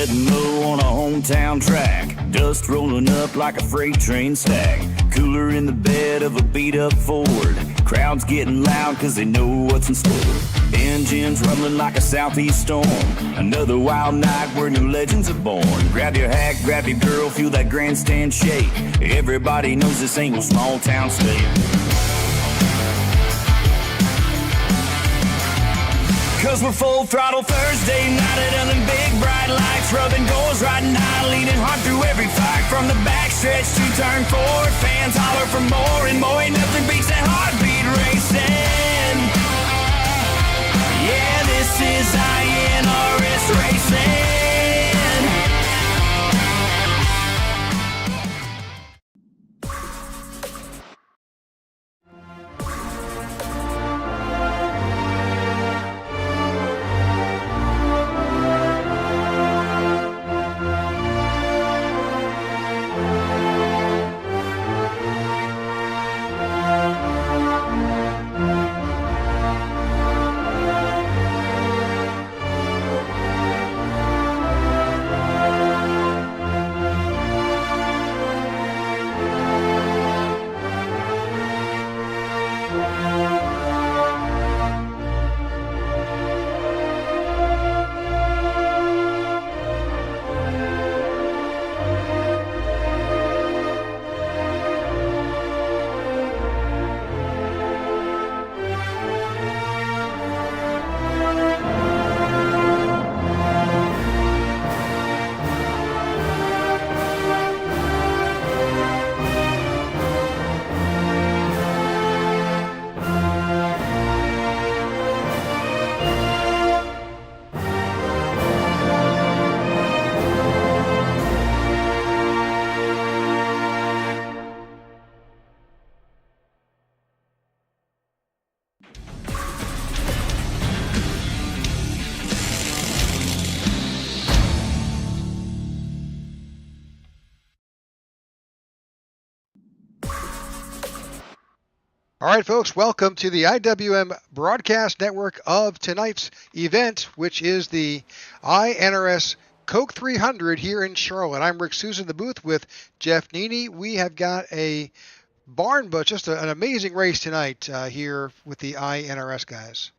Setting low on a hometown track, dust rolling up like a freight train stack. Cooler in the bed of a beat-up Ford. Crowds getting loud cause they know what's in store. Engines rumbling like a southeast storm. Another wild night where new legends are born. Grab your hat, grab your girl, feel that grandstand shake. Everybody knows this ain't no small town state. Cause we're full throttle Thursday night at them big bright lights, rubbing goals, riding high, leaning hard through every fight. From the backstretch to turn forward, fans holler for more and more. Ain't nothing beats that heartbeat racing. Yeah, this is iNRS racing. All right, folks, welcome to the IWM broadcast network of tonight's event, which is the iNRS Coke 300 here in Charlotte. I'm Rick Souza in the booth with Jeff Neaney. We have got a barn, but just an amazing race tonight here with the iNRS guys.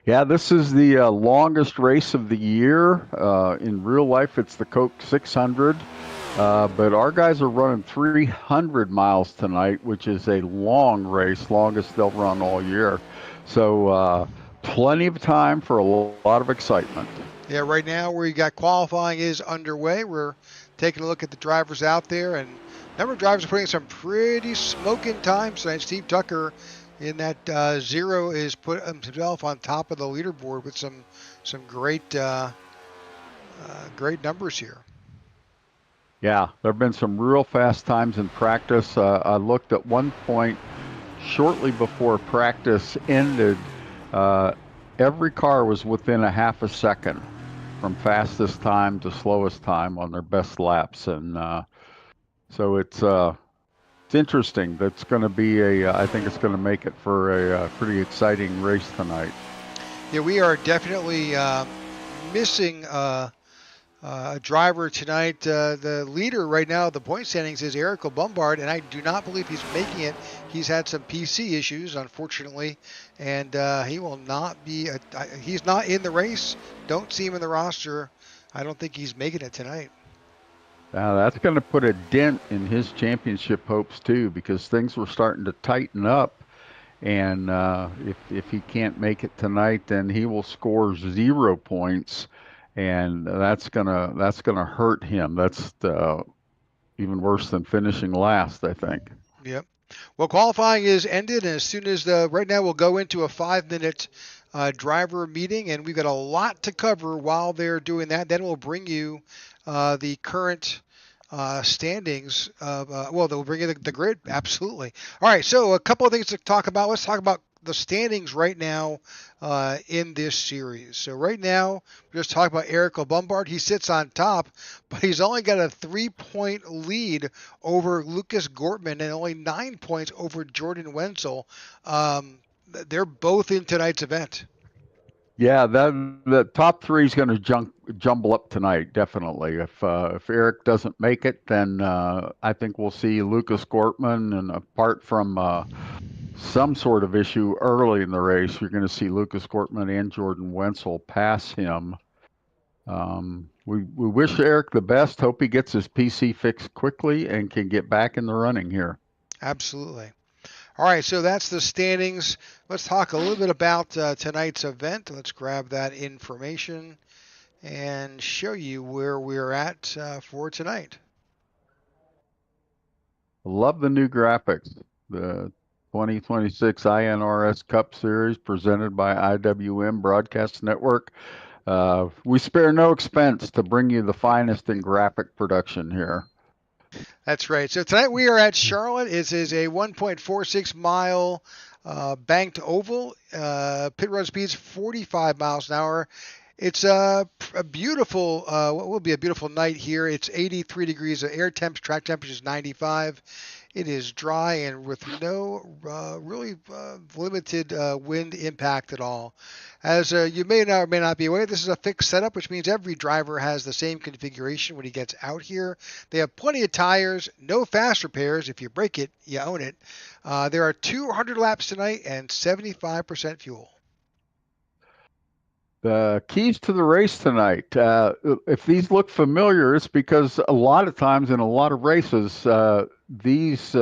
Yeah, this is the longest race of the year. In real life, it's the Coke 600. But our guys are running 300 miles tonight, which is a long race, longest they'll run all year. So plenty of time for a lot of excitement. Yeah, right now we got qualifying is underway. We're taking a look at the drivers out there, and a number of drivers are putting some pretty smoking times tonight. Steve Tucker in that zero is put himself on top of the leaderboard with some great great numbers here. Yeah, there have been some real fast times in practice. I looked at one point shortly before practice ended. Every car was within a half a second from fastest time to slowest time on their best laps. And so it's interesting. That's going to be I think it's going to make it for a pretty exciting race tonight. Yeah, we are definitely missing a driver tonight. The leader right now, the point standings, is Eric Bombard, and I do not believe he's making it. He's had some PC issues, unfortunately, and he will not be. He's not in the race. Don't see him in the roster. I don't think he's making it tonight. That's going to put a dent in his championship hopes too, because things were starting to tighten up. And if he can't make it tonight, then he will score 0 points, and that's gonna hurt him. That's even worse than finishing last, I think. Yep. Well, qualifying is ended, and as soon as right now we'll go into a 5-minute driver meeting, and we've got a lot to cover while they're doing that. Then we'll bring you the current standings of, they'll bring you the grid. Absolutely. All right. So a couple of things to talk about. Let's talk about the standings right now in this series. So right now, we're just talking about Eric Bombard. He sits on top, but he's only got a 3-point lead over Lucas Gortman and only 9 points over Jordan Wenzel. They're both in tonight's event. Yeah, the top three is going to jumble up tonight, definitely. If Eric doesn't make it, then I think we'll see Lucas Gortman, and apart from some sort of issue early in the race, you're going to see Lucas Gortman and Jordan Wenzel pass him. We wish Eric the best. Hope he gets his PC fixed quickly and can get back in the running here. Absolutely. All right, so that's the standings. Let's talk a little bit about tonight's event. Let's grab that information and show you where we're at for tonight. Love the new graphics. The 2026 iNRS Cup Series presented by IWM Broadcast Network. We spare no expense to bring you the finest in graphic production here. That's right. So tonight we are at Charlotte. It is a 1.46 mile banked oval. Pit road speeds 45 miles an hour. It's a beautiful, what will be a beautiful night here. It's 83 degrees of air temps, track temperature is 95. It is dry and with no really limited wind impact at all. As you may or may not be aware, this is a fixed setup, which means every driver has the same configuration when he gets out here. They have plenty of tires, no fast repairs. If you break it, you own it. There are 200 laps tonight and 75% fuel. The keys to the race tonight. If these look familiar, it's because a lot of times in a lot of races, these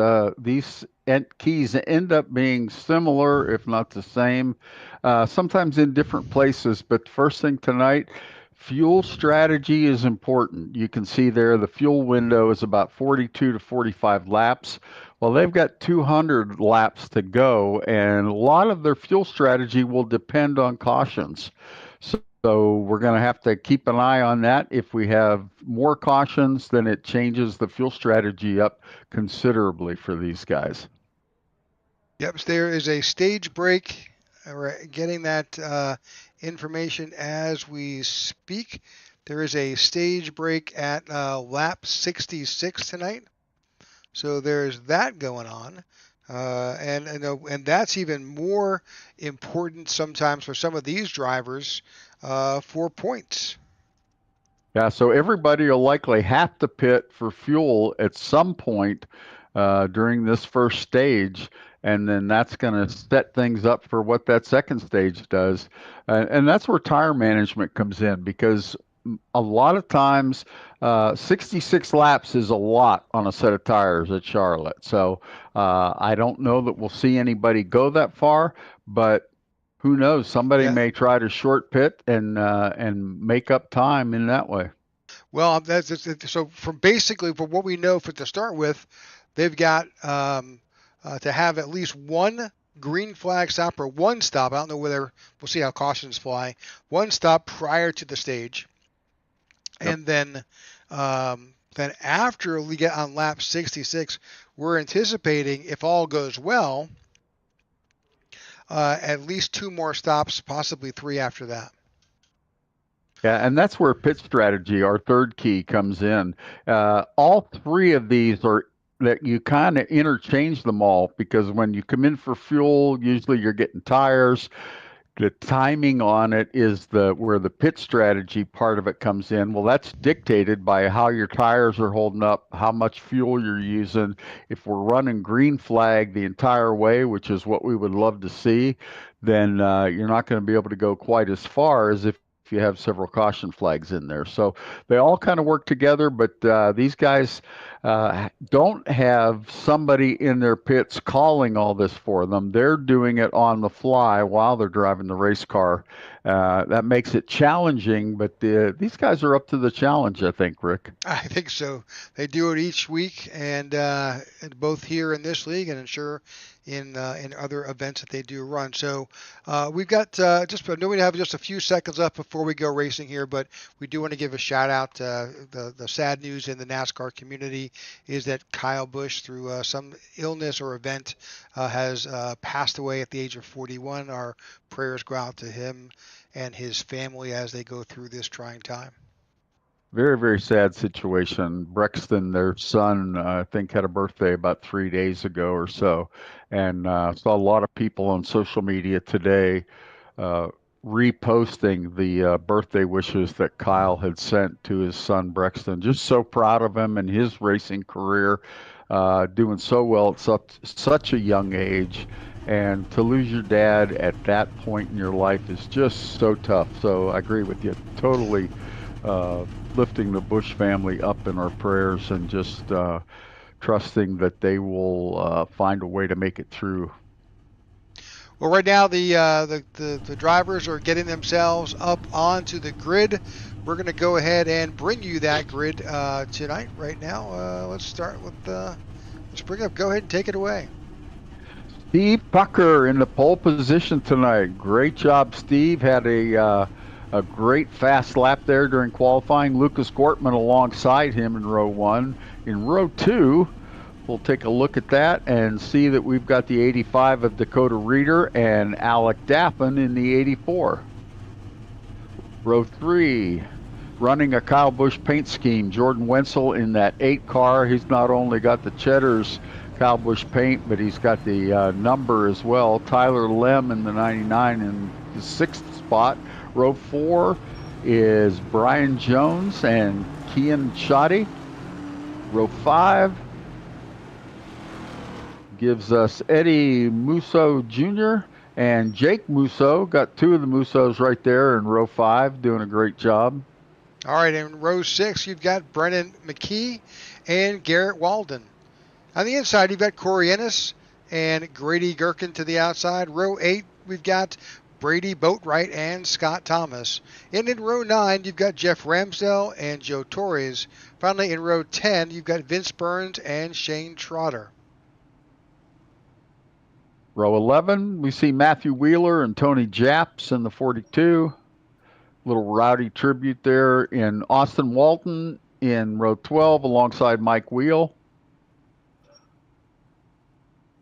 keys end up being similar, if not the same, sometimes in different places. But first thing tonight, fuel strategy is important. You can see there the fuel window is about 42 to 45 laps. Well, they've got 200 laps to go, and a lot of their fuel strategy will depend on cautions. So we're going to have to keep an eye on that. If we have more cautions, then it changes the fuel strategy up considerably for these guys. Yep, there is a stage break. We're getting that information as we speak. There is a stage break at lap 66 tonight. So there's that going on. And that's even more important sometimes for some of these drivers for points. Yeah, so everybody will likely have to pit for fuel at some point during this first stage, and then that's going to set things up for what that second stage does. And that's where tire management comes in, because a lot of times 66 laps is a lot on a set of tires at Charlotte. So I don't know that we'll see anybody go that far, but who knows? Somebody may try to short pit and make up time in that way. Well, so from what we know to start with, they've got to have at least one green flag stop or one stop. I don't know whether we'll see how cautions fly. One stop prior to the stage. Yep. And then after we get on lap 66, we're anticipating, if all goes well, at least two more stops, possibly three after that. Yeah, and that's where pit strategy, our third key, comes in. All three of these are that you kind of interchange them all, because when you come in for fuel, usually you're getting tires. The timing on it is where the pit strategy part of it comes in. Well, that's dictated by how your tires are holding up, how much fuel you're using. If we're running green flag the entire way, which is what we would love to see, then you're not going to be able to go quite as far as if you have several caution flags in there. So they all kind of work together, but these guys don't have somebody in their pits calling all this for them. They're doing it on the fly while they're driving the race car. That makes it challenging, but these guys are up to the challenge, I think, Rick. I think so. They do it each week, and both here in this league and I'm sure in other events that they do run. So we've got I know we have just a few seconds left before we go racing here, but we do want to give a shout out. The sad news in the NASCAR community is that Kyle Busch, through some illness or event, has passed away at the age of 41. Our prayers go out to him and his family as they go through this trying time. Very, very sad situation. Brexton, their son, I think had a birthday about 3 days ago or so, and saw a lot of people on social media today reposting the birthday wishes that Kyle had sent to his son Brexton. Just so proud of him and his racing career, doing so well at such a young age. And to lose your dad at that point in your life is just so tough. So I agree with you. Totally lifting the Bush family up in our prayers and just trusting that they will find a way to make it through. Well, right now the drivers are getting themselves up onto the grid. We're going to go ahead and bring you that grid tonight. Right now, let's start with let's bring up. Go ahead and take it away. Steve Tucker in the pole position tonight. Great job, Steve. Had a great fast lap there during qualifying. Lucas Gortman alongside him in row 1. In row 2, we'll take a look at that and see that we've got the 85 of Dakota Reeder and Alec Dappin in the 84. Row 3, running a Kyle Busch paint scheme. Jordan Wenzel in that 8 car. He's not only got the Cheddar's Kyle Busch paint, but he's got the number as well. Tyler Lem in the 99 in the 6th spot. Row 4 is Brian Jones and Kian Shoddy. Row 5 gives us Eddie Musso Jr. and Jake Musso. Got 2 of the Mussos right there in row 5, doing a great job. All right, in row 6, you've got Brennan McKee and Garrett Walden. On the inside, you've got Corey Ennis and Grady Gherkin to the outside. Row 8, we've got Brady Boatwright and Scott Thomas. And in row 9, you've got Jeff Ramsdell and Joe Torres. Finally, in row 10, you've got Vince Burns and Shane Trotter. Row 11, we see Matthew Wheeler and Tony Japs in the 42. Little rowdy tribute there in Austin Walton in row 12 alongside Mike Wheel.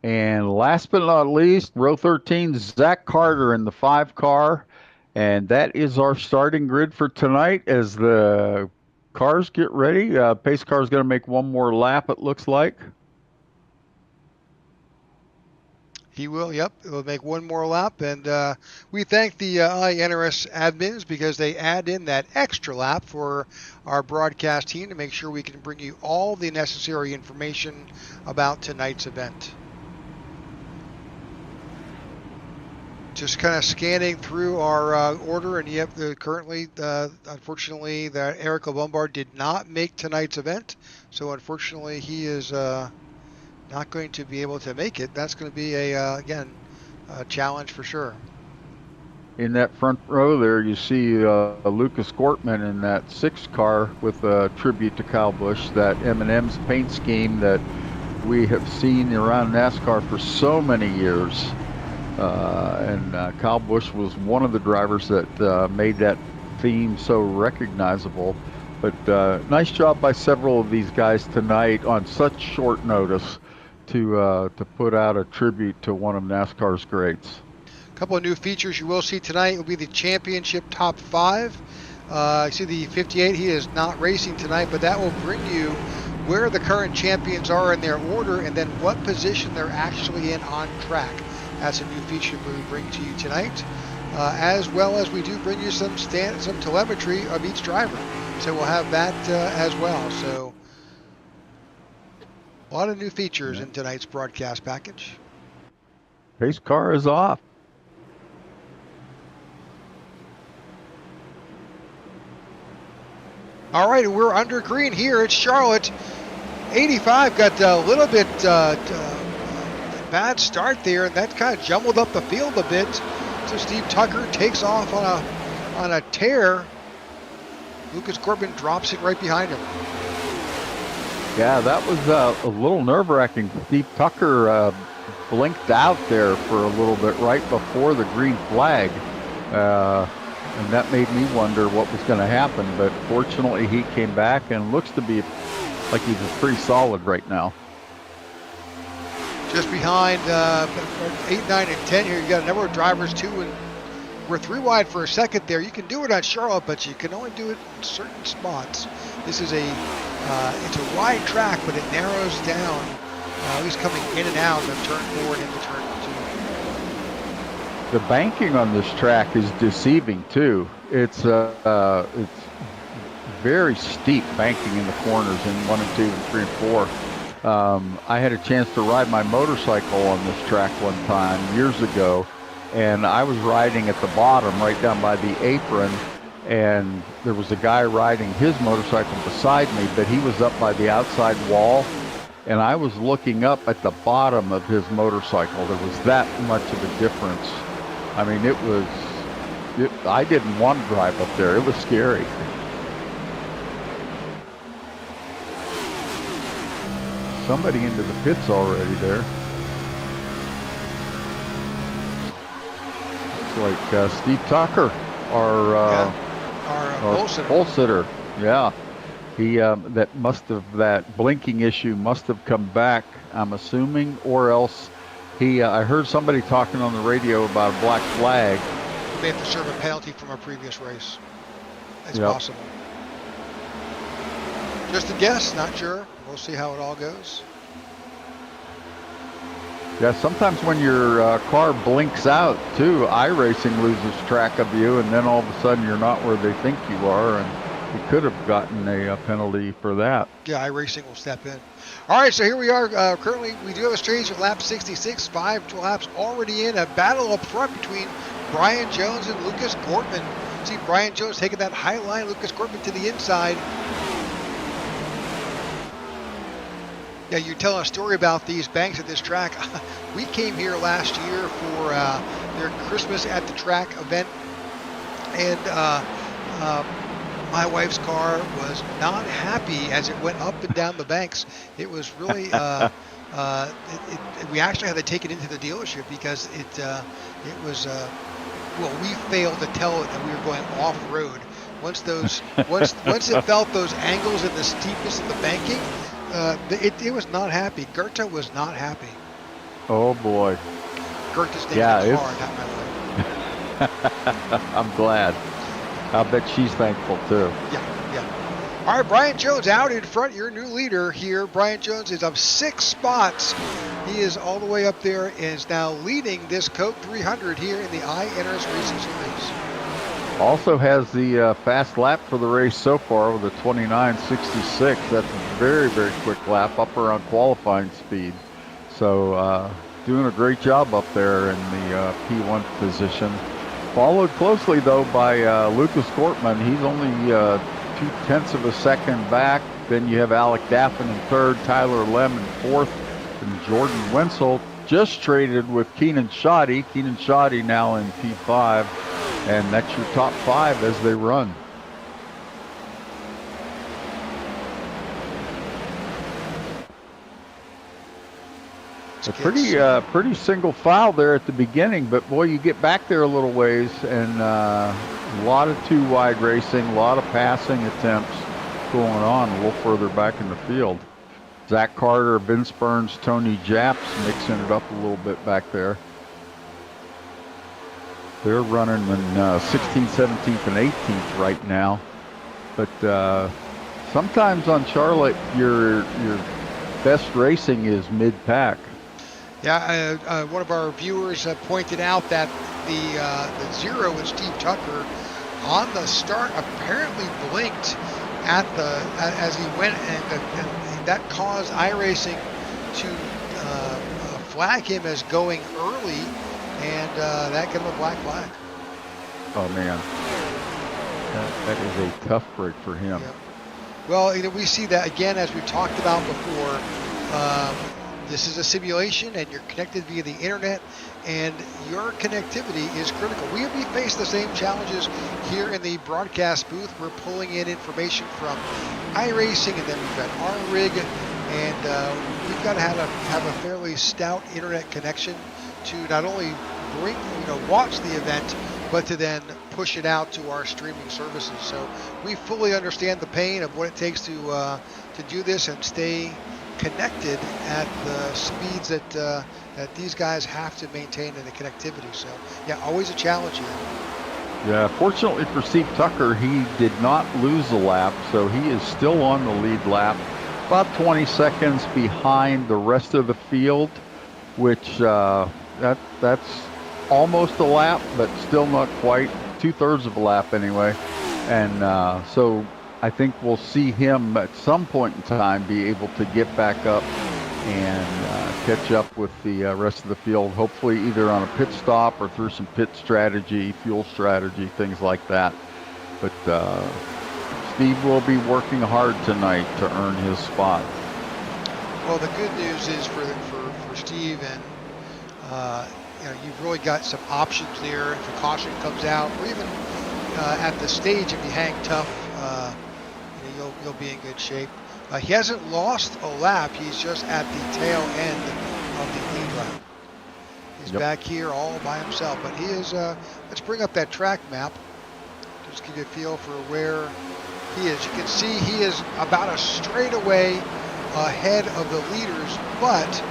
And last but not least, row 13, Zach Carter in the 5 car. And that is our starting grid for tonight as the cars get ready. Pace car is going to make one more lap, it looks like. He will, yep. He'll make one more lap. And we thank the iNRS admins because they add in that extra lap for our broadcast team to make sure we can bring you all the necessary information about tonight's event. Just kind of scanning through our order, and yep, currently, unfortunately, that Eric LeBombard did not make tonight's event. So unfortunately, he is not going to be able to make it. That's going to be again a challenge for sure. In that front row there, you see Lucas Gortman in that 6 car with a tribute to Kyle Busch, that M&M's paint scheme that we have seen around NASCAR for so many years. And Kyle Busch was one of the drivers that made that theme so recognizable. But nice job by several of these guys tonight on such short notice to put out a tribute to one of NASCAR's greats. A couple of new features you will see tonight will be the championship top 5. You see the 58, he is not racing tonight, but that will bring you where the current champions are in their order and then what position they're actually in on track. That's a new feature we bring to you tonight, as well as we do bring you some telemetry of each driver. So we'll have that as well. So a lot of new features in tonight's broadcast package. Pace car is off. All right, we're under green here at Charlotte. 85 got a little bit bad start there, and that kind of jumbled up the field a bit. So Steve Tucker takes off on a tear. Lucas Gortman drops it right behind him. Yeah, that was a little nerve-wracking. Steve Tucker blinked out there for a little bit right before the green flag. And that made me wonder what was going to happen. But fortunately, he came back and looks to be like he's pretty solid right now. Just behind 8, 9, and 10 here, you got a number of drivers too, and we're 3 wide for a second there. You can do it on Charlotte, but you can only do it in certain spots. This is it's a wide track, but it narrows down. He's coming in and out of turn 4 and into turn The banking on this track is deceiving too. It's very steep banking in the corners in 1 and 2 and 3 and 4. I had a chance to ride my motorcycle on this track one time years ago, and I was riding at the bottom right down by the apron, and there was a guy riding his motorcycle beside me, but he was up by the outside wall, and I was looking up at the bottom of his motorcycle. There was that much of a difference. I mean, I didn't want to drive up there. It was scary. Somebody into the pits already there. It's like Steve Tucker, our pole sitter. Yeah, he that blinking issue must have come back, I'm assuming, or else I heard somebody talking on the radio about a black flag. They have to serve a penalty from a previous race. It's possible. Just a guess, not sure. We'll see how it all goes. Yeah, sometimes when your car blinks out, too, iRacing loses track of you, and then all of a sudden you're not where they think you are, and you could have gotten a penalty for that. Yeah, iRacing will step in. All right, so here we are. Currently, we do have a stage at lap 66, 5 laps already in. A battle up front between Brian Jones and Lucas Gortman. See Brian Jones taking that high line, Lucas Gortman to the inside. Yeah, you're telling a story about these banks at this track. We came here last year for their Christmas at the track event, and my wife's car was not happy as it went up and down the banks. It was really, we actually had to take it into the dealership because it was, we failed to tell it that we were going off-road. Once it felt those angles and the steepness of the banking, it was not happy. Gerta was not happy. Oh boy. Gerta's name is hard, not my wife. I'm glad. I'll bet she's thankful too. Yeah. All right, Brian Jones out in front, your new leader here. Brian Jones is up 6 spots. He is all the way up there and is now leading this Coke 300 here in the iNRS Racing Series. Also has the fast lap for the race so far with a 29.66. That's a very, very quick lap, up around qualifying speed. So doing a great job up there in the P1 position. Followed closely, though, by Lucas Gortman. He's only 0.2 of a second back. Then you have Alec Daffin in third, Tyler Lem in fourth, and Jordan Wenzel just traded with Keenan Shoddy. Keenan Shoddy now in P5. And that's your top 5 as they run. A pretty single file there at the beginning, but boy, you get back there a little ways, and a lot of 2-wide racing, a lot of passing attempts going on a little further back in the field. Zach Carter, Vince Burns, Tony Japs mixing it up a little bit back there. They're running in 16th, 17th, and 18th right now. But sometimes on Charlotte, your best racing is mid-pack. Yeah, one of our viewers pointed out that the zero with Steve Tucker on the start apparently blinked as he went, and that caused iRacing to flag him as going early. And that gave him a black flag. Oh, man. That is a tough break for him. Yeah. Well, we see that again, as we've talked about before. This is a simulation, and you're connected via the internet, and your connectivity is critical. We face the same challenges here in the broadcast booth. We're pulling in information from iRacing, and then we've got our rig, and we've got to have a fairly stout internet connection to not only watch the event, but to then push it out to our streaming services. So we fully understand the pain of what it takes to do this and stay connected at the speeds that these guys have to maintain in the connectivity. So yeah, always a challenge here. Yeah, fortunately for Steve Tucker, he did not lose a lap, so he is still on the lead lap, about 20 seconds behind the rest of the field, which that's almost a lap, but still not quite, 2/3 of a lap anyway. And so I think we'll see him at some point in time be able to get back up and catch up with the rest of the field, hopefully either on a pit stop or through some pit strategy, fuel strategy, things like that. But Steve will be working hard tonight to earn his spot. Well, the good news is for Steve, and you've really got some options there. If a caution comes out, or even at the stage, if you hang tough, you'll be in good shape. He hasn't lost a lap. He's just at the tail end of the lead lap. He's back here all by himself, but he is. Let's bring up that track map. Just give you a feel for where he is. You can see he is about a straightaway ahead of the leaders, but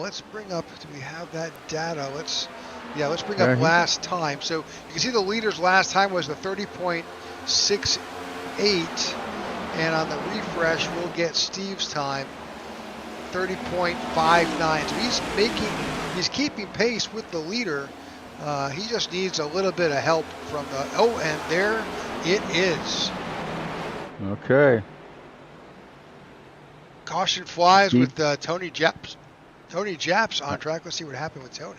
let's bring up, do we have that data? Let's bring up last time. So you can see the leaders last time was the 30.68, and on the refresh we'll get Steve's time, 30.59. So he's keeping pace with the leader. He just needs a little bit of help from the, and there it is. Okay. Caution flies with Tony Japs. Tony Japs on track. Let's see what happened with Tony.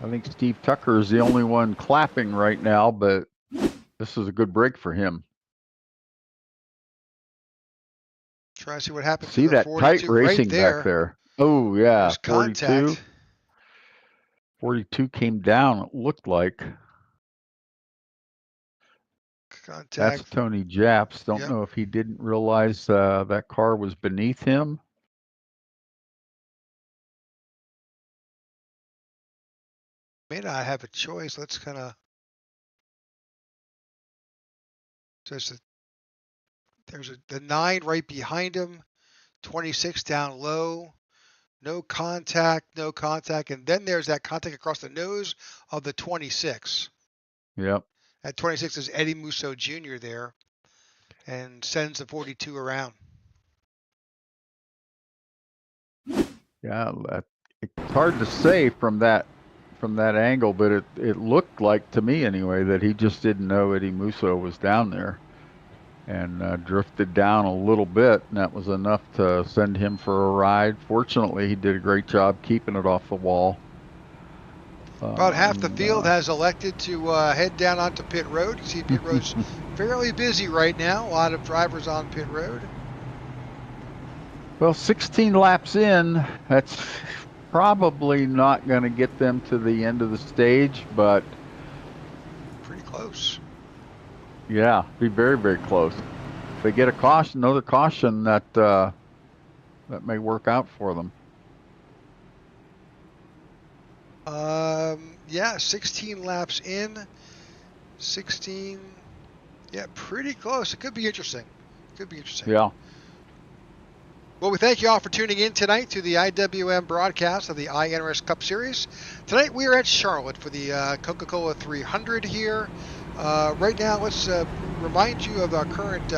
I think Steve Tucker is the only one clapping right now, but this is a good break for him. Try to see what happened. See that tight racing back there. Oh, yeah. 42. 42 came down, it looked like. Contact. That's Tony Japs. Don't know if he didn't realize that car was beneath him. May not have a choice. Let's kind of. There's the 9 right behind him, 26 down low. No contact, and then there's that contact across the nose of the 26. Yep. At 26 is Eddie Musso Jr. there, and sends the 42 around. Yeah, it's hard to say from that angle, but it looked like to me anyway that he just didn't know Eddie Musso was down there, and drifted down a little bit, and that was enough to send him for a ride. Fortunately, he did a great job keeping it off the wall. About half the field has elected to head down onto pit road. You see pit road's fairly busy right now. A lot of drivers on pit road. Well, 16 laps in, that's probably not going to get them to the end of the stage, but pretty close. Yeah, be very, very close. If they get a caution, another caution, that may work out for them. Yeah, 16 laps in. 16. Yeah, pretty close. It could be interesting. Yeah. Well, we thank you all for tuning in tonight to the IWM broadcast of the iNRS Cup Series. Tonight we are at Charlotte for the Coca-Cola 300 here. Right now, let's remind you of our current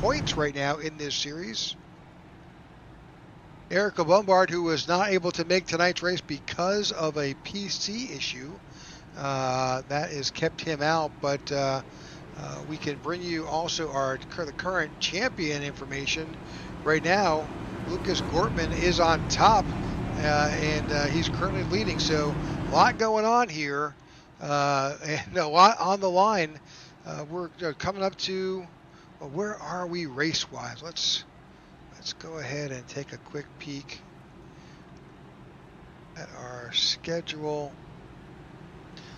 points right now in this series. Erica Bombard, who was not able to make tonight's race because of a PC issue, that has kept him out, but we can bring you also the current champion information. Right now, Lucas Gortman is on top, and he's currently leading, so a lot going on here, and a lot on the line. We're coming up to, well, where are we race-wise? Let's go ahead and take a quick peek at our schedule.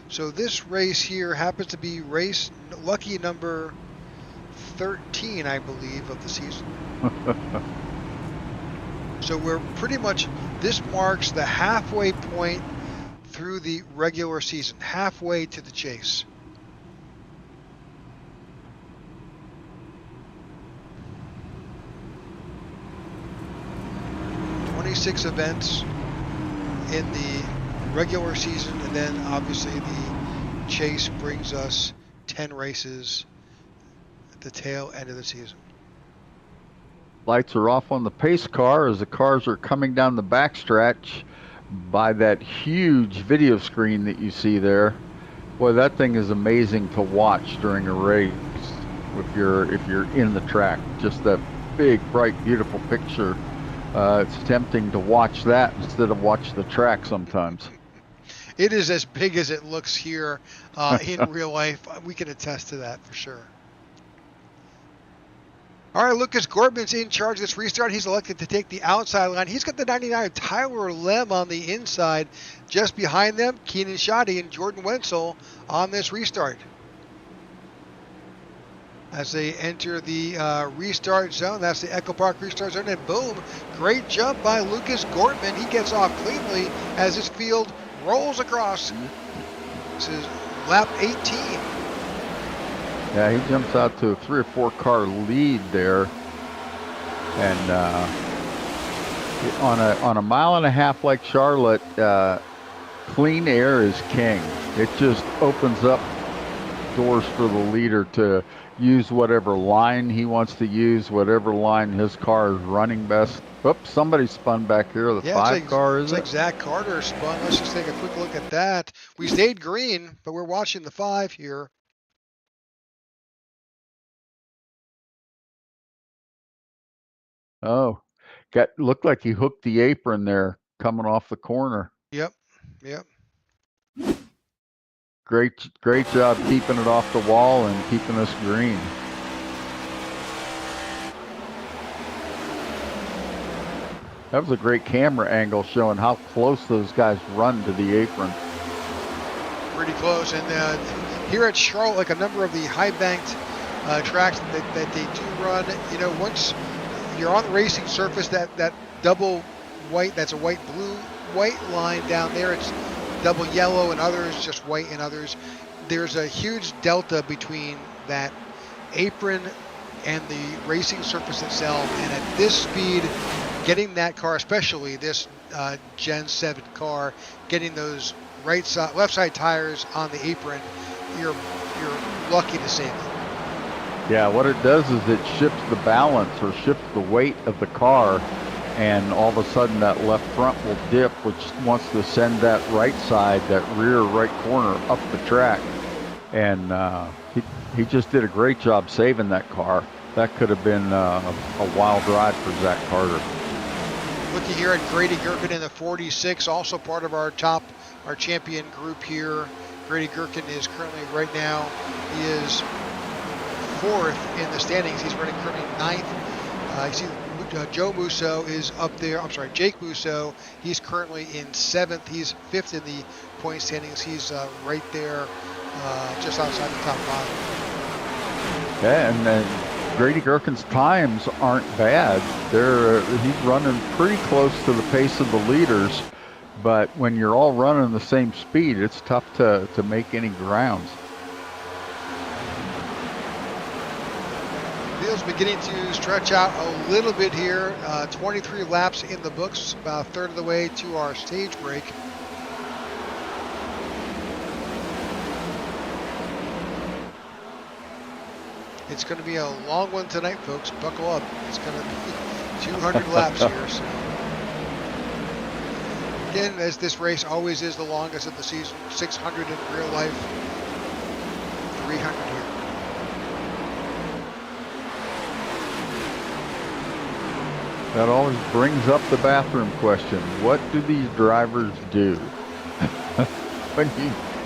So this race here happens to be race lucky number 13, I believe, of the season. So we're pretty much, this marks the halfway point through the regular season, halfway to the chase. Six events in the regular season, and then obviously the chase brings us 10 races at the tail end of the season. Lights are off on the pace car as the cars are coming down the backstretch. by that huge video screen that you see there. Boy, that thing is amazing to watch during a race if you're in the track. Just that big, bright, beautiful picture. It's tempting to watch that instead of watch the track sometimes. It is as big as it looks here in real life. We can attest to that for sure. All right, Lucas Gortman's in charge of this restart. He's elected to take the outside line. He's got the 99 Tyler Lem on the inside. Just behind them, Keenan Shoddy and Jordan Wenzel on this restart. As they enter the restart zone, that's the Echo Park restart zone, and boom, great jump by Lucas Gortman. He gets off cleanly as his field rolls across. This is lap 18. Yeah, he jumps out to a 3 or 4 car lead there, and on a mile and a half like Charlotte, clean air is king. It just opens up doors for the leader to use whatever line he wants to use, whatever line his car is running best. Oops, somebody spun back here. The 5 car, is it? It's like Zach Carter spun. Let's just take a quick look at that. We stayed green, but we're watching the 5 here. Oh, looked like he hooked the apron there coming off the corner. Yep. Great job keeping it off the wall and keeping us green. That was a great camera angle showing how close those guys run to the apron. Pretty close. And here at Charlotte, like a number of the high-banked tracks that they do run, once you're on the racing surface, that double white, that's a white line down there. It's double yellow and others, just white and others. There's a huge delta between that apron and the racing surface itself. And at this speed, getting that car, especially this Gen 7 car, getting those left side tires on the apron, you're lucky to save it. Yeah, what it does is it shifts the balance or shifts the weight of the car, and all of a sudden that left front will dip, which wants to send that right side, that rear right corner up the track. And he just did a great job saving that car. That could have been a wild ride for Zach Carter. Looking here at Grady Gherkin in the 46, also part of our champion group here. Grady Gherkin is currently right now, he is 4th in the standings. He's running currently 9th. You see Joe Musso is up there. I'm sorry, Jake Musso. He's currently in 7th. He's 5th in the point standings. He's right there, just outside the top 5. Yeah, and Grady Gherkin's times aren't bad. He's running pretty close to the pace of the leaders, but when you're all running the same speed, it's tough to make any grounds. Field's beginning to stretch out a little bit here. 23 laps in the books, about a third of the way to our stage break. It's going to be a long one tonight, folks. Buckle up. It's going to be 200 laps here. So. Again, as this race always is the longest of the season, 600 in real life, 300 here. That always brings up the bathroom question. What do these drivers do? When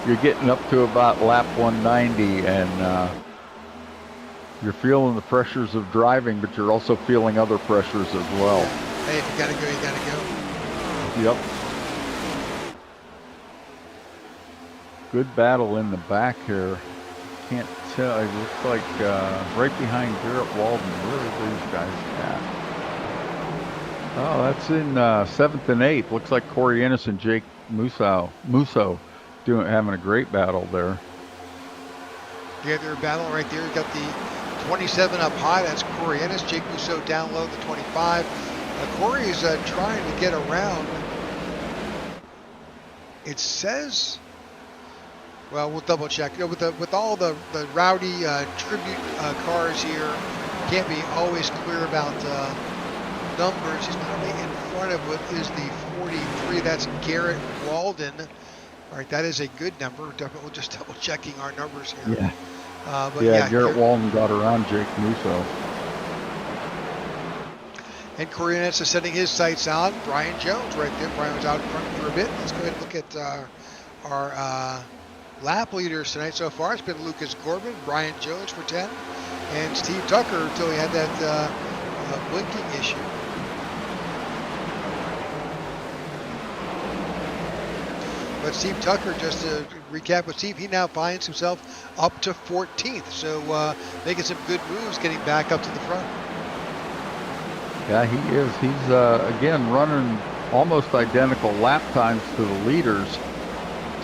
you're getting up to about lap 190 and you're feeling the pressures of driving, but you're also feeling other pressures as well. Hey, if you gotta go, you gotta go. Yep. Good battle in the back here. Can't tell. It looks like right behind Garrett Walden. Where are these guys at? Oh, that's in 7th and 8th. Looks like Corey Ennis and Jake Musso having a great battle there. Yeah, their battle right there. You got the 27 up high. That's Corey Ennis. Jake Musso down low, the 25. Corey is trying to get around. It says, well, we'll double check. With all the rowdy tribute cars here, can't be always clear about numbers. He's probably in front of what is the 43. That's Garrett Walden. All right, that is a good number. We're just double checking our numbers here. Yeah. But Yeah, Garrett Walden got around Jake Musso. And Corey Ennis is setting his sights on Brian Jones right there. Brian was out in front for a bit. Let's go ahead and look at our lap leaders tonight so far. It's been Lucas Corbin, Brian Jones for 10, and Steve Tucker until he had that blinking issue. But Steve Tucker, just to recap with Steve, he now finds himself up to 14th. So making some good moves getting back up to the front. Yeah, he is. He's, again, running almost identical lap times to the leaders.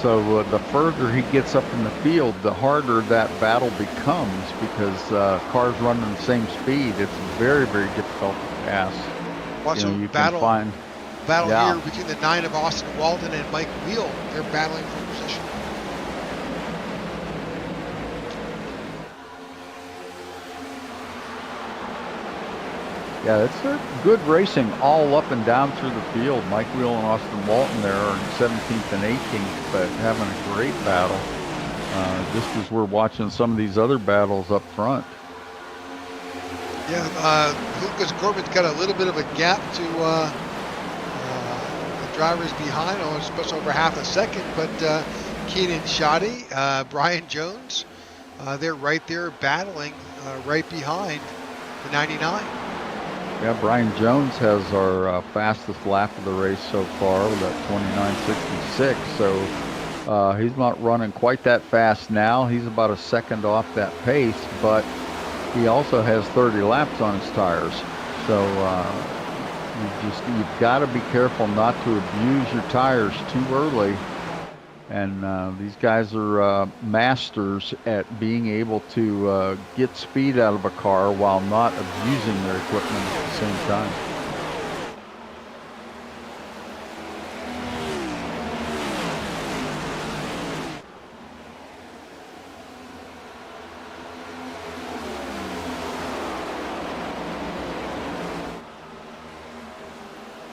So the further he gets up in the field, the harder that battle becomes because cars running the same speed. It's very, very difficult to pass. Watch you battle yeah. here between the 9 of Austin Walden and Mike Wheel. They're battling for position. Yeah, it's good racing all up and down through the field. Mike Wheel and Austin Walton there are in 17th and 18th, but having a great battle. Just as we're watching some of these other battles up front. Yeah, Lucas Corbin's got a little bit of a gap to the drivers behind, almost just over half a second, but Keenan Shoddy, Brian Jones, they're right there battling right behind the 99. Yeah, Brian Jones has our fastest lap of the race so far with that 29.66. So he's not running quite that fast now. He's about a second off that pace, but he also has 30 laps on his tires. So you've got to be careful not to abuse your tires too early. And these guys are masters at being able to get speed out of a car while not abusing their equipment at the same time.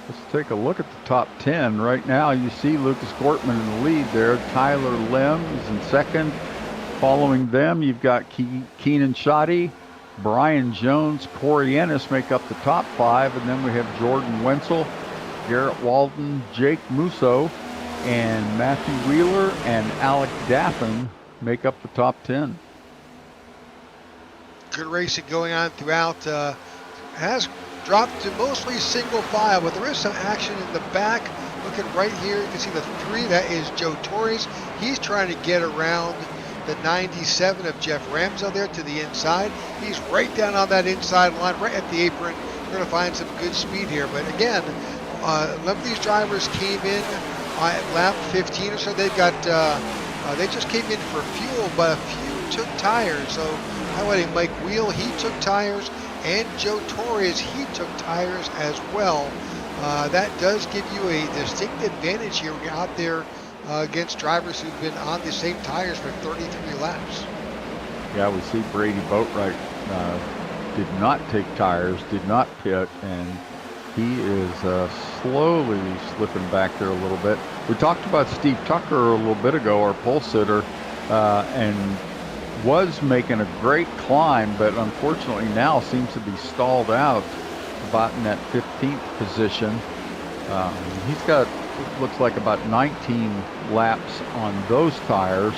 Let's take a look at the top 10. Right now, you see Lucas Gortman in the lead there. Tyler Lim is in second. Following them, you've got Keenan Shoddy, Brian Jones, Corey Ennis make up the top 5. And then we have Jordan Wenzel, Garrett Walden, Jake Musso, and Matthew Wheeler and Alec Daffin make up the top 10. Good racing going on throughout. Has dropped to mostly single file, but there is some action in the back. Looking right here, you can see the 3. That is Joe Torres. He's trying to get around the 97 of Jeff Ramsell there to the inside. He's right down on that inside line, right at the apron. We're going to find some good speed here. But again, none of these drivers came in at lap 15 or so. They've got, they just came in for fuel, but a few took tires. So highlighting Mike Wheel, he took tires. And Joe Torres, he took tires as well. That does give you a distinct advantage here when you're out there against drivers who've been on the same tires for 33 laps. Yeah, we see Brady Boatwright did not take tires, did not pit, and he is slowly slipping back there a little bit. We talked about Steve Tucker a little bit ago, our pole sitter, and was making a great climb, but unfortunately now seems to be stalled out about in that 15th position. He's got, looks like about 19 laps on those tires,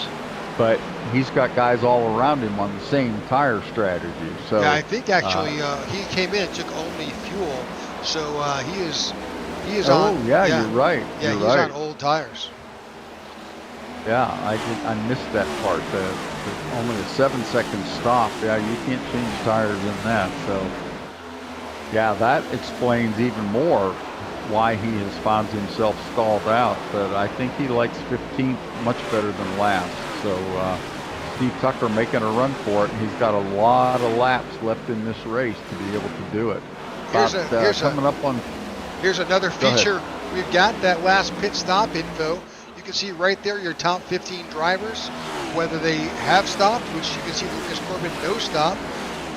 but he's got guys all around him on the same tire strategy. So yeah, I think actually he came in and took only fuel, so he is on. Oh yeah, you're right. Yeah, he's on old tires. Yeah, I missed that part. Only a 7-second stop. Yeah, you can't change tires in that. So, yeah, that explains even more why he has found himself stalled out. But I think he likes 15th much better than last. So, Steve Tucker making a run for it. He's got a lot of laps left in this race to be able to do it. Here's another feature. We've got that last pit stop info. You can see right there your top 15 drivers, whether they have stopped, which you can see Lucas Corbin no stop.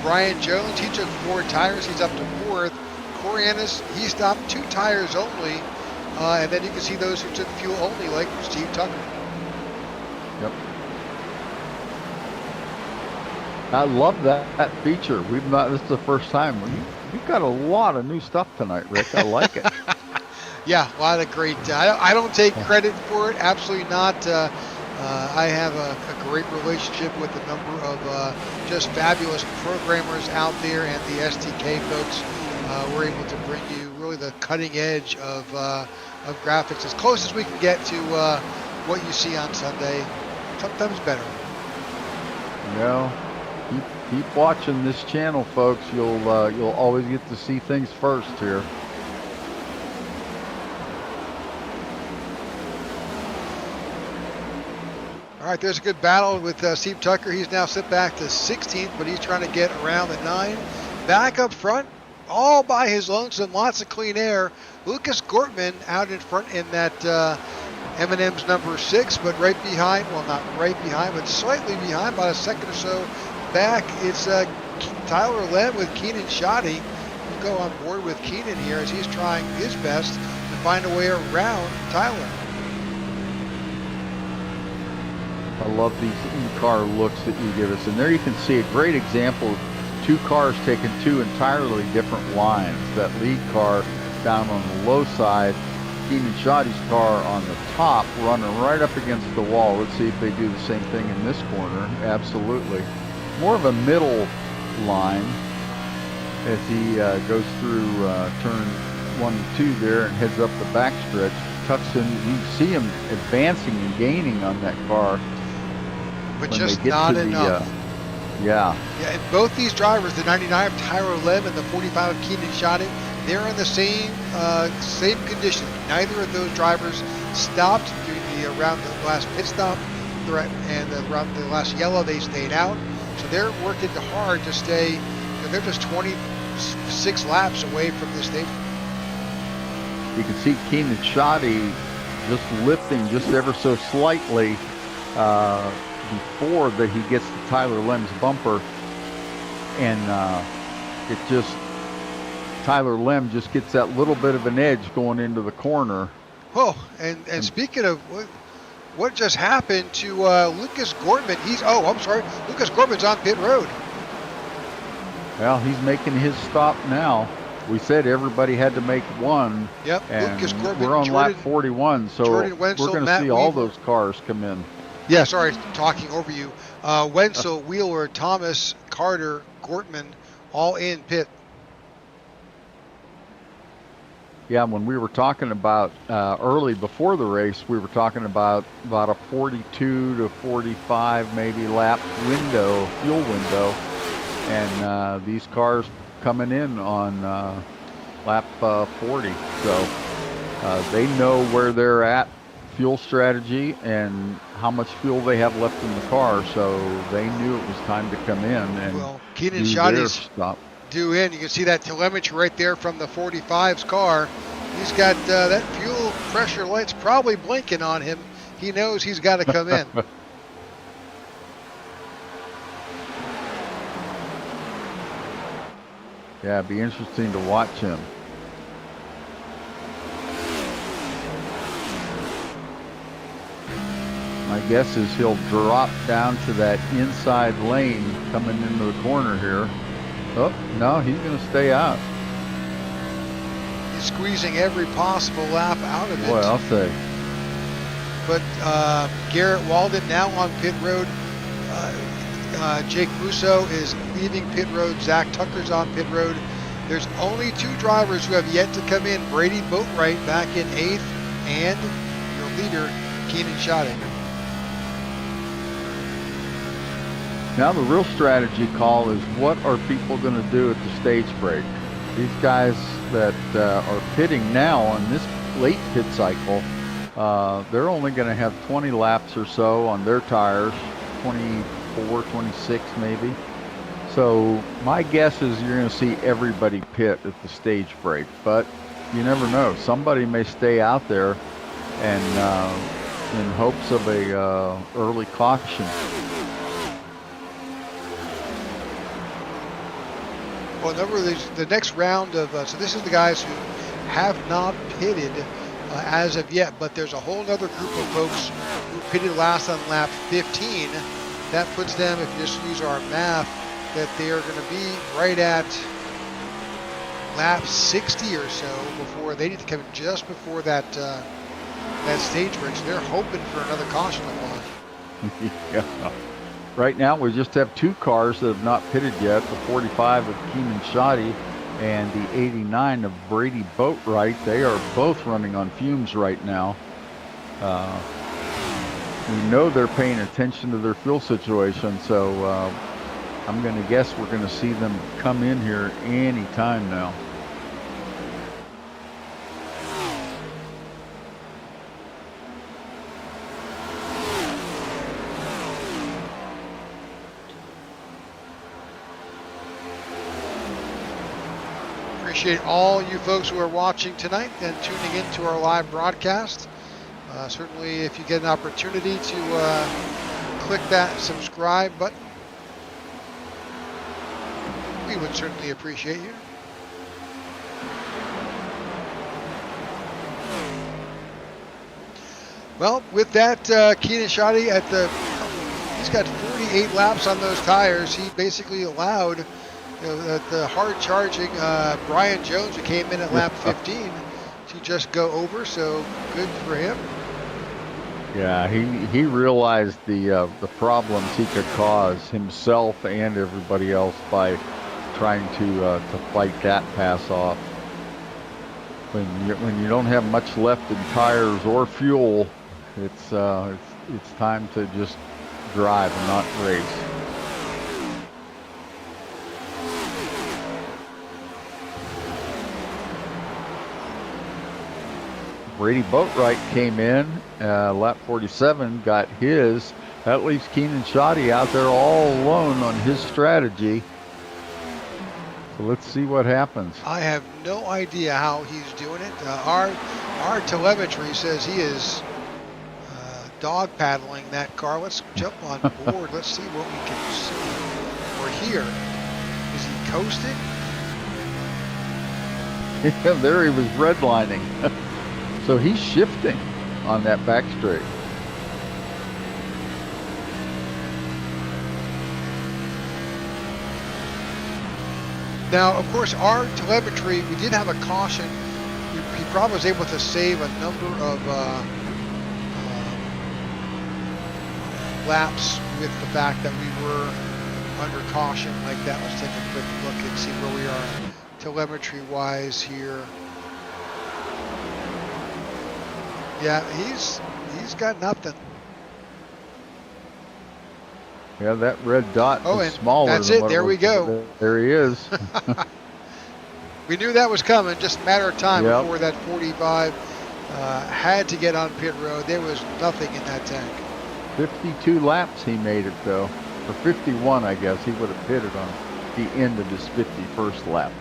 Brian Jones, he took 4 tires. He's up to 4th. before Annis, he stopped 2 tires only, and then you can see those who took fuel only, like Steve Tucker. Yep. I love that feature. We've not. This is the first time. You've got a lot of new stuff tonight, Rick. I like it. Yeah, a lot of great. I don't take credit for it. Absolutely not. I have a great relationship with a number of just fabulous programmers out there, and the STK folks. We're able to bring you really the cutting edge of graphics, as close as we can get to what you see on Sunday. Sometimes better. Well, keep watching this channel, folks. You'll always get to see things first here. All right, there's a good battle with Steve Tucker. He's now slipped back to 16th, but he's trying to get around the 9. Back up front, all by his lonesome, lots of clean air. Lucas Gortman out in front in that M&M's number 6, but right behind, well, not right behind, but slightly behind, about a second or so back. It's Tyler Lem with Keenan Shoddy. We'll go on board with Keenan here as he's trying his best to find a way around Tyler. I love these in-car looks that you give us. And there you can see a great example of 2 cars taking 2 entirely different lines. That lead car down on the low side, Keenan Shoddy's car on the top, running right up against the wall. Let's see if they do the same thing in this corner. Absolutely. More of a middle line as he goes through turn 1 and 2 there and heads up the backstretch. Tucks in, you can see him advancing and gaining on that car. But just not enough. Yeah, and both these drivers, the 99 of Tyler Lem and the 45 of Keenan Shoddy, they're in the same condition. Neither of those drivers stopped around the last pit stop, and around the last yellow they stayed out. So they're working hard to stay. They're just 26 laps away from the stage. You can see Keenan Shoddy just lifting just ever so slightly before that he gets to Tyler Lem's bumper, and Tyler Lem just gets that little bit of an edge going into the corner. Oh, and speaking of what just happened to Lucas Gortman, Lucas Gortman's on pit road. Well, he's making his stop now. We said everybody had to make one. Yep, and Lucas Gortman, we're on lap 41, so Jordan Wenzel, we're going to see all those cars come in. Yeah, sorry, talking over you. Wenzel, Wheeler, Thomas, Carter, Gortman, all in pit. Yeah, when we were talking about early before the race, we were talking about a 42 to 45 maybe lap window, fuel window, and these cars coming in on lap 40. So they know where they're at, fuel strategy, and how much fuel they have left in the car. So they knew it was time to come in and Keenan Shoddy's due in. You can see that telemetry right there from the 45's car. He's got that fuel pressure light's probably blinking on him. He knows he's got to come in. Yeah, it'd be interesting to watch him. My guess is he'll drop down to that inside lane coming into the corner here. Oh, no, he's going to stay out. He's squeezing every possible lap out of it. Boy, I'll say. But Garrett Walden now on pit road. Jake Musso is leaving pit road. Zach Tucker's on pit road. There's only 2 drivers who have yet to come in. Brady Boatwright back in 8th, and your leader, Keenan Shoddy. Now the real strategy call is, what are people going to do at the stage break? These guys that are pitting now on this late pit cycle, they're only going to have 20 laps or so on their tires, 24, 26 maybe. So my guess is you're going to see everybody pit at the stage break, but you never know. Somebody may stay out there and in hopes of a early caution. Well, number of these, the next round of, so this is the guys who have not pitted as of yet, but there's a whole other group of folks who pitted last on lap 15. That puts them, if you just use our math, that they are going to be right at lap 60 or so before they need to come in just before that that stage break. So they're hoping for another caution apply. Yeah. Right now, we just have 2 cars that have not pitted yet, the 45 of Keenan Shoddy and the 89 of Brady Boatwright. They are both running on fumes right now. We know they're paying attention to their fuel situation, so I'm going to guess we're going to see them come in here any time now. Appreciate all you folks who are watching tonight and tuning into our live broadcast. Certainly, if you get an opportunity to click that subscribe button, we would certainly appreciate you. Well, with that, Keenan Shoddy he's got 48 laps on those tires. He basically allowed the hard-charging Brian Jones, who came in at lap 15, to just go over. So good for him. Yeah, he realized the problems he could cause himself and everybody else by trying to fight that pass off. When you don't have much left in tires or fuel, it's time to just drive and not race. Brady Boatwright came in, lap 47, got his. That leaves Keenan Shoddy out there all alone on his strategy. So let's see what happens. I have no idea how he's doing it. Our telemetry says he is dog paddling that car. Let's jump on board. Let's see what we can see or hear. Is he coasting? Yeah, there he was redlining. So he's shifting on that back straight. Now, of course, our telemetry, we did have a caution. He probably was able to save a number of laps with the fact that we were under caution like that. Let's take a quick look and see where we are telemetry-wise here. Yeah, he's got nothing. Yeah, that red dot is smaller. That's than it. what There it we was. go. There he is. We knew that was coming. Just a matter of time before that 45 had to get on pit road. There was nothing in that tank. 52 laps he made it though, or 51, I guess. He would have pitted on the end of his 51st lap.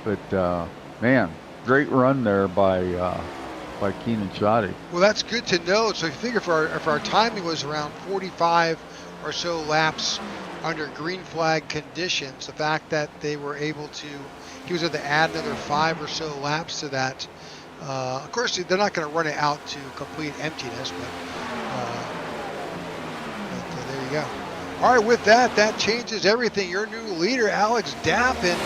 But man, great run there by Keenan Shoddy. Well, that's good to know. So if you figure if our timing was around 45 or so laps under green flag conditions, the fact that they were able to, he was able to add another 5 or so laps to that. Of course, they're not going to run it out to complete emptiness, but there you go. All right, with that, that changes everything. Your new leader, Alex Daffin,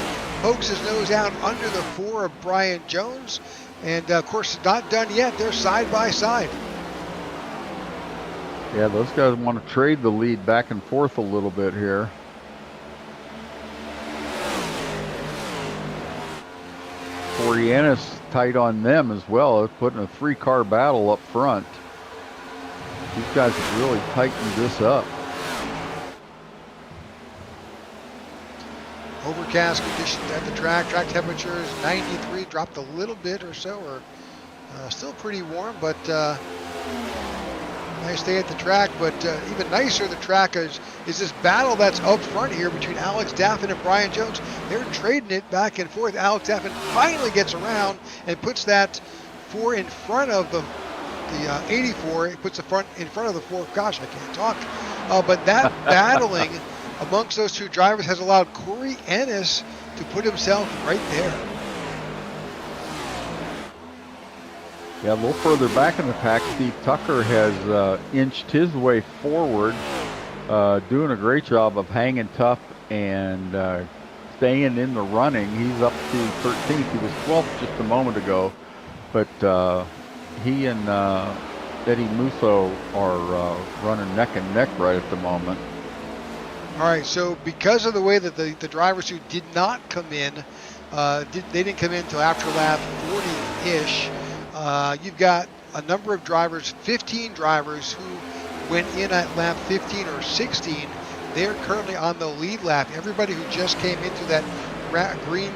pokes his nose out under the 4 of Brian Jones. And, of course, it's not done yet. They're side by side. Yeah, those guys want to trade the lead back and forth a little bit here. Oriana's tight on them as well. They're putting a 3-car battle up front. These guys have really tightened this up. Overcast conditions at the track. Track temperature is 93, dropped a little bit or so, or still pretty warm, but nice day at the track. But even nicer, the track is this battle that's up front here between Alex Daffin and Brian Jones. They're trading it back and forth. Alex Daffin finally gets around and puts that 4 in front of the 84. It puts the front in front of the 4. Gosh, I can't talk. But that battling amongst those two drivers has allowed Corey Ennis to put himself right there. Yeah, a little further back in the pack, Steve Tucker has inched his way forward, doing a great job of hanging tough and staying in the running. He's up to 13th. He was 12th just a moment ago, but he and Eddie Musso are running neck and neck right at the moment. All right, so because of the way that the drivers who did not come in, they didn't come in until after lap 40-ish. You've got a number of drivers, 15 drivers who went in at lap 15 or 16. They're currently on the lead lap. Everybody who just came into that green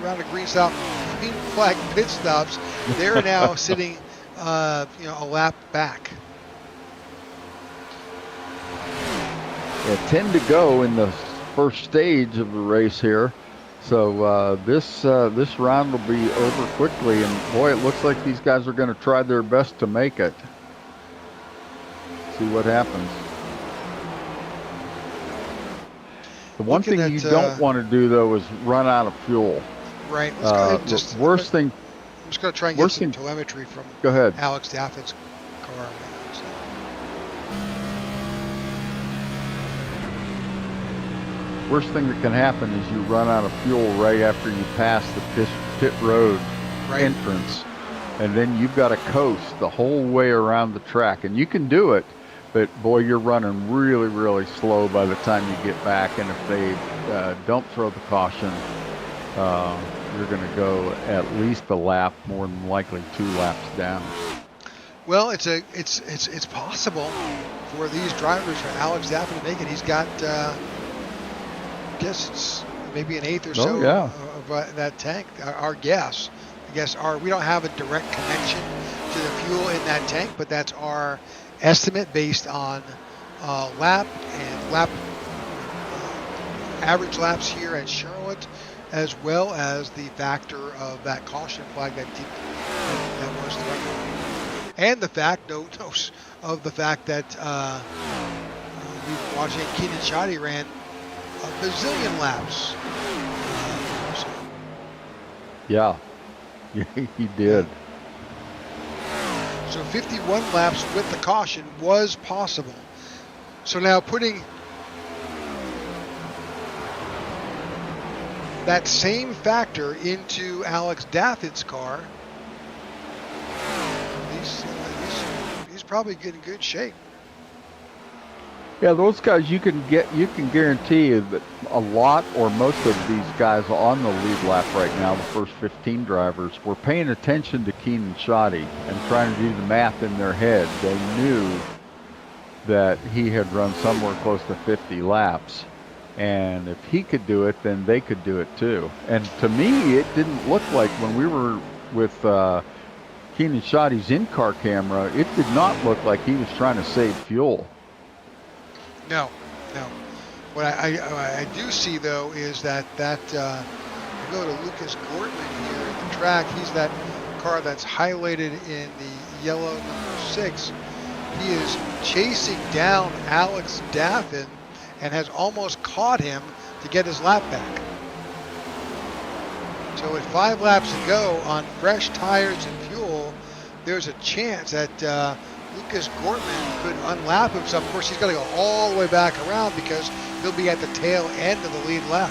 round of green flag pit stops, they're now sitting, a lap back. Yeah, 10 to go in the first stage of the race here. So this round will be over quickly, and boy, it looks like these guys are going to try their best to make it. See what happens. The one thing you don't want to do, though, is run out of fuel. Right. Let's go ahead and just, worst thing. I'm just going to try and get some telemetry from go ahead. Alex Daffin's car. Worst thing that can happen is you run out of fuel right after you pass the pit road entrance, and then you've got to coast the whole way around the track. And you can do it, but boy, you're running really, really slow by the time you get back. And if they don't throw the caution, you're going to go at least a lap, more than likely 2 laps down. Well, it's possible for these drivers, for Alex Daffin to make it. He's got. I guess it's maybe an eighth or so of that tank. Our guess, we don't have a direct connection to the fuel in that tank, but that's our estimate based on average laps here at Charlotte, as well as the factor of that caution flag that was thrown, and the fact of the fact that we were watching Keenan Shoddy ran a bazillion laps. Yeah, he did. So 51 laps with the caution was possible. So now putting that same factor into Alex Daffin's car, he's probably in good shape. Yeah, those guys you can guarantee that a lot or most of these guys on the lead lap right now, the first 15 drivers, were paying attention to Keenan Shoddy and trying to do the math in their head. They knew that he had run somewhere close to 50 laps, and if he could do it, then they could do it too. And to me, it didn't look like, when we were with Keenan Shoddy's in-car camera, it did not look like he was trying to save fuel. No. What I do see, though, is that you go to Lucas Gortman here at the track. He's that car that's highlighted in the yellow number 6. He is chasing down Alex Daffin and has almost caught him to get his lap back. So with 5 laps to go on fresh tires and fuel, there's a chance that Lucas Gortman could unlap himself. Of course, he's got to go all the way back around because he'll be at the tail end of the lead lap.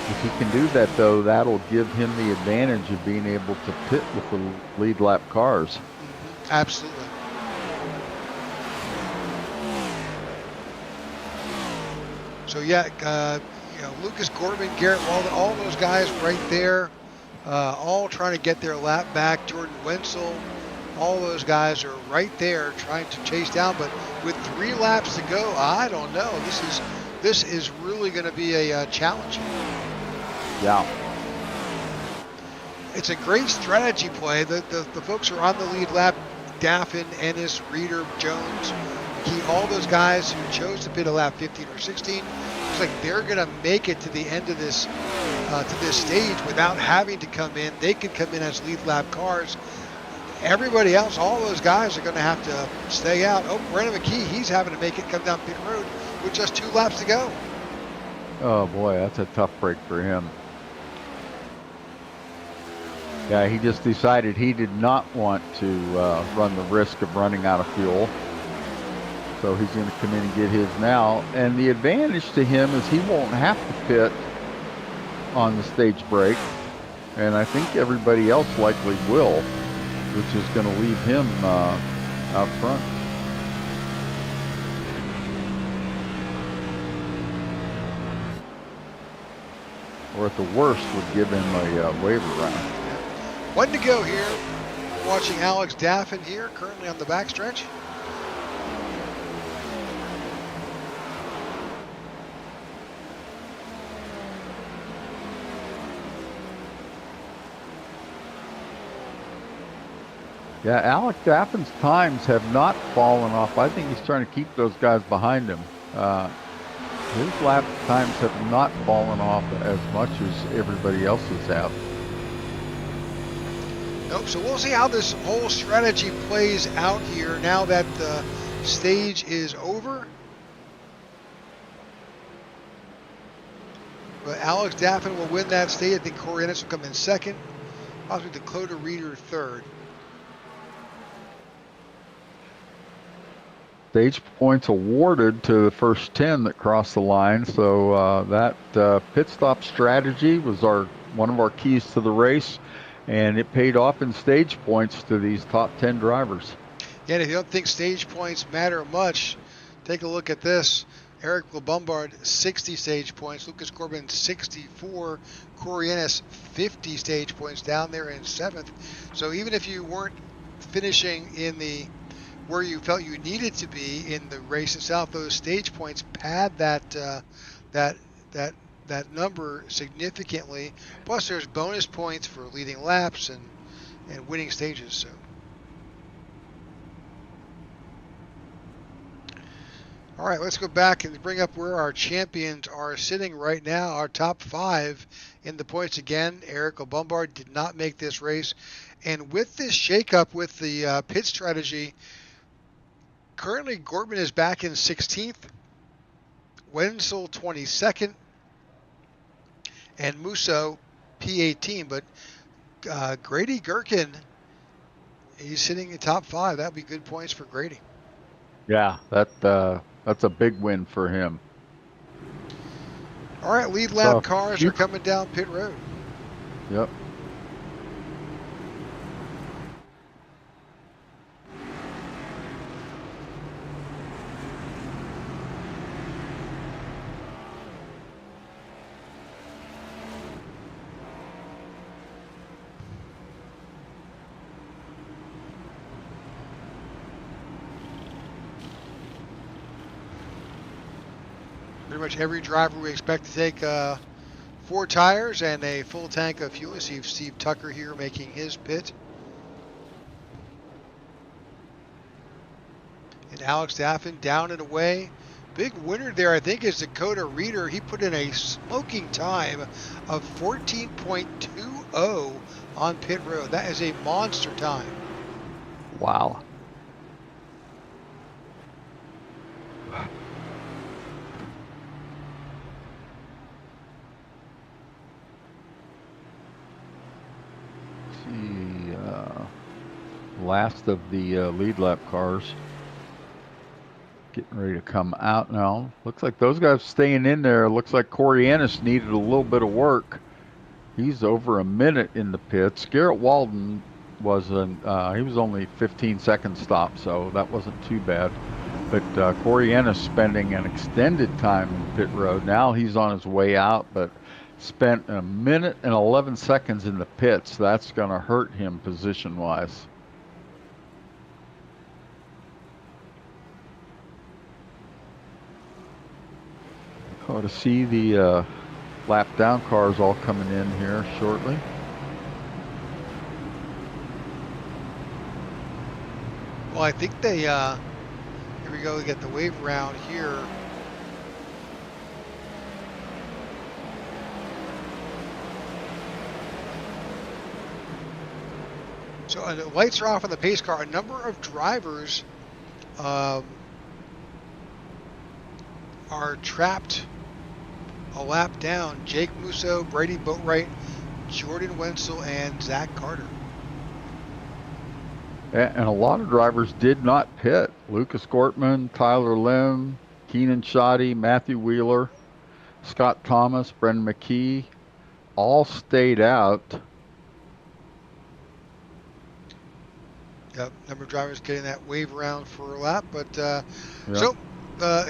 If he can do that, though, that'll give him the advantage of being able to pit with the lead lap cars. Mm-hmm. Absolutely. So yeah, Lucas Gortman, Garrett Walden, all those guys right there, all trying to get their lap back. Jordan Wenzel, all those guys are right there trying to chase down. But with 3 laps to go, I don't know. This is really going to be a challenge. Yeah. It's a great strategy play. The folks who are on the lead lap, Daffin, Ennis, Reeder, Jones, all those guys who chose to pit a lap 15 or 16, looks like they're going to make it to the end of this stage without having to come in. They can come in as lead lap cars. everybody else, all those guys are going to have to stay out. Oh, Brandon McKee, he's having to make it come down pit road with just 2 laps to go. Oh boy, that's a tough break for him. Yeah, he just decided he did not want to run the risk of running out of fuel. So he's going to come in and get his now. And the advantage to him is he won't have to pit on the stage break. And I think everybody else likely will, which is going to leave him out front. Or at the worst would give him a waiver round. 1 to go here. We're watching Alex Daffin here, currently on the backstretch. Yeah, Alex Daffin's times have not fallen off. I think he's trying to keep those guys behind him. His lap times have not fallen off as much as everybody else's have. Nope. So we'll see how this whole strategy plays out here now that the stage is over. But Alex Daffin will win that stage. I think Corey Ennis will come in second. Possibly Dakota Reeder third. Stage points awarded to the first 10 that crossed the line. So that pit stop strategy was one of our keys to the race, and it paid off in stage points to these top 10 drivers. Yeah, and if you don't think stage points matter much, take a look at this. Eric Lombard, 60 stage points. Lucas Corbin, 64. Corey Ennis, 50 stage points down there in 7th. So even if you weren't finishing in the where you felt you needed to be in the race itself, those stage points pad that number significantly. Plus, there's bonus points for leading laps and winning stages. So, all right, let's go back and bring up where our champions are sitting right now. Our top 5 in the points again. Eric Lombard did not make this race, and with this shakeup with the pit strategy. Currently, Gortman is back in 16th, Wenzel 22nd, and Musso P18. But Grady Gherkin, he's sitting in top 5. That would be good points for Grady. Yeah, that's a big win for him. All right, lead lap cars are coming down pit road. Yep. Pretty much every driver we expect to take 4 tires and a full tank of fuel. You see Steve Tucker here making his pit. And Alex Daffin down and away. Big winner there, I think, is Dakota Reeder. He put in a smoking time of 14.20 on pit road. That is a monster time. Wow. Last of the lead lap cars getting ready to come out now. Looks like those guys staying in there. Looks like Corey Ennis needed a little bit of work. He's over a minute in the pits. Garrett Walden wasn't, he was only 15-second stop, so that wasn't too bad. But Corey Ennis spending an extended time in pit road. Now he's on his way out, but spent a minute and 11 seconds in the pits. That's going to hurt him position-wise. Oh, to see the lap down cars all coming in here shortly. Well, I think they, here we go, we get the wave round here. So the lights are off on the pace car. A number of drivers are trapped a lap down. Jake Musso, Brady Boatwright, Jordan Wenzel, and Zach Carter. And a lot of drivers did not pit. Lucas Gortman, Tyler Lim, Keenan Shoddy, Matthew Wheeler, Scott Thomas, Brendan McKee, all stayed out. Yep, number of drivers getting that wave around for a lap. But Yeah. so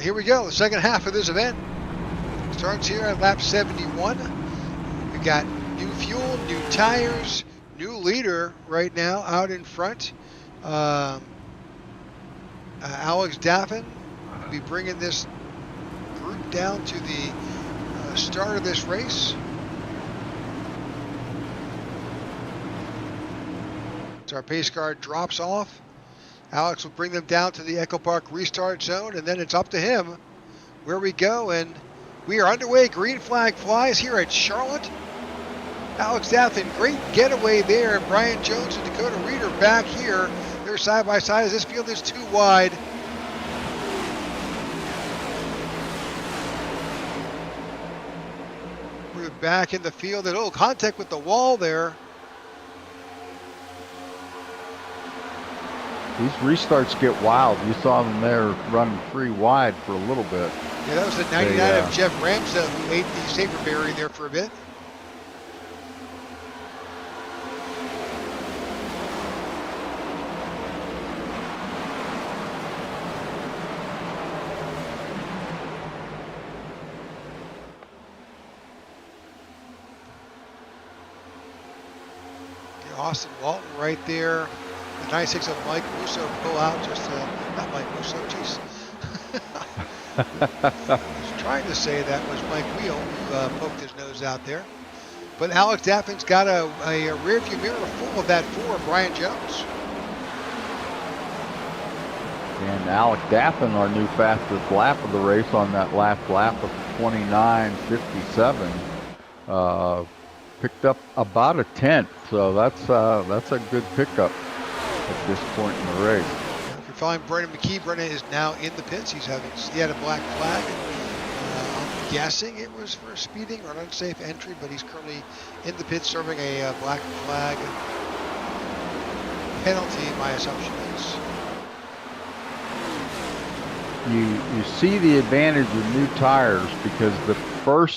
here we go. The second half of this event starts here at lap 71. We got new fuel, new tires, new leader right now out in front. Alex Daffin will be bringing this group down to the start of this race. So our pace car drops off. Alex will bring them down to the Echo Park restart zone, and then it's up to him where we go. And we are underway. Green flag flies here at Charlotte. Alex Daffin, great getaway there. Brian Jones and Dakota Reeder back here. They're side by side as this field is too wide. We're back in the field, and contact with the wall there. These restarts get wild. You saw them there running free wide for a little bit. Yeah, that was the 99 of Jeff Ramsdell who ate the Saberberry there for a bit. Austin Walton right there. The 96 of Mike Musso pull out not Mike Musso, jeez. I was trying to say that was Mike Wheel who poked his nose out there. But Alex Daffin's got a rear view mirror full of that for Brian Jones. And Alex Daffin, our new fastest lap of the race on that last lap of 29.57, picked up about a tenth. So that's a good pickup at this point in the race. If you're following Brendan McKee, Brendan is now in the pits. He had a black flag. I'm guessing it was for speeding or an unsafe entry, but he's currently in the pits serving a black flag penalty, my assumption is. You see the advantage of new tires because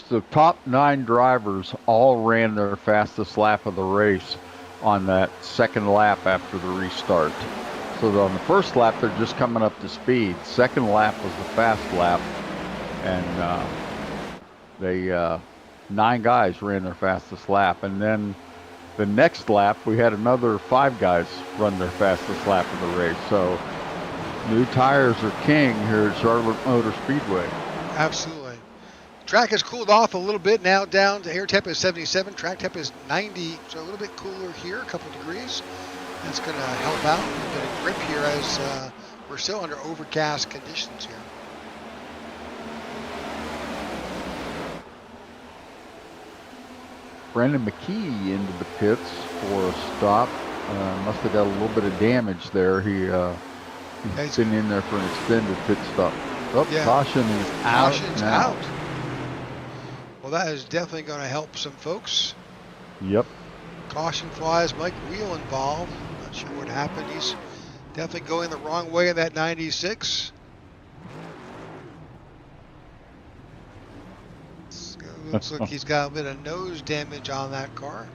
the top 9 drivers all ran their fastest lap of the race on that second lap after the restart. So on the first lap, they're just coming up to speed. Second lap was the fast lap, and 9 guys ran their fastest lap. And then the next lap, we had another 5 guys run their fastest lap of the race. So new tires are king here at Charlotte Motor Speedway. Absolutely. Track has cooled off a little bit now, down to air temp is 77, track temp is 90, so a little bit cooler here, a couple degrees. That's going to help out. A bit of grip here as we're still under overcast conditions here. Brendan McKee into the pits for a stop. Must have got a little bit of damage there. He's been in there for an extended pit stop. Oh, yeah. Caution is out. Caution's out. Well, that is definitely going to help some folks. Yep. Caution flies. Mike Wheel involved. Not sure what happened. He's definitely going the wrong way in that 96. Looks like he's got a bit of nose damage on that car.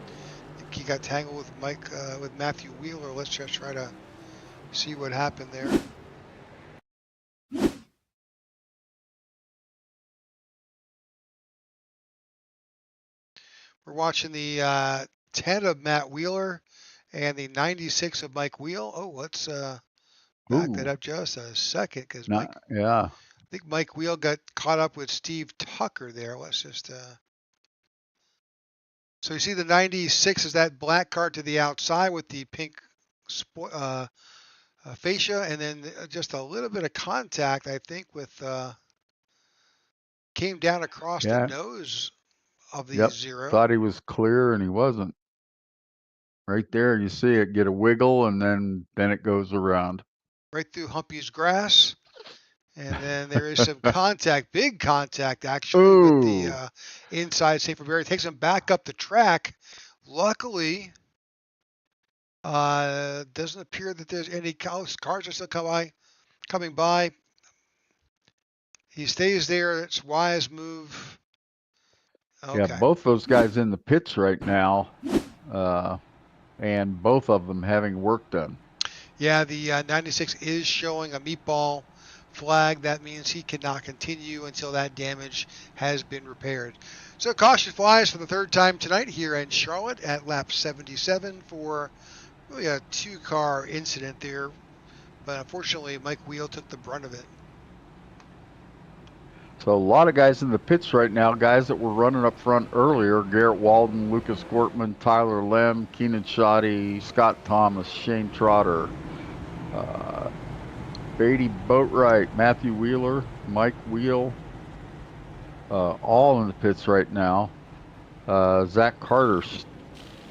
I think he got tangled with with Matthew Wheeler. Let's just try to see what happened there. We're watching the 10 of Matt Wheeler and the 96 of Mike Wheel. Oh, let's back that up just a second because I think Mike Wheel got caught up with Steve Tucker there. Let's just so you see the 96 is that black car to the outside with the pink fascia, and then just a little bit of contact, I think, with came down across the nose of the zero. Thought he was clear and he wasn't. Right there, you see it get a wiggle, and then it goes around. Right through Humpy's grass. And then there is some contact, big contact actually, with Ooh. the inside safer barrier. Takes him back up the track. Luckily, doesn't appear that there's any cars are still coming by. He stays there. It's wise move. Yeah, Okay. both those guys in the pits right now, and both of them having work done. Yeah, the 96 is showing a meatball flag. That means he cannot continue until that damage has been repaired. So caution flies for the third time tonight here in Charlotte at lap 77 for really a two-car incident there. But unfortunately, Mike Wheel took the brunt of it. So a lot of guys in the pits right now, guys that were running up front earlier: Garrett Walden, Lucas Gortman, Tyler Lem, Keenan Shoddy, Scott Thomas, Shane Trotter, Beatty Boatwright, Matthew Wheeler, Mike Wheel, all in the pits right now. Zach Carter,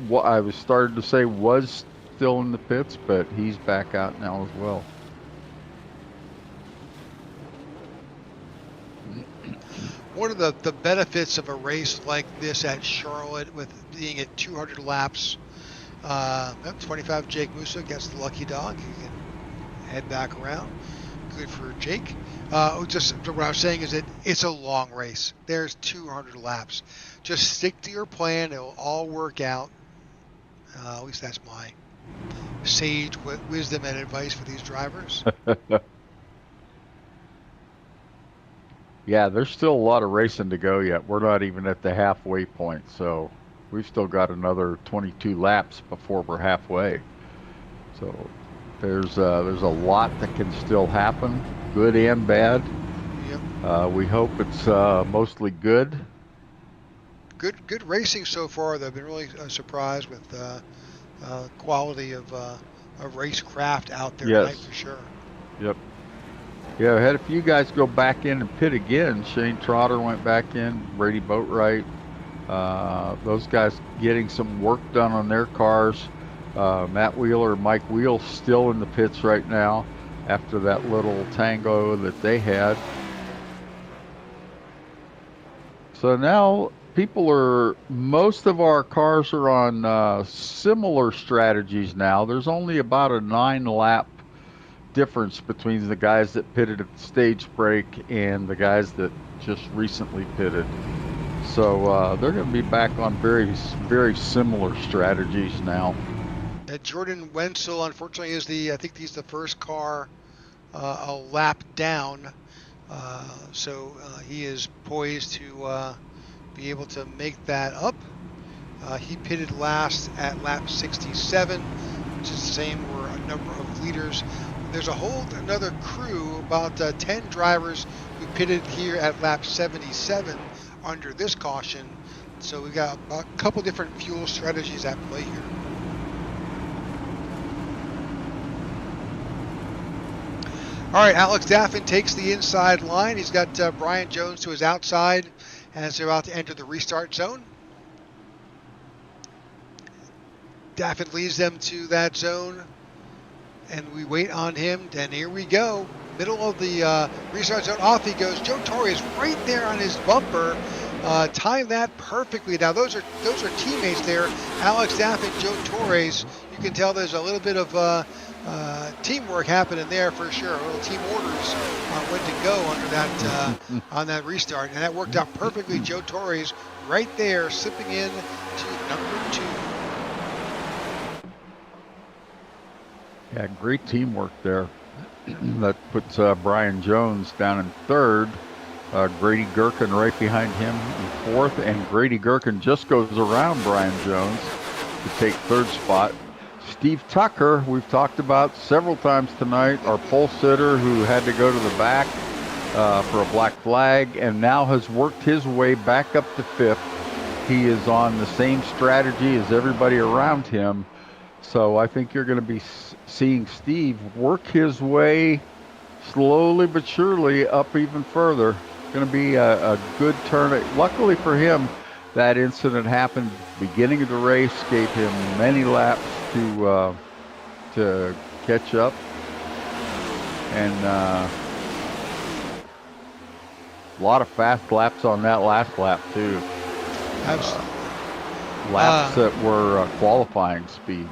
what I was started to say was still in the pits, but he's back out now as well. One of the benefits of a race like this at Charlotte, with being at 200 laps, 25 Jake Musa gets the lucky dog. He can head back around. Good for Jake. Just what I was saying is that it's a long race. There's 200 laps. Just stick to your plan. It'll all work out. At least that's my sage wisdom and advice for these drivers. Yeah, there's still a lot of racing to go yet. We're not even at the halfway point, so we've still got another 22 laps before we're halfway. So there's a lot that can still happen, good and bad. Yep. We hope it's mostly good. Good racing so far. They've been really surprised with quality of racecraft out there tonight for sure. Yep. Yeah, I had a few guys go back in and pit again. Shane Trotter went back in, Brady Boatwright. Those guys getting some work done on their cars. Matt Wheeler, Mike Wheel still in the pits right now after that little tango that they had. So now most of our cars are on similar strategies now. There's only about a 9-lap difference between the guys that pitted at the stage break and the guys that just recently pitted. So they're going to be back on very, very similar strategies now. Jordan Wenzel, unfortunately, I think he's the first car a lap down. So he is poised to be able to make that up. He pitted last at lap 67, which is the same for a number of leaders. There's another crew, about 10 drivers who pitted here at lap 77 under this caution. So we got a couple different fuel strategies at play here. All right, Alex Daffin takes the inside line. He's got Brian Jones to his outside as they're about to enter the restart zone. Daffin leads them to that zone, and we wait on him. And here we go. Middle of the restart zone. Off he goes. Joe Torre is right there on his bumper. Timed that perfectly. Now those are teammates there. Alex Daffin, Joe Torres. You can tell there's a little bit of teamwork happening there for sure. A little team orders when to go under that on that restart, and that worked out perfectly. Joe Torres right there, slipping in to number 2. Yeah, great teamwork there. That puts Brian Jones down in 3rd. Grady Gherkin right behind him in 4th, and Grady Gherkin just goes around Brian Jones to take 3rd spot. Steve Tucker, we've talked about several times tonight, our pole sitter who had to go to the back for a black flag and now has worked his way back up to 5th. He is on the same strategy as everybody around him. So I think you're going to be seeing Steve work his way slowly but surely up even further. Going to be a good turn. Luckily for him, that incident happened beginning of the race, gave him many laps to catch up, and a lot of fast laps on that last lap too. Absolutely. Laps that were qualifying speeds.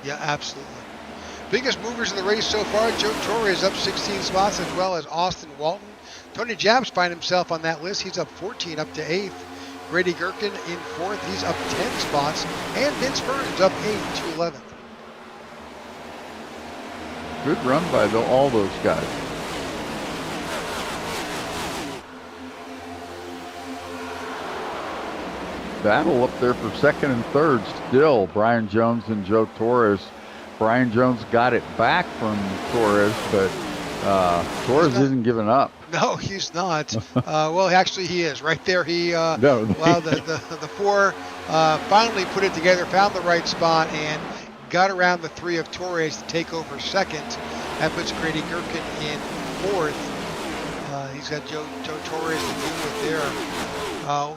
Yeah, absolutely. Biggest movers in the race so far, Joe Torres up 16 spots, as well as Austin Walton. Tony Jabs finds himself on that list. He's up 14, up to 8th. Grady Gherkin in 4th. He's up 10 spots. And Vince Burns up 8 to 11th. Good run by all those guys. Battle up there for second and third still. Brian Jones and Joe Torres. Brian Jones got it back from Torres, but Torres isn't giving up. No, he's not. Well, actually, he is. Right there, he No. well, the four finally put it together, found the right spot, and got around the 3 of Torres to take over second. That puts Grady Gherkin in 4th. He's got Joe Torres to deal with there.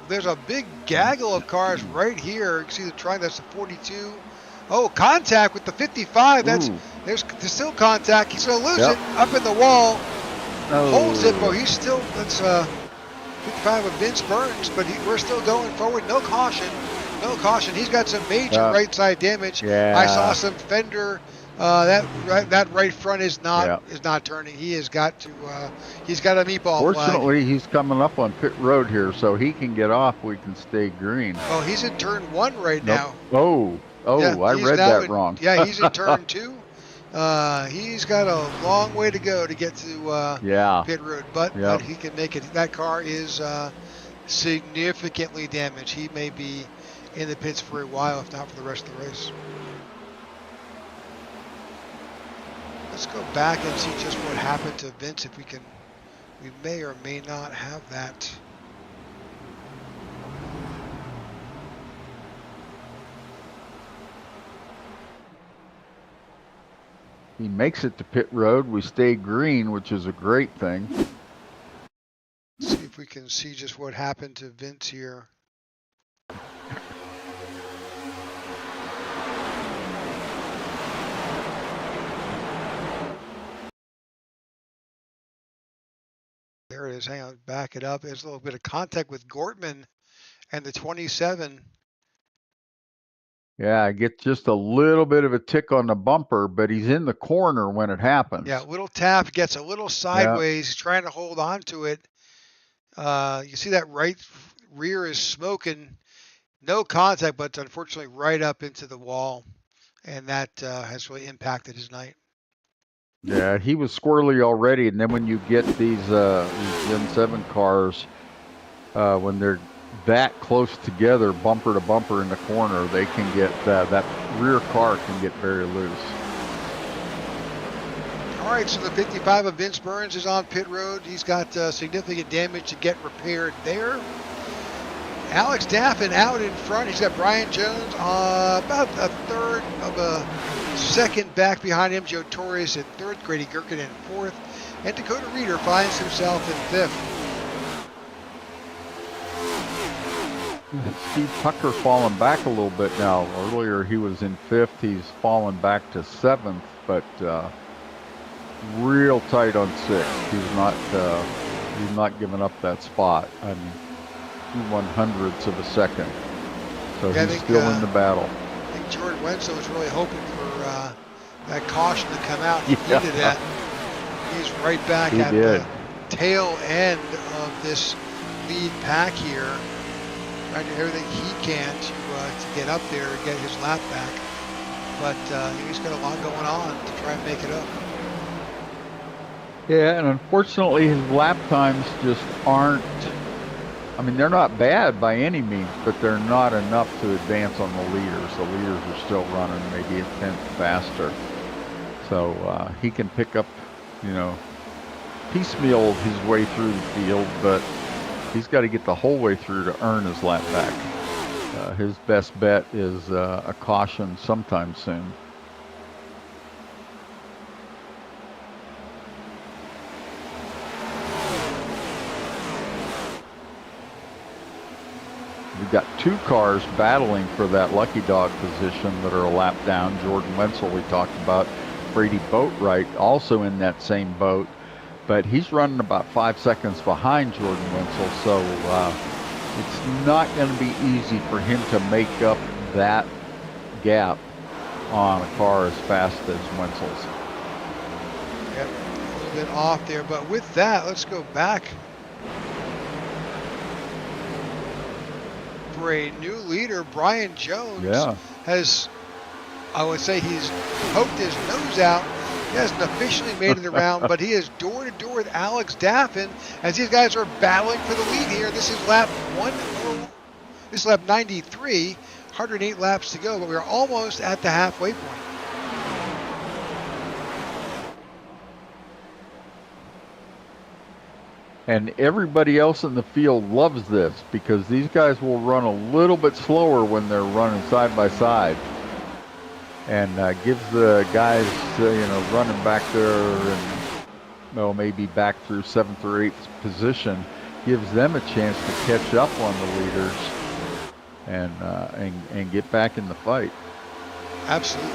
There's a big gaggle of cars right here. You can see the triangle. That's the 42. Oh, contact with the 55. There's still contact. He's going to lose it up in the wall. Holds it, but he's still. That's 55 with Vince Burns, but we're still going forward. No caution. No caution. He's got some major right side damage. Yeah. I saw some fender. That right front is not turning. He has got to. He's got a meatball. Fortunately, he's coming up on pit road here, so he can get off. We can stay green. Oh, he's in turn 1 right now. Oh, yeah, I read that wrong. Yeah, he's in turn 2. He's got a long way to go to get to pit road, but he can make it. That car is significantly damaged. He may be in the pits for a while, if not for the rest of the race. Let's go back and see just what happened to Vince. If we can, we may or may not have that. He makes it to pit road. We stay green, which is a great thing. Let's see if we can see just what happened to Vince here. There it is. Hang on, back it up. There's a little bit of contact with Gortman and the 27. Yeah, I get just a little bit of a tick on the bumper, but he's in the corner when it happens. Yeah, little tap, gets a little sideways, He's trying to hold on to it. You see that right rear is smoking. No contact, but unfortunately right up into the wall. And that has really impacted his night. Yeah, he was squirrely already, and then when you get these Gen 7 cars, when they're that close together, bumper to bumper in the corner, they can get that rear car can get very loose. All right, so the 55 of Vince Burns is on pit road. He's got significant damage to get repaired there. Alex Daffin out in front. He's got Brian Jones about a third of a second back behind him. Joe Torres in 3rd, Grady Gherkin in 4th, and Dakota Reeder finds himself in 5th. Steve Tucker falling back a little bit now. Earlier he was in 5th. He's fallen back to 7th, but real tight on 6th. He's not giving up that spot. I mean, 2/100ths of a second. So he's still in the battle. I think George Wenzel was really hoping for that caution to come out. He needed that. He's right back at the tail end of this lead pack here, trying to do everything he can to get up there and get his lap back. But he's got a lot going on to try and make it up. Yeah, and unfortunately his lap times just aren't, I mean, they're not bad by any means, but they're not enough to advance on the leaders. The leaders are still running maybe a tenth faster. So he can pick up, piecemeal his way through the field, but he's got to get the whole way through to earn his lap back. His best bet is a caution sometime soon. we've got 2 cars battling for that lucky dog position that are a lap down. Jordan Wenzel we talked about, Brady Boatwright also in that same boat, but he's running about 5 seconds behind Jordan Wenzel, so it's not going to be easy for him to make up that gap on a car as fast as Wenzel's. Yep, a little bit off there, but with that, let's go back for a new leader. Brian Jones has, I would say, he's poked his nose out. He hasn't officially made it around, but he is door to door with Alex Daffin as these guys are battling for the lead here. This is lap 93, 108 laps to go, but we're almost at the halfway point. And everybody else in the field loves this because these guys will run a little bit slower when they're running side by side, and gives the guys, running back there and maybe back through 7th or 8th position, gives them a chance to catch up on the leaders and get back in the fight. Absolutely.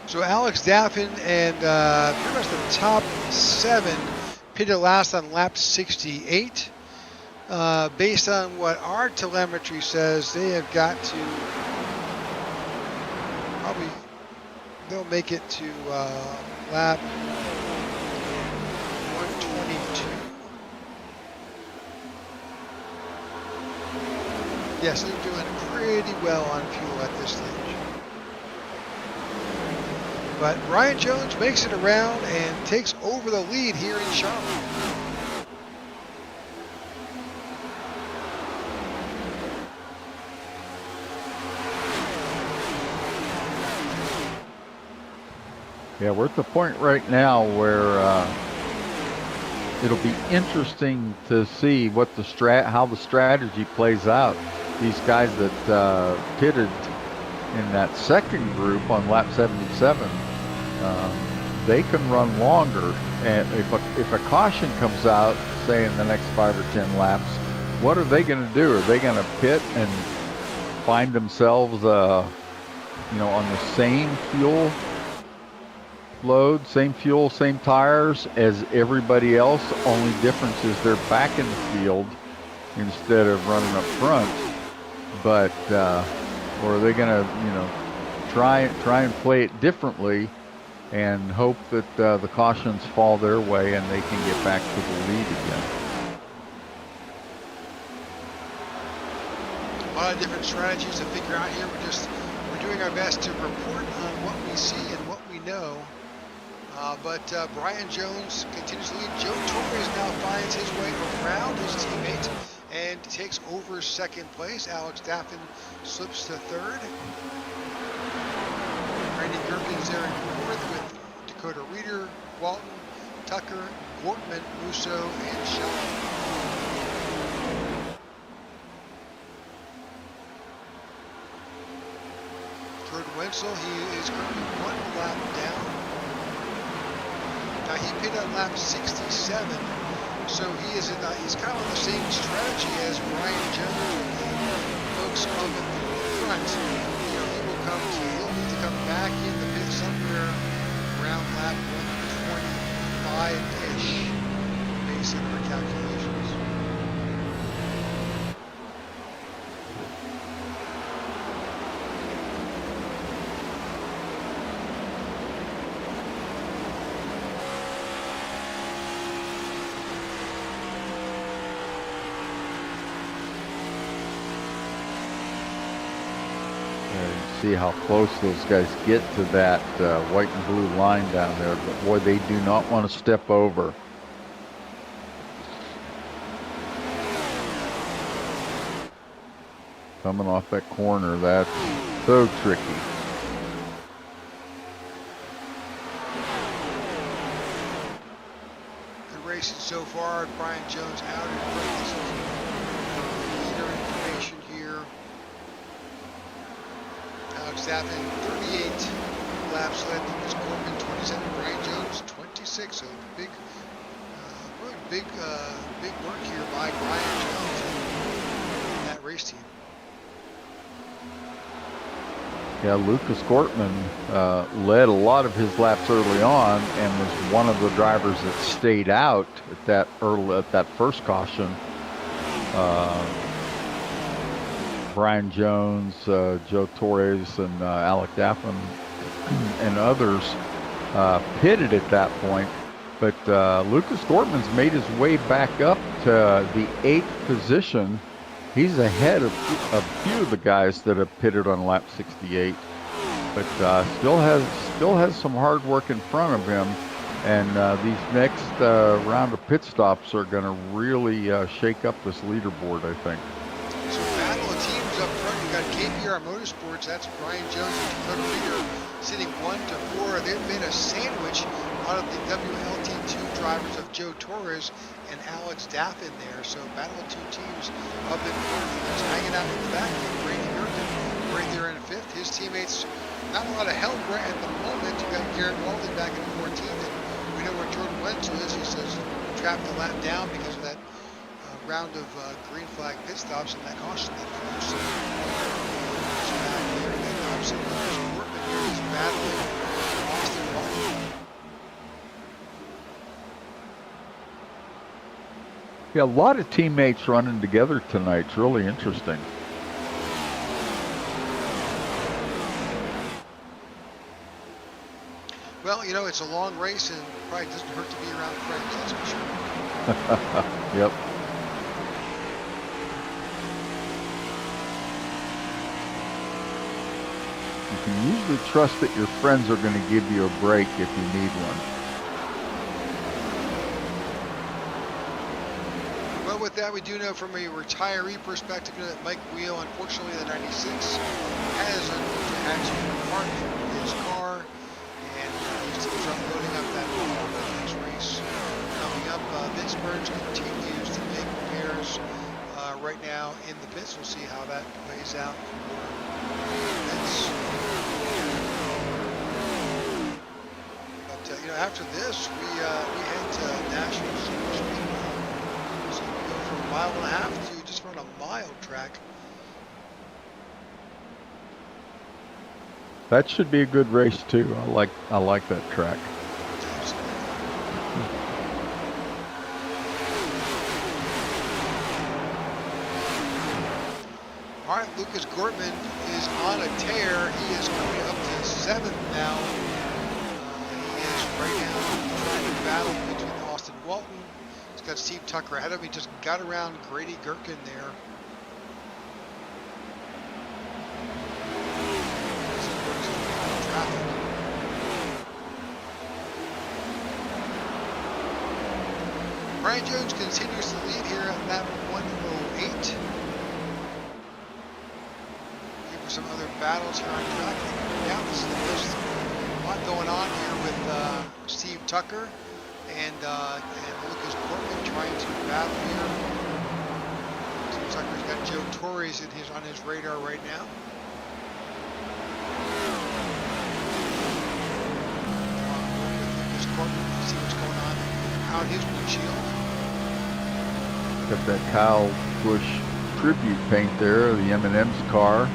So Alex Daffin and pretty much the top 7 pitted last on lap 68. Based on what our telemetry says, they have got to probably, they'll make it to lap 122. Yes, they're doing pretty well on fuel at this stage. But Brian Jones makes it around and takes over the lead here in Charlotte. Yeah, we're at the point right now where it'll be interesting to see what how the strategy plays out. These guys that pitted in that second group on lap 77, they can run longer. And if a caution comes out, say in the next 5 or 10 laps, what are they going to do? Are they going to pit and find themselves, on the same fuel load, same fuel, same tires as everybody else? Only difference is they're back in the field instead of running up front. But or are they going to, try and play it differently and hope that the cautions fall their way and they can get back to the lead again? A lot of different strategies to figure out here. We're doing our best to report on what we see and what we know. But Brian Jones continues to lead. Joe Torres now finds his way around his teammate and takes over second place. Alex Daffin slips to third. Randy Gerken's there in fourth with Dakota Reeder, Walton, Tucker, Gortman, Musso, and Shaw. Jordan Wenzel, he is currently 1 lap down. Now he pitted on lap 67, so he's kind of on the same strategy as Brian Jones. Folks on the front, he'll need to come back in the pit somewhere around lap 125-ish, based on our calculations. See how close those guys get to that white and blue line down there, but boy, they do not want to step over. Coming off that corner, that's so tricky. The racing so far, Brian Jones out in front. This is leader information here. Alex Daffin, 38 laps left. Lucas Corbin, 27. Brian Jones, 26. So big, really big work here by Brian Jones and that race team. Yeah, Lucas Gortman led a lot of his laps early on and was one of the drivers that stayed out at that first caution. Brian Jones, Joe Torres, and Alec Daffin and others pitted at that point. But Lucas Gortman's made his way back up to the 8th position. He's ahead of a few of the guys that have pitted on lap 68, but still has some hard work in front of him. And these next round of pit stops are going to really shake up this leaderboard, I think. So battle of teams up front. You got KBR Motorsports. That's Brian Jones, the clear leader, sitting 1 to 4. They've made a sandwich out of the WLT2 drivers of Joe Torres and Alex Daffin there. So battle of two teams up in front. That's hanging out in the back. Brady Gurkin right there in 5th. His teammates, not a lot of help right at the moment. You got Garrett Walden back in 14th. And we know where Jordan Wenzel is. He says trapped the lap down because of that round of green flag pit stops and that caution that flew. So back there, and then obviously Lucas Gortman here is battling Austin Walden. Yeah, a lot of teammates running together tonight. It's really interesting. Well, you know, it's a long race and probably doesn't hurt to be around friends, that's for sure. Yep. You can usually trust that your friends are going to give you a break if you need one. Well, with that, we do know from a retiree perspective that Mike Wheel, unfortunately, the 96, has to actually depart from his car, and he's loading up that car for the next race. Coming up, Vince Burns continues to make repairs right now in the pits. We'll see how that plays out for Vince. But, you know, after this, we head to National Super Speedway. So we go from a mile and a half to just run a mile track. That should be a good race too. I like that track. All right, Lucas Gortman is on a tear. He is coming up to 7th now. He is right now trying to battle between Austin Walton. He's got Steve Tucker ahead of him. He just got around Grady Gurkin there. Brian Jones continues to lead here at lap 108. Some other battles here on track. Yeah, this is a lot going on here with Steve Tucker and Lucas Gortman trying to battle here. Steve Tucker's got Joe Torres on his radar right now. Lucas Gortman, see what's going on out his windshield. Got that Kyle Busch tribute paint there, the M&M's car.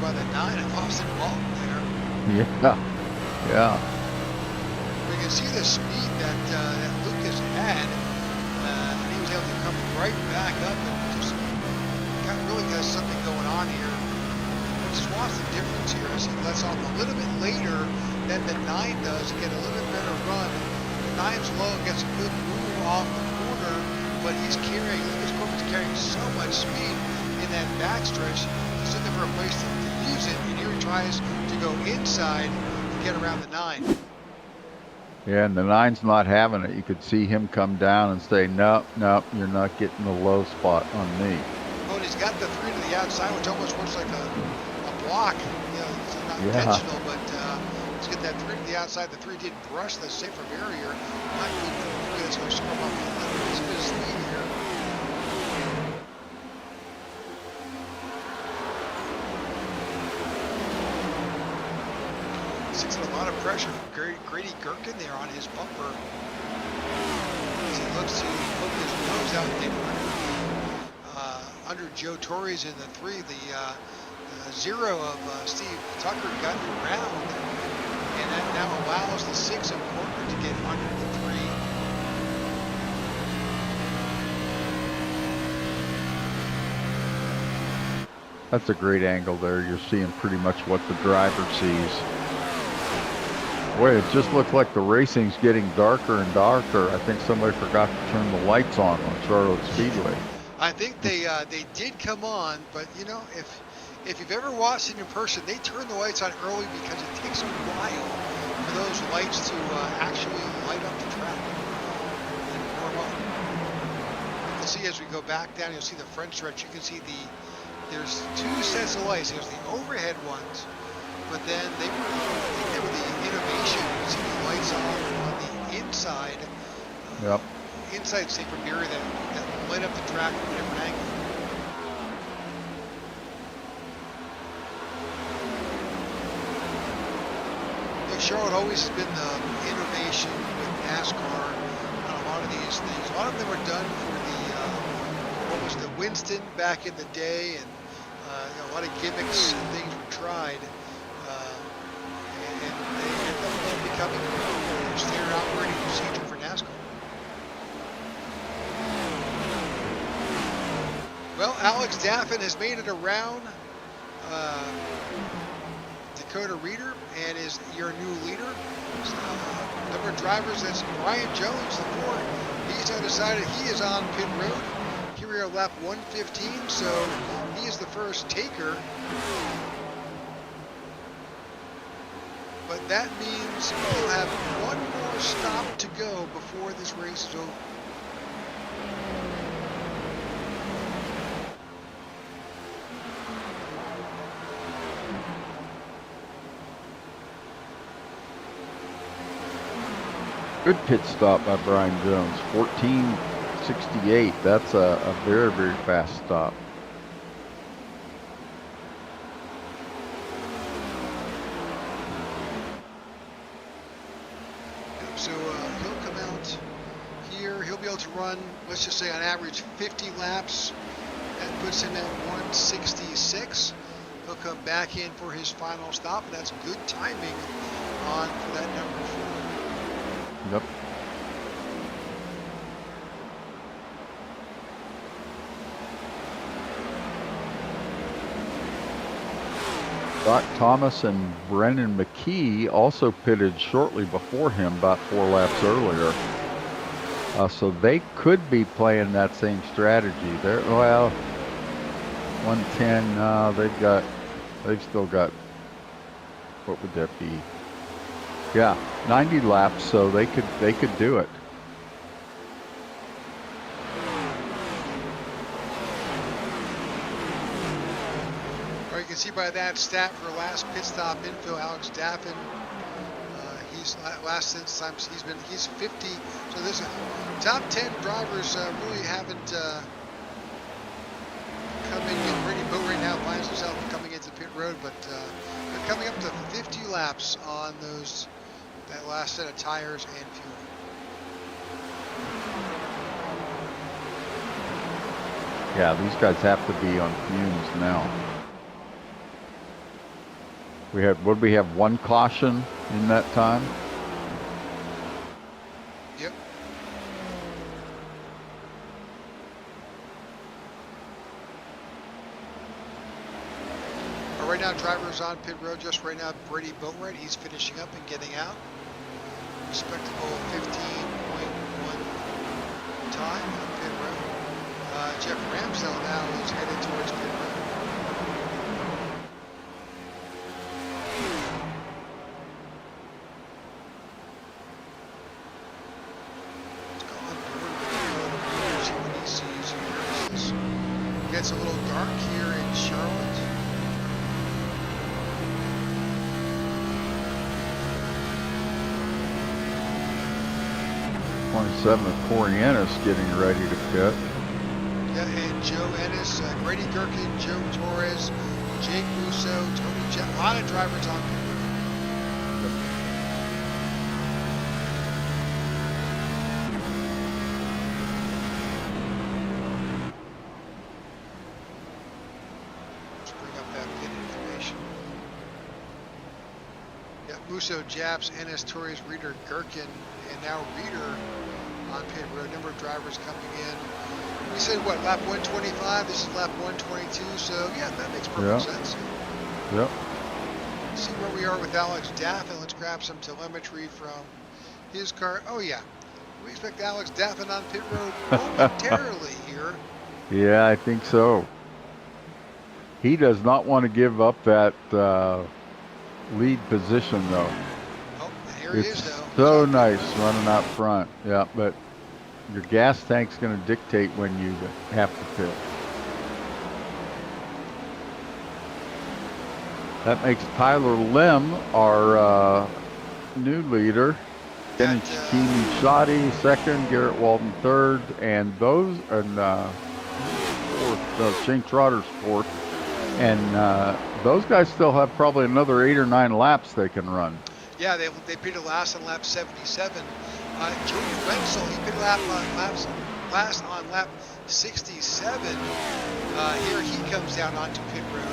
By the 9 of Austin Walton there. Yeah. We can see the speed that Lucas had, and he was able to come right back up and just really got something going on here. Just watch the difference here. I see that's off a little bit later than the 9 does to get a little bit better run. The 9's low, gets a good move off the corner, but Lucas Gortman's carrying so much speed in that backstretch. He's looking for a place to use it, and here he tries to go inside to get around the 9. Yeah, and the 9's not having it. You could see him come down and say, no, you're not getting the low spot on me. Oh, and he's got the 3 to the outside, which almost looks like a block. You know, it's not intentional, but let's get that 3 to the outside. The 3 did brush the safer barrier. Not good for the 3. That's going to scrub up a little bit of speed here. of pressure from Grady Gherkin there on his bumper as he looks to poke his nose out and get under Joe Torres in the 3. The 0 of Steve Tucker got around, and that now allows the 6 of Corker to get under the 3. That's a great angle there. You're seeing pretty much what the driver sees. Boy, it just looks like the racing's getting darker and darker. I think somebody forgot to turn the lights on Charlotte Speedway. I think they did come on, but you know, if you've ever watched it in person, they turn the lights on early because it takes a while for those lights to actually light up the track and warm up. You can see as we go back down, you'll see the front stretch. You can see there's 2 sets of lights. There's the overhead ones, but then I think they were the innovation. You can see the lights on the inside. Yep. Inside safer mirror that light up the track at a different angle. Charlotte always has been the innovation with NASCAR on a lot of these things. A lot of them were done for the what was the Winston back in the day, and a lot of gimmicks and things were tried, and they ended up becoming a standard operating procedure for NASCAR. Well, Alex Daffin has made it around Dakota Reader and is your new leader. Number of drivers, that's Brian Jones, the 4. He's undecided. He is on pit road. Here we are lap 115, so he is the first taker. But that means he'll have one more stop to go before this race is over. Good pit stop by Brian Jones, 14:68. That's a very, very fast stop. So he'll come out here. He'll be able to run, let's just say on average, 50 laps. That puts him at 166. He'll come back in for his final stop, and that's good timing on for that number 4. Yep. Doc Thomas and Brennan McKee also pitted shortly before him, about 4 laps earlier. So they could be playing that same strategy. They're, well, 110. They've still got. What would that be? Yeah, 90 laps, so they could do it. Or you can see by that stat for last pit stop infill, Alex Daffin. He's last since time he's 50. So there's a top 10 drivers really haven't come in yet. Brady Boat right now finds himself coming into pit road, but they're coming up to 50 laps on that last set of tires and fuel. Yeah, these guys have to be on fumes now. Would we have 1 caution in that time? Yep. Right now, drivers on pit road. Just right now, Brady Boatwright. He's finishing up and getting out. Respectable 15.1 time on pit road. Jeff Ramsdell now is headed towards pit road. Let's go on board with see what he sees here. This gets a little dark here in Charlotte. 27 of Corey Ennis getting ready to pit. Yeah, and Joe Ennis, Grady Gherkin, Joe Torres, Jake Russo, Tony Jet, a lot of drivers on pit road. Musso, Japs, Ennis, Torres, Reeder, Gherkin, and now Reeder on pit road. Number of drivers coming in. We said what, lap 125? This is lap 122. So yeah, that makes perfect sense. Yep. See where we are with Alex Daffin. Let's grab some telemetry from his car. Oh yeah, we expect Alex Daffin on pit road momentarily here. Yeah, I think so. He does not want to give up that lead position, though. Oh, here he It's is, though. so nice running out front. Yeah, but your gas tank's going to dictate when you have to pit. That makes Tyler Lim our new leader. Kenny Shoddy second, Garrett Walden third, and those and fourth, Shane Trotter's fourth. And those guys still have probably another 8 or 9 laps they can run. Yeah, they pitted last on lap 77. Jordan Wenzel, he pitted last on lap 67. Here he comes down onto pit road.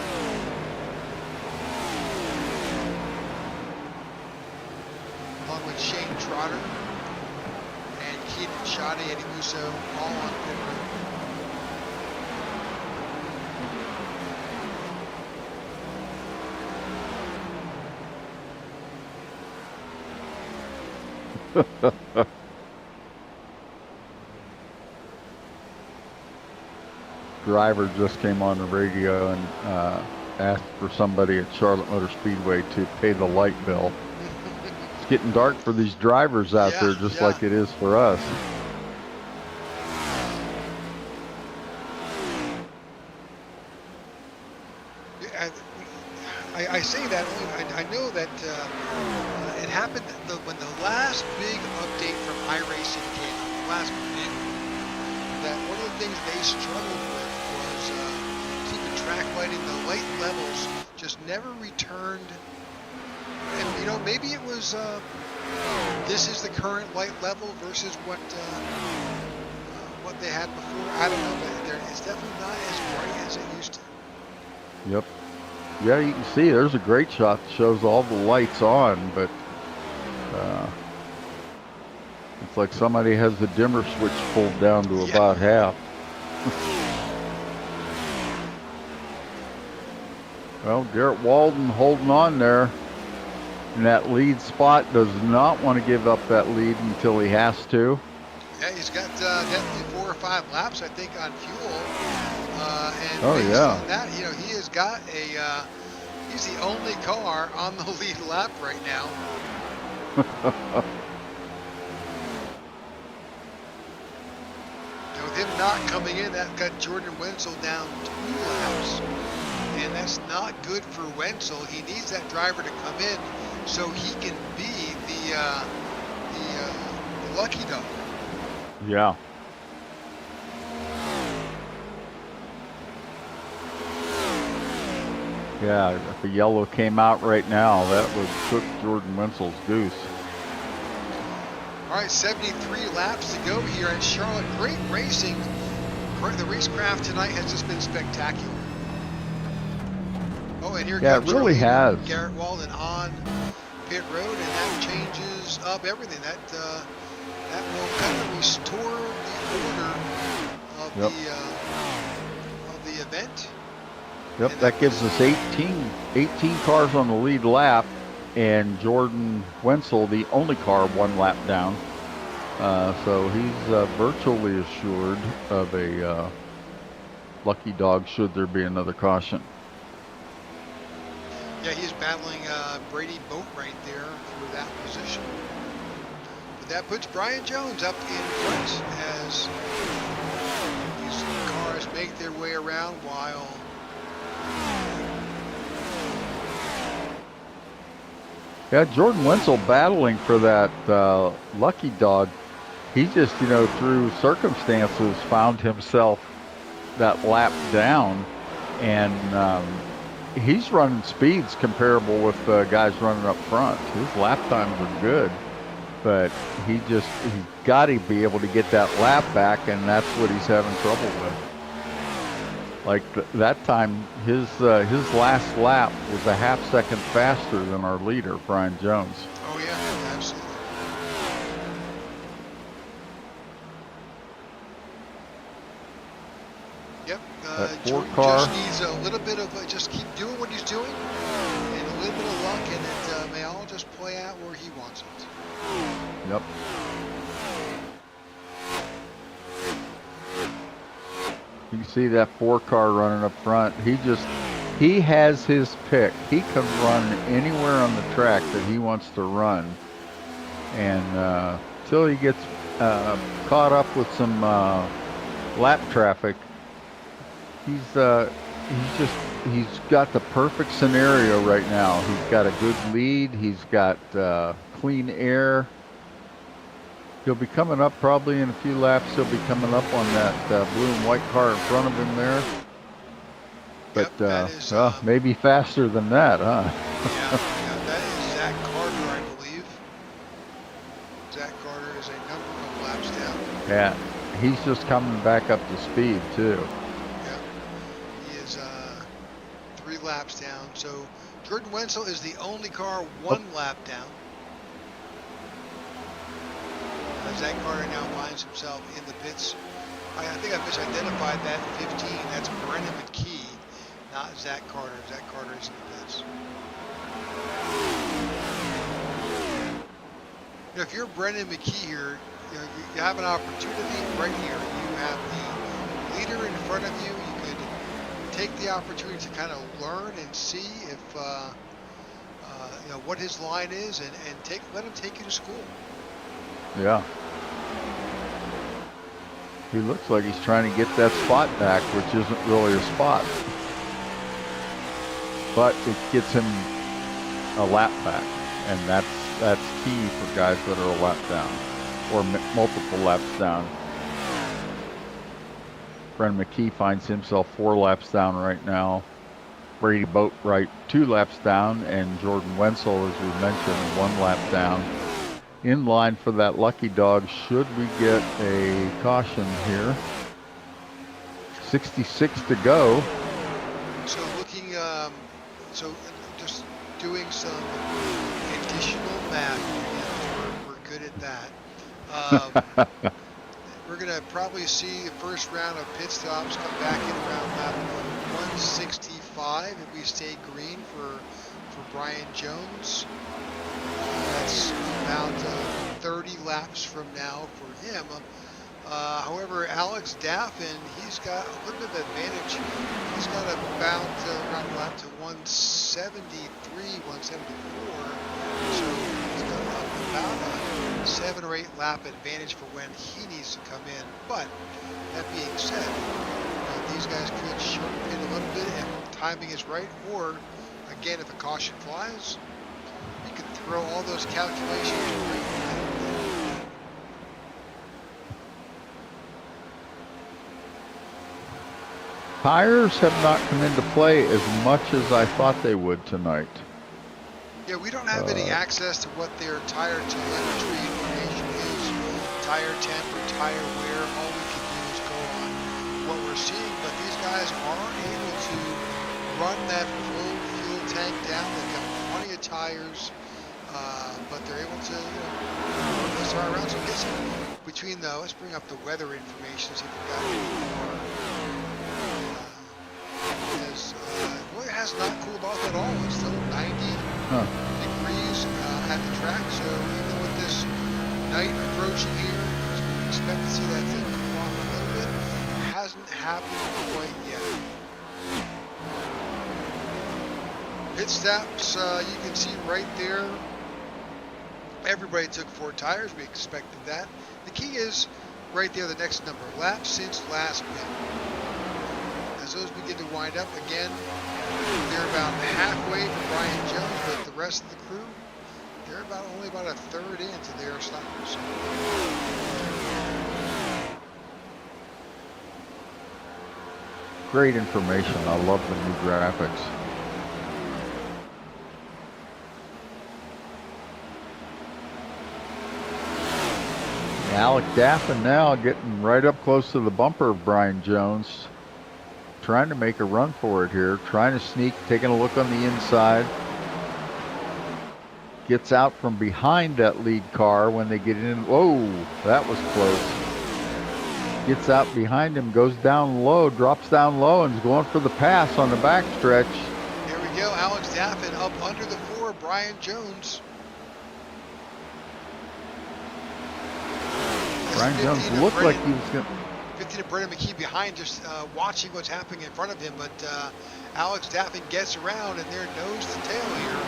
Along with Shane Trotter and Keaton Shoddy, Eddie Musso, all on pit road. Driver just came on the radio and asked for somebody at Charlotte Motor Speedway to pay the light bill. It's getting dark for these drivers out there, just like it is for us. I say that only I know that it happened when the last big update from iRacing came out, the last big one, that one of the things they struggled with was keeping track lighting. The light levels just never returned. And you know, maybe it was this is the current light level versus what they had before. I don't know, but it's definitely not as bright as it used to. Yep. Yeah, you can see there's a great shot that shows all the lights on, but it's like somebody has the dimmer switch pulled down to about half. Well, Garrett Walden holding on there in that lead spot, does not want to give up that lead until he has to. Yeah, he's got definitely 4 or 5 laps, I think, on fuel. And based on that, you know, he has got he's the only car on the lead lap right now. And with him not coming in, that got Jordan Wenzel down 2 laps. And that's not good for Wenzel. He needs that driver to come in so he can be the lucky dog. Yeah. Yeah, if the yellow came out right now, that would cook Jordan Wenzel's goose. All right, 73 laps to go here at Charlotte. Great racing. The racecraft tonight has just been spectacular. Oh, and here comes it really has. Garrett Walden on pit road, and that changes up everything. That will kind of restore the order of the event. Yep, that gives us 18 cars on the lead lap, and Jordan Wenzel, the only car 1 lap down. So he's virtually assured of a lucky dog should there be another caution. Yeah, he's battling Brady Boat right there for that position. But that puts Brian Jones up in front as these cars make their way around while Jordan Wenzel battling for that lucky dog. He just, through circumstances found himself that lap down, and he's running speeds comparable with guys running up front. His lap times are good, but he's got to be able to get that lap back, and that's what he's having trouble with. Like that time, his last lap was a half second faster than our leader, Brian Jones. Oh yeah, absolutely. Yep. Jordan just needs a little bit of just keep doing what he's doing, and a little bit of luck, and it may all just play out where he wants it. Yep. You see that 4-car running up front. He has his pick. He can run anywhere on the track that he wants to run, and till he gets caught up with some lap traffic, he's got the perfect scenario right now. He's got a good lead. He's got clean air. He'll be coming up probably in a few laps. He'll be coming up on that blue and white car in front of him there. But yep, maybe faster than that, huh? yeah, that is Zach Carter, I believe. Zach Carter is a number of laps down. Yeah, he's just coming back up to speed too. Yeah, he is 3 laps down. So Jordan Wenzel is the only car 1 lap down. Zach Carter now finds himself in the pits. I think I misidentified that 15. That's Brennan McKee, not Zach Carter. Zach Carter is in the pits. You know, if you're Brennan McKee here, you have an opportunity right here. You have the leader in front of you. You could take the opportunity to kind of learn and see if what his line is, and let him take you to school. Yeah. He looks like he's trying to get that spot back, which isn't really a spot. But it gets him a lap back, and that's key for guys that are a lap down or multiple laps down. Brendan McKee finds himself 4 laps down right now. Brady Boatwright 2 laps down, and Jordan Wenzel, as we mentioned, 1 lap down. In line for that lucky dog should we get a caution here. 66 to go. So looking, so just doing some additional math. We're good at that. We're going to probably see the first round of pit stops come back in around lap 165 if we stay green for Brian Jones. That's about 30 laps from now for him. However, Alex Daffin, he's got a little bit of advantage. He's got about around lap to 173, 174. So he's got about a 7 or 8 lap advantage for when he needs to come in. But that being said, these guys could shorten it a little bit if timing is right, or again, if a caution flies, you can throw all those calculations right now. Tires have not come into play as much as I thought they would tonight. Yeah, we don't have any access to what their tire telemetry information is, tire temp or tire wear. All we can do is go on what we're seeing, but these guys are able to run that full fuel tank down. They've got plenty of tires, but they're able to, run this car around. So I guess between let's bring up the weather information, see if we've got any more. Well, it has not cooled off at all. It's still 90 degrees at the track. So even with this night approaching here, we expect to see that thing cool off a little bit. It hasn't happened quite yet. Pit stops, you can see right there. Everybody took 4 tires. We expected that. The key is right there, the next number, laps since last pit. As those begin to wind up again, they're about halfway for Brian Jones, but the rest of the crew, they're only about a third into their stops. Great information. I love the new graphics. Alec Daffin now getting right up close to the bumper of Brian Jones. trying to make a run for it here, trying to sneak, taking a look on the inside. Gets out from behind that lead car when they get in. Whoa, that was close. Gets out behind him, goes down low, drops down low, and is going for the pass on the backstretch. Here we go, Alex Daffin up under the 4, Brian Jones. Brian Jones looked like he was going to... 15 of Brendan McKee behind, just watching what's happening in front of him, but Alex Daffin gets around, and they're nose to tail here.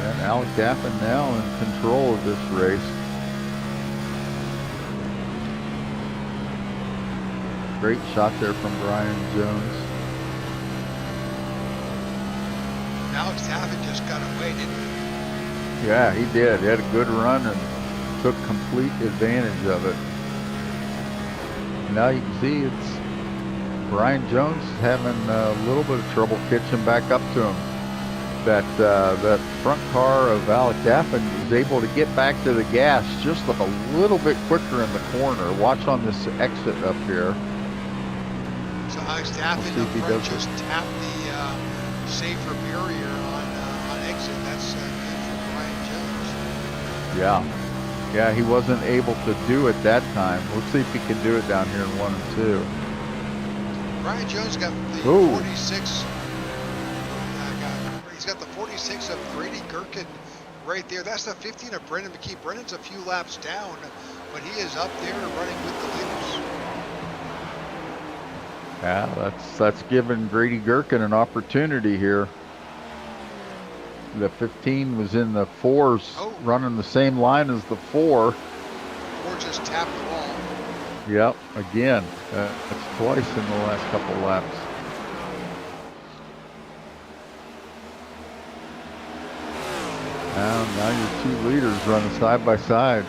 And Alex Daffin now in control of this race. Great shot there from Brian Jones. Alex Daffin just got away, didn't he? Yeah, he did. He had a good run and took complete advantage of it. Now you can see it's Brian Jones having a little bit of trouble catching back up to him. That front car of Alex Daffin is able to get back to the gas just a little bit quicker in the corner. Watch on this exit up here. So Alex Daffin up front just tapped the safer barrier on exit. That's good for Brian Jones. Yeah, he wasn't able to do it that time. Let's see if he can do it down here in 1 and 2. Brian Jones got the 46. He's got the 46 of Grady Gherkin right there. That's the 15 of Brendan McKee. Brendan's a few laps down, but he is up there running with the leaders. Yeah, that's giving Grady Gherkin an opportunity here. The 15 was in the 4s, running the same line as the 4. 4 just tapped the wall. Yep, again, that's twice in the last couple of laps. Now your 2 leaders running side by side.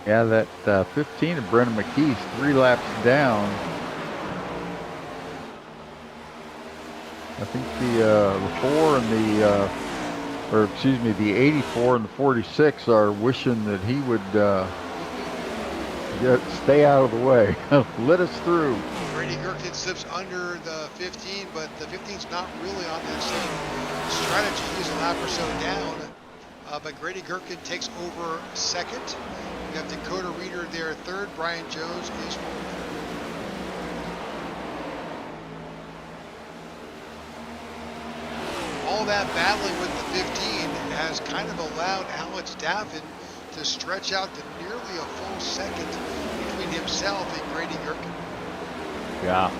Yeah, that 15 of Brendan McKee's 3 laps down. I think the 4 and the 84 and the 46 are wishing that he would stay out of the way. Let us through. Grady Gherkin slips under the 15, but the 15's not really on that same strategy. He's a lap or so down, but Grady Gherkin takes over second. We got Dakota Reeder there third. Brian Jones is fourth. All that battling with the 15 has kind of allowed Alex Daffin to stretch out to nearly a full second between himself and Grady Gherkin. Yeah.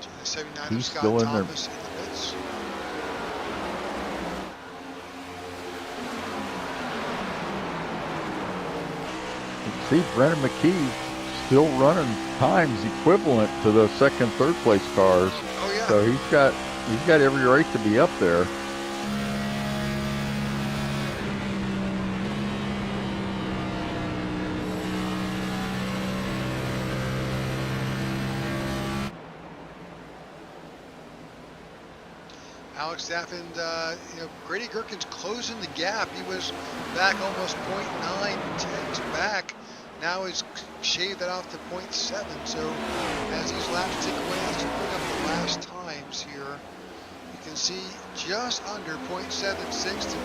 So the 79 He's of Scott still in Thomas in the pits. You can see Brendan McKee still running times equivalent to the second, third place cars. Oh yeah. So he's got every right to be up there. Alex Daffin, Grady Gherkin's closing the gap. He was back almost 0.9 tenths back. Now he's shaved that off to 0.7. So as these laps tick away, let's look up the last times here. You can see just under 0.76 to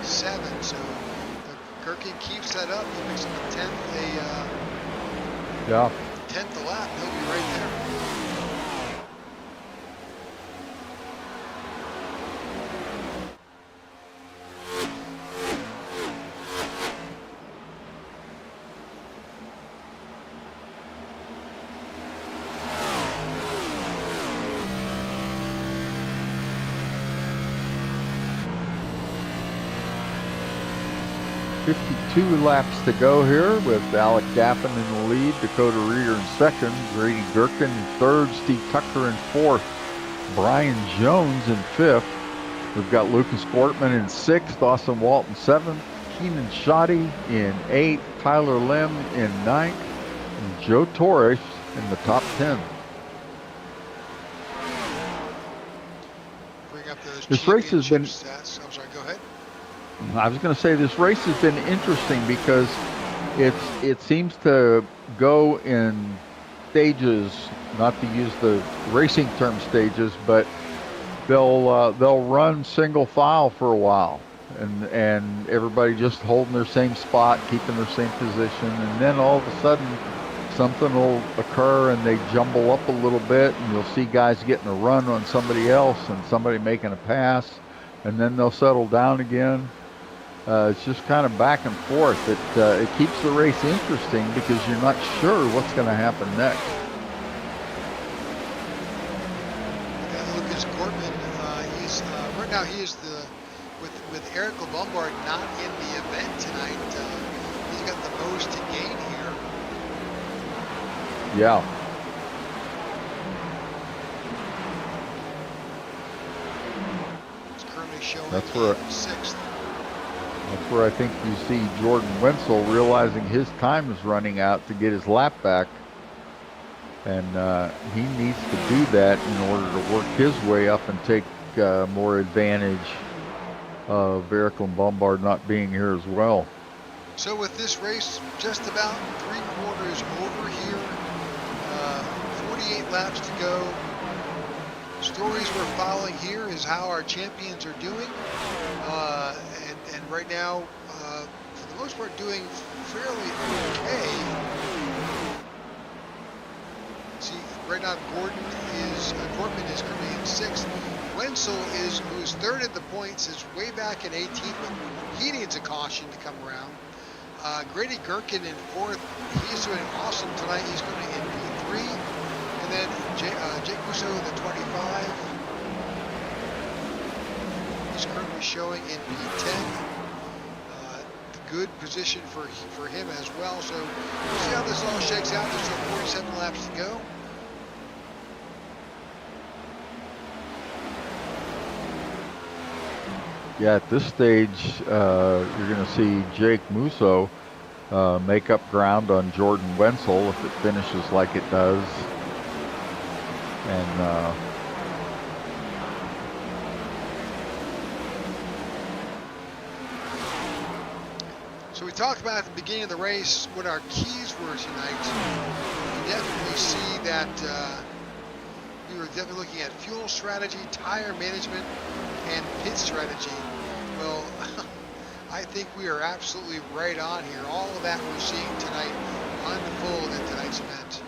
0.687. So if Gherkin keeps that up, he makes him a tenth a lap. He'll be right there. 52 laps to go here with Alec Gaffin in the lead, Dakota Reeder in second, Grady Gherkin in third, Steve Tucker in fourth, Brian Jones in fifth. We've got Lucas Gortman in sixth, Austin Walton seventh, Keenan Shoddy in eighth, Tyler Lim in ninth, and Joe Torres in the top 10. Bring up those This race has been. stats. I'm sorry. Go ahead. I was going to say this race has been interesting because it seems to go in stages, not to use the racing term stages, but they'll run single file for a while, and everybody just holding their same spot, keeping their same position, and then all of a sudden something will occur and they jumble up a little bit, and you'll see guys getting a run on somebody else and somebody making a pass, and then they'll settle down again. It's just kind of back and forth. It keeps the race interesting because you're not sure what's going to happen next. Lucas Gortman, he's right now he is with Eric Lombard not in the event tonight. He's got the most to gain here. Yeah. He's currently showing sixth. That's where I think you see Jordan Wenzel realizing his time is running out to get his lap back. And he needs to do that in order to work his way up and take more advantage of Eric Lombard not being here as well. So with this race just about 3/4 over here, 48 laps to go. Stories we're following here is how our champions are doing. And right now, for the most part, doing fairly okay. See, right now Gortman is currently in sixth. Wenzel who's third at the points, is way back in 18th, but he needs a caution to come around. Grady Gherkin in fourth. He's doing awesome tonight. He's going to in P3. And then Jake Musso in the 25. He's currently showing in P10. Good position for him as well. So we'll see how this all shakes out. There's still 47 laps to go. Yeah, at this stage, you're going to see Jake Musso make up ground on Jordan Wenzel if it finishes like it does. And so we talked about at the beginning of the race what our keys were tonight. You definitely see that we were definitely looking at fuel strategy, tire management, and pit strategy. Well, I think we are absolutely right on here. All of that we're seeing tonight unfold in tonight's event.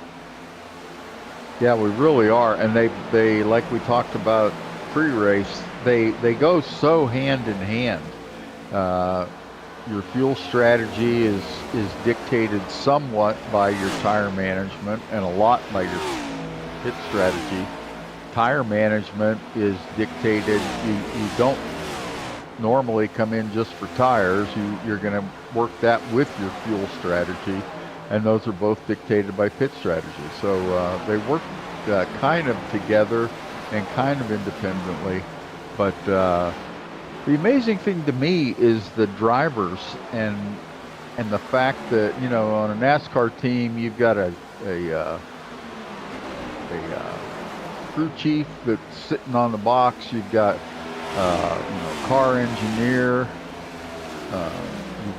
yeah, we really are. And they like we talked about pre-race, they go so hand in hand. Your fuel strategy is dictated somewhat by your tire management and a lot by your pit strategy. Tire management is dictated. You don't normally come in just for tires. You're going to work that with your fuel strategy, and those are both dictated by pit strategy. So they work kind of together and kind of independently. But the amazing thing to me is the drivers and the fact that, you know, on a NASCAR team you've got a crew chief that's sitting on the box. You've got car engineer.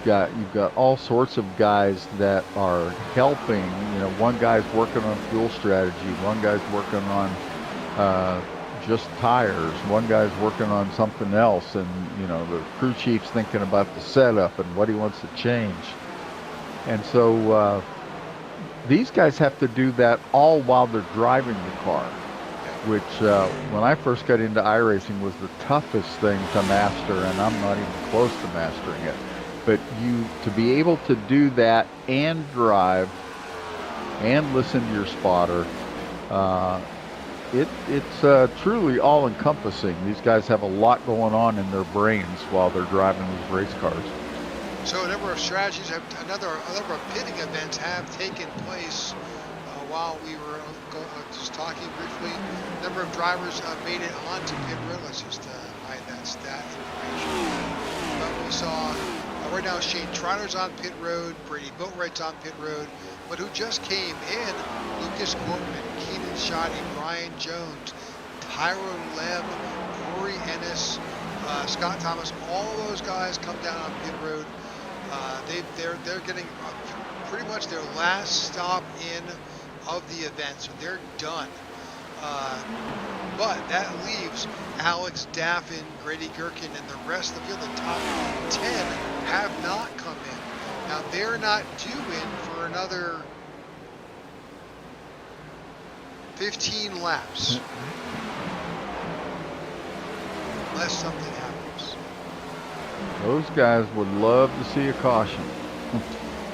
You've got all sorts of guys that are helping. You know, one guy's working on fuel strategy. One guy's working on just tires. One guy's working on something else, and you know, the crew chief's thinking about the setup and what he wants to change. And so these guys have to do that all while they're driving the car, which when I first got into iRacing was the toughest thing to master, and I'm not even close to mastering it. But to be able to do that and drive and listen to your spotter, it's truly all-encompassing. These guys have a lot going on in their brains while they're driving these race cars. So a number of strategies have a number of pitting events have taken place while we were just talking briefly. A number of drivers made it onto pit road. Let's just hide that stat information. But we saw right now Shane Trotter's on pit road, Brady Boatwright's on pit road, but who just came in? Lucas Gortman, Keenan Shoddy, Brian Jones, Tyrone Lem, Corey Ennis, Scott Thomas. All those guys come down on pit road. They're getting pretty much their last stop in of the event, so they're done. But that leaves Alex Daffin, Grady Gherkin, and the rest of the field. The top 10 have not come in. Now they're not due in for another 15 laps, unless something happens. Those guys would love to see a caution.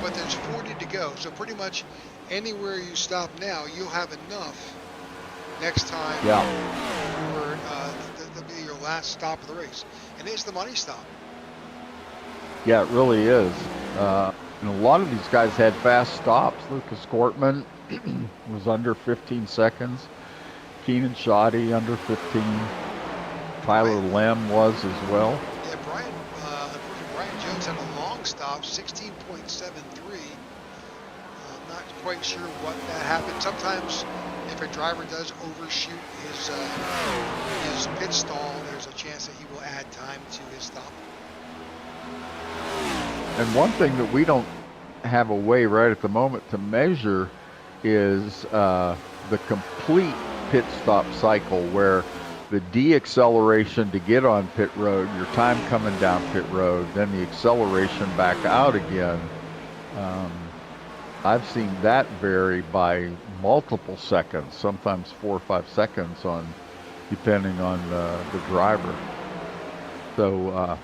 But there's 40 to go, so pretty much anywhere you stop now, you'll have enough next time for that'll be your last stop of the race. And it's the money stop. Yeah, it really is. And a lot of these guys had fast stops. Lucas Gortman was under 15 seconds. Keenan Shoddy under 15. Tyler Lem was as well. Yeah, Brian Jones had a long stop, 16.73. Not quite sure what that happened. Sometimes if a driver does overshoot his pit stall, there's a chance that he will add time to his stop. And one thing that we don't have a way right at the moment to measure is the complete pit stop cycle, where the deacceleration to get on pit road, your time coming down pit road, then the acceleration back out again. I've seen that vary by multiple seconds, sometimes 4 or 5 seconds, depending on the driver. So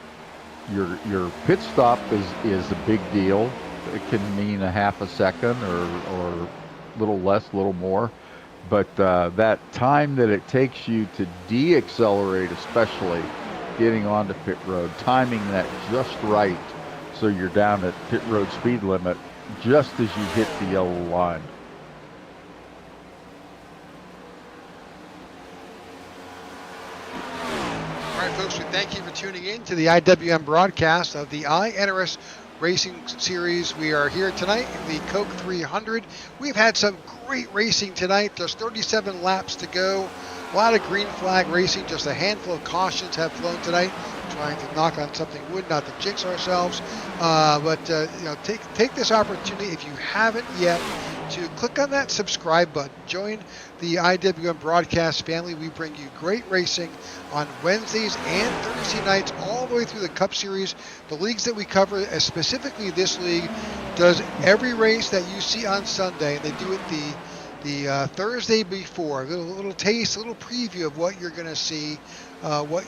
your pit stop is a big deal. It can mean a half a second or a little less, a little more. But that time that it takes you to deaccelerate, especially getting onto pit road, timing that just right so you're down at pit road speed limit just as you hit the yellow line. All right, folks, we thank you for tuning in to the IWM broadcast of the iNRS Racing Series. We are here tonight in the Coke 300. We've had some great racing tonight. There's 37 laps to go. A lot of green flag racing. Just a handful of cautions have flown tonight. Trying to knock on something wood, not to jinx ourselves. Take this opportunity, if you haven't yet, to click on that subscribe button. Join the IWM broadcast family. We bring you great racing on Wednesdays and Thursday nights, all the way through the Cup Series. The leagues that we cover, specifically this league, does every race that you see on Sunday. They do it the Thursday before. A little taste, a little preview of what you're going to see, what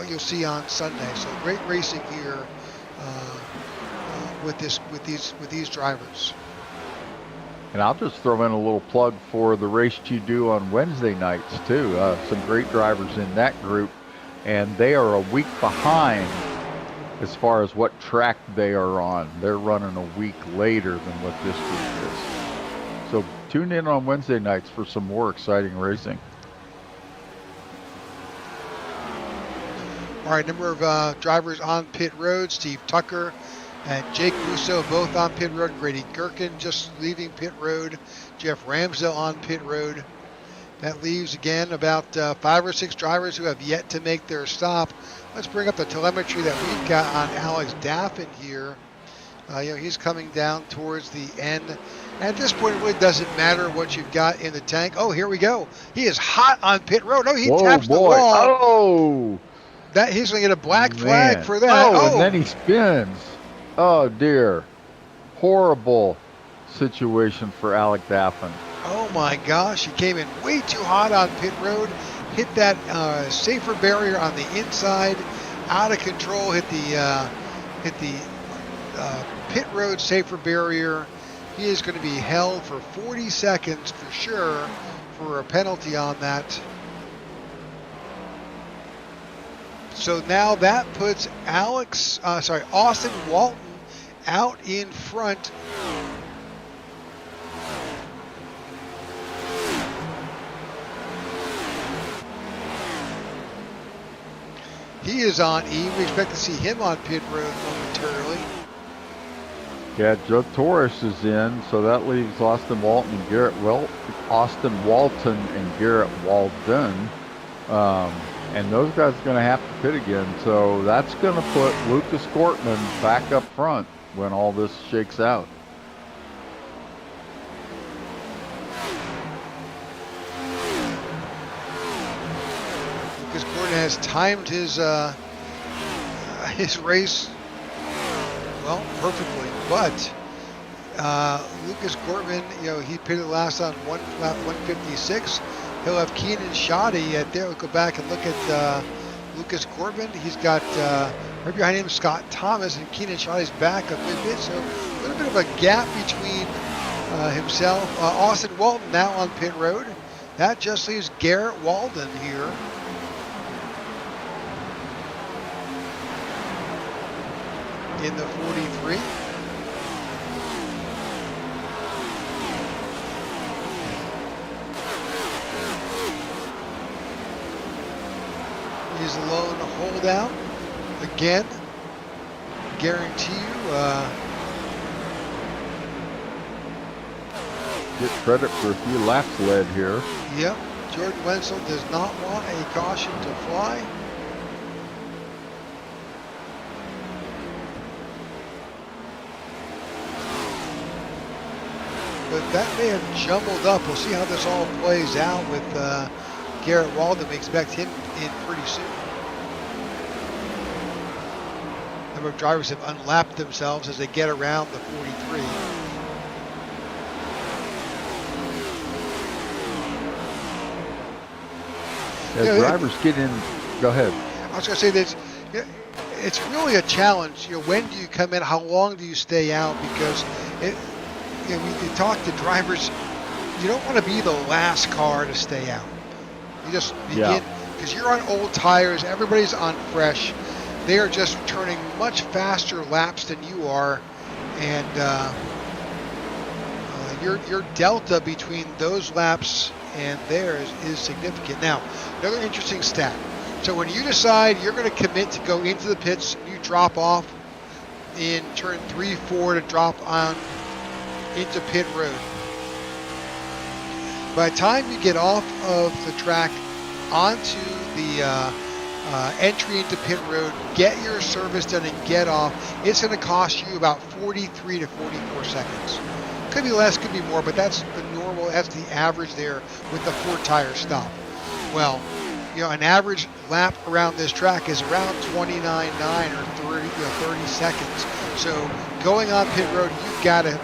you'll see on Sunday. So great racing here with these drivers. And I'll just throw in a little plug for the race you do on Wednesday nights too. Some great drivers in that group, and they are a week behind as far as what track they are on. They're running a week later than what this group is. So tune in on Wednesday nights for some more exciting racing. All right, number of drivers on pit road. Steve Tucker and Jake Russo both on pit road. Grady Gherkin just leaving pit road. Jeff Ramsdell on pit road. That leaves, again, about 5 or 6 drivers who have yet to make their stop. Let's bring up the telemetry that we've got on Alex Daffin here. He's coming down towards the end. At this point, it really doesn't matter what you've got in the tank. Oh, here we go. He is hot on pit road. Oh, he taps the wall. Oh! He's going to get a black flag for that. Oh, and then he spins. Oh, dear. Horrible situation for Alex Daffin. Oh, my gosh. He came in way too hot on pit road. Hit that safer barrier on the inside. Out of control. Hit the pit road safer barrier. He is going to be held for 40 seconds for sure for a penalty on that. So now that puts Austin Walton out in front. He is on E. We expect to see him on pit road momentarily. Yeah, Joe Torres is in, so that leaves Austin Walton and Garrett Walden. And those guys are going to have to pit again. So that's going to put Lucas Gortman back up front when all this shakes out. Lucas Gortman has timed his race, well, perfectly. But Lucas Gortman, he pitted last on lap 156. He'll have Keenan Shoddy at there. We'll go back and look at Lucas Gortman. He's got right behind him Scott Thomas, and Keenan Shoddy's back a bit. So a little bit of a gap between himself. Austin Walton now on pit road. That just leaves Garrett Walden here. In the 43. He's a lone holdout. Again, guarantee you. Get credit for a few laps led here. Yep. Jordan Wenzel does not want a caution to fly. But that may have jumbled up. We'll see how this all plays out with Garrett Walden. We expect him in pretty soon. A number of drivers have unlapped themselves as they get around the 43. As drivers get in, go ahead. I was going to say this. It's really a challenge. When do you come in? How long do you stay out? Because we talk to drivers. You don't want to be the last car to stay out. You just begin because you're on old tires. Everybody's on fresh. They are just turning much faster laps than you are, and your delta between those laps and theirs is significant. Now, another interesting stat. So when you decide you're going to commit to go into the pits, you drop off in turn 3-4 to drop on into pit road. By the time you get off of the track onto the entry into pit road, get your service done and get off, it's going to cost you about 43 to 44 seconds. Could be less, could be more, but that's the normal, that's the average there with the 4-tire stop. Well, an average lap around this track is around 29.9 or 30 seconds. So going on pit road, you've got to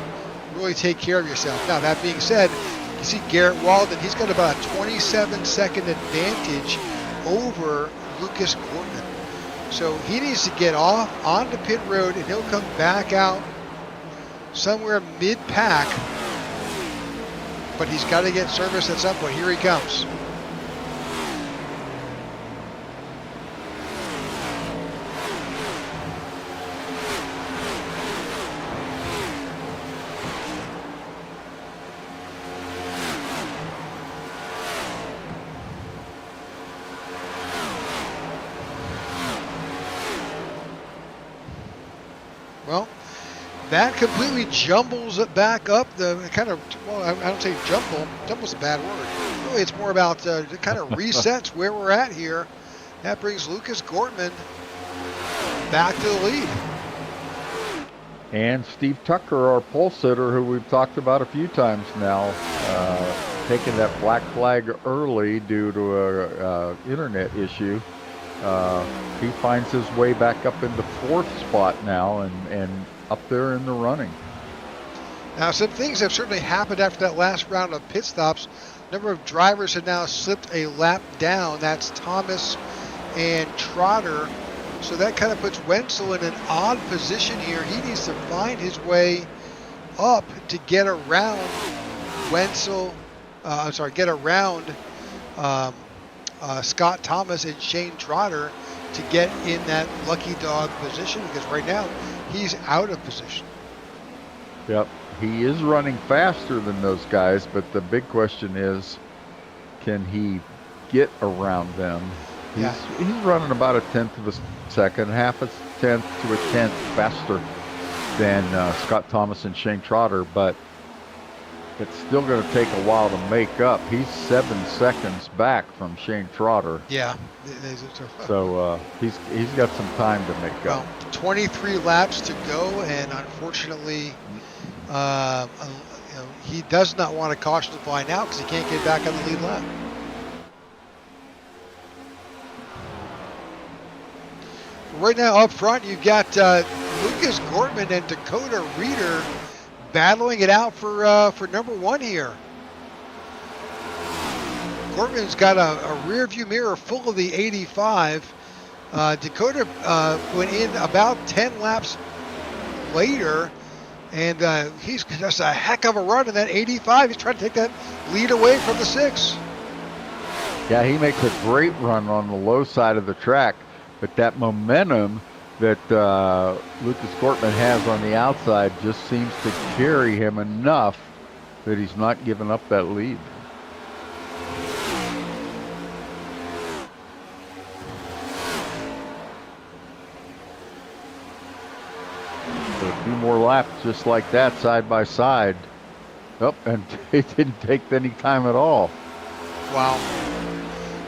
really take care of yourself. Now, that being said, you see Garrett Walden, he's got about a 27-second advantage over Lucas Gortman. So he needs to get off onto pit road, and he'll come back out somewhere mid-pack. But he's got to get service at some point. Here he comes. Well, that completely jumbles it back up. The kind of, well, I don't say jumble. Jumble's a bad word. Really, it's more about it kind of resets where we're at here. That brings Lucas Gortman back to the lead. And Steve Tucker, our pole sitter, who we've talked about a few times now, taking that black flag early due to a internet issue. He finds his way back up into 4th spot now and up there in the running. Now, some things have certainly happened after that last round of pit stops. A number of drivers have now slipped a lap down. That's Thomas and Trotter. So that kind of puts Wenzel in an odd position here. He needs to find his way up to get around get around Scott Thomas and Shane Trotter to get in that lucky dog position, because right now he's out of position. Yep. He is running faster than those guys, but the big question is, can he get around them? He's running about a tenth of a second, half a tenth to a tenth faster than Scott Thomas and Shane Trotter, but it's still going to take a while to make up. He's 7 seconds back from Shane Trotter. Yeah. So he's got some time to make up. 23 laps to go, and unfortunately, he does not want to caution the fly now because he can't get back on the lead lap. Right now up front, you've got Lucas Gortman and Dakota Reeder battling it out for number one here. Gortman's got a rear view mirror full of the 85. Dakota went in about 10 laps later, and he's just a heck of a run in that 85. He's trying to take that lead away from the 6. Yeah, he makes a great run on the low side of the track, but that momentum that Lucas Gortman has on the outside just seems to carry him enough that he's not giving up that lead. So a few more laps just like that, side by side. Oh, and it didn't take any time at all. Wow.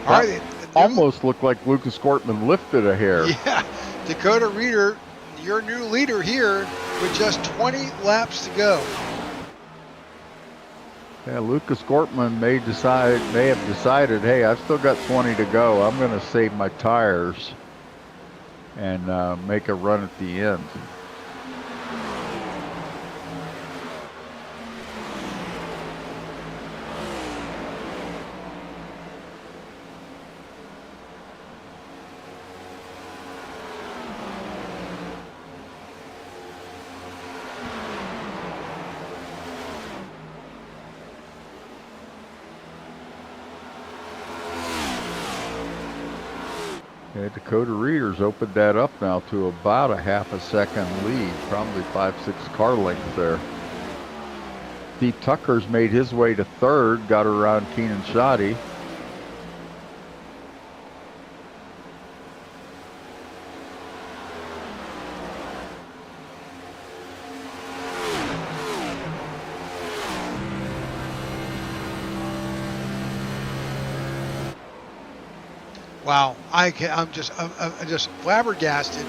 All right. Almost looked like Lucas Gortman lifted a hair. Yeah. Dakota Reeder, your new leader here with just 20 laps to go. Yeah, Lucas Gortman may have decided, hey, I've still got 20 to go. I'm going to save my tires and make a run at the end. Yeah, Dakota Reeder's opened that up now to about a half a second lead, probably 5-6 car lengths there. Steve Tucker's made his way to third, got around Keenan Shoddy. Wow, I'm just flabbergasted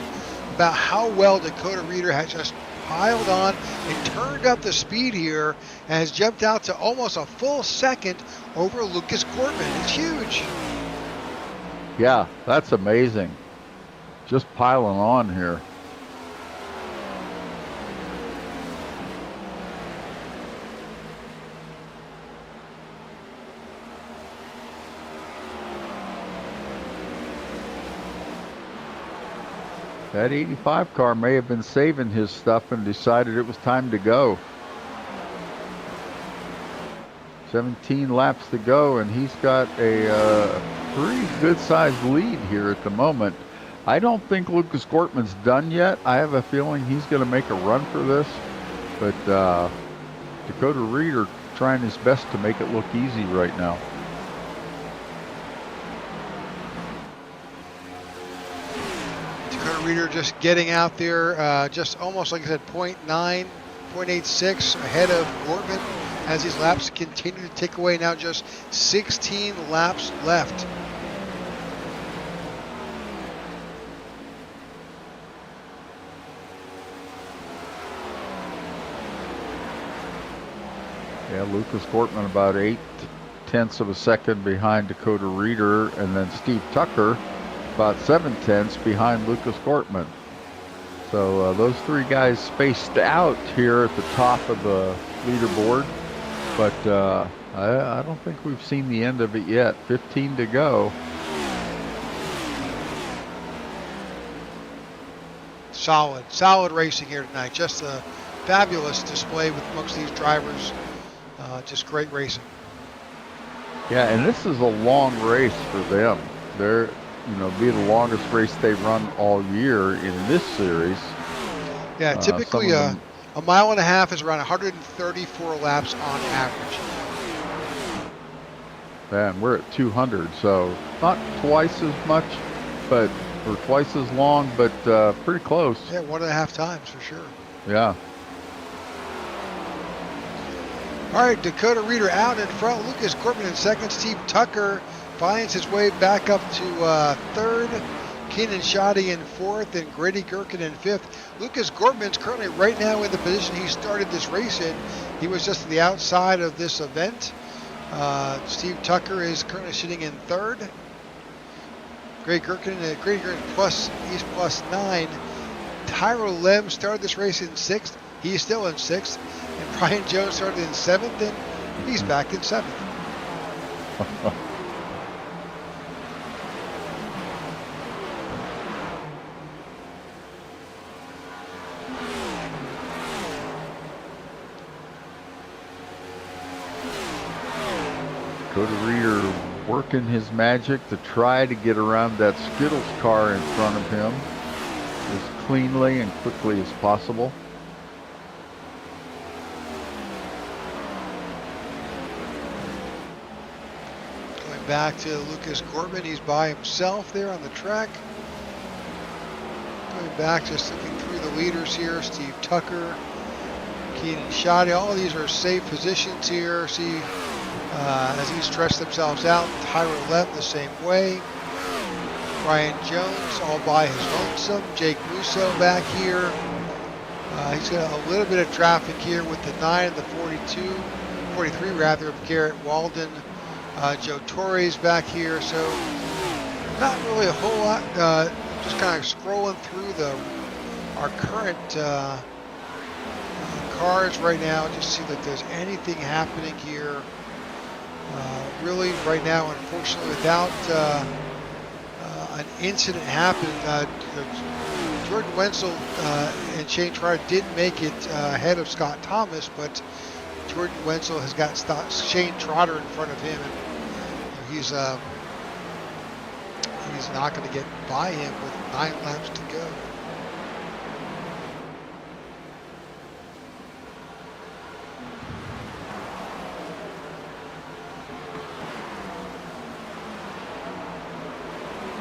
about how well Dakota Reeder has just piled on and turned up the speed here and has jumped out to almost a full second over Lucas Gortman. It's huge. Yeah, that's amazing. Just piling on here. That 85 car may have been saving his stuff and decided it was time to go. 17 laps to go, and he's got a pretty good-sized lead here at the moment. I don't think Lucas Gortman's done yet. I have a feeling he's going to make a run for this, but Dakota Reeder trying his best to make it look easy right now. Reeder just getting out there, just almost like I said, 0.9, 0.86 ahead of Gortman as these laps continue to tick away. Now just 16 laps left. Yeah, Lucas Gortman about 0.8 of a second behind Dakota Reeder, and then Steve Tucker about 0.7 behind Lucas Gortman. So those three guys spaced out here at the top of the leaderboard, but I don't think we've seen the end of it yet. 15 to go. Solid racing here tonight. Just a fabulous display with amongst these drivers. Just great racing. Yeah, and this is a long race for them. They're, be the longest race they run all year in this series. Yeah, typically a mile and a half is around 134 laps on average. And we're at 200, so not twice as much, or twice as long, but pretty close. Yeah, 1.5 times for sure. Yeah. All right, Dakota Reeder out in front. Lucas Corbin in second. Steve Tucker finds his way back up to third. Keenan Shoddy in fourth and Grady Gherkin in fifth. Lucas Gortman's currently right now in the position he started this race in. He was just to the outside of this event. Steve Tucker is currently sitting in third. Grady Gherkin plus, he's +9. Tyro Lem started this race in sixth. He's still in sixth. And Brian Jones started in seventh, and he's back in seventh. Dakota Reeder working his magic to try to get around that Skittles car in front of him as cleanly and quickly as possible. Going back to Lucas Gortman, he's by himself there on the track. Going back, just looking through the leaders here, Steve Tucker, Keenan Shoddy, all of these are safe positions here. See, as these stretch themselves out, Tyro Lem the same way. Brian Jones all by his lonesome. Jake Musso back here. He's got a little bit of traffic here with the 9 and the 43 rather, of Garrett Walden. Joe Torres back here, so not really a whole lot. Just kind of scrolling through our current cars right now, just see if there's anything happening here. Really, right now, unfortunately, without an incident happening, Jordan Wenzel and Shane Trotter did make it ahead of Scott Thomas, but Jordan Wenzel has got Shane Trotter in front of him, and he's not going to get by him with 9 laps to go.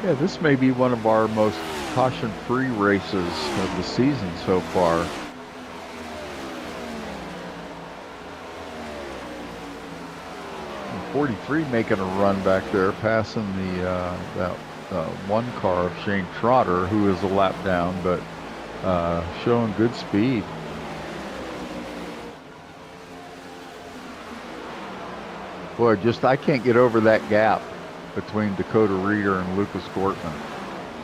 Yeah, this may be one of our most caution-free races of the season so far. And 43 making a run back there, passing that one car of Shane Trotter, who is a lap down, but showing good speed. Boy, I can't get over that gap between Dakota Reeder and Lucas Gortman.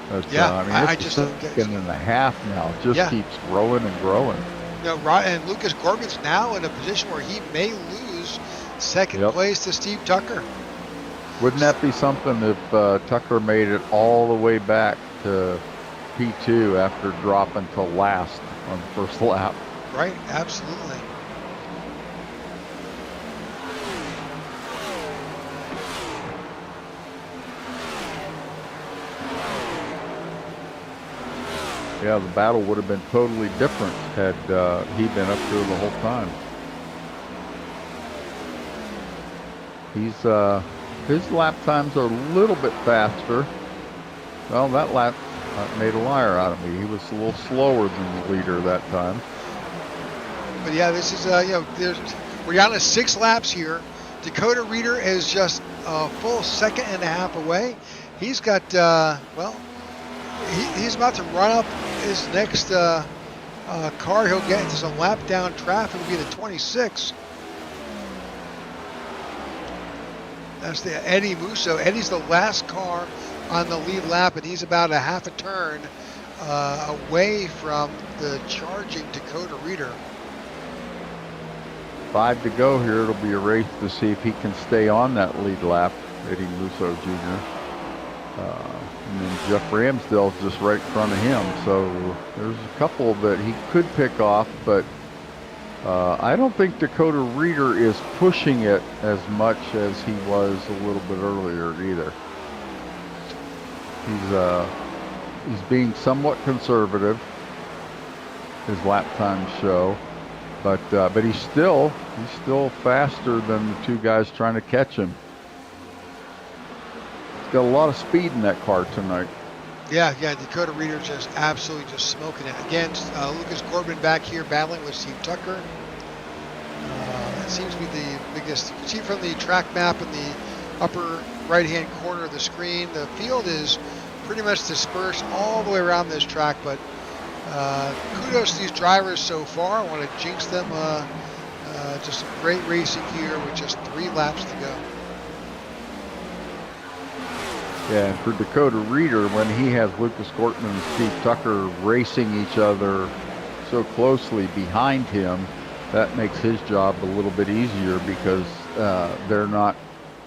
I mean, it's a second and a half now. It just keeps growing and growing. And Lucas Gortman's now in a position where he may lose second place to Steve Tucker. Wouldn't that be something if Tucker made it all the way back to P2 after dropping to last on the first lap? Right, absolutely. Yeah, the battle would have been totally different had he been up there the whole time. His lap times are a little bit faster. Well, that lap made a liar out of me. He was a little slower than the leader that time. But yeah, this is we're down to 6 laps here. Dakota Reeder is just a full second and a half away. He's got he's about to run up his next car he'll get into some lap down traffic. Will be the 26. That's the Eddie Musso. Eddie's the last car on the lead lap, and he's about a half a turn away from the charging Dakota Reeder. 5 to go here. It'll be a race to see if he can stay on that lead lap, Eddie Musso Jr. And then Jeff Ramsdale's just right in front of him. So there's a couple that he could pick off, but I don't think Dakota Reeder is pushing it as much as he was a little bit earlier either. He's being somewhat conservative. his lap time show. But he's still faster than the two guys trying to catch him. He's got a lot of speed in that car tonight. Yeah, Dakota Reeder just absolutely just smoking it. Again, Lucas Corbin back here battling with Steve Tucker. That seems to be the biggest. You can see from the track map in the upper right-hand corner of the screen, the field is pretty much dispersed all the way around this track, but kudos to these drivers so far. I want to jinx them. Just some great racing here with just 3 laps to go. Yeah, and for Dakota Reeder, when he has Lucas Gortman and Steve Tucker racing each other so closely behind him, that makes his job a little bit easier because they're not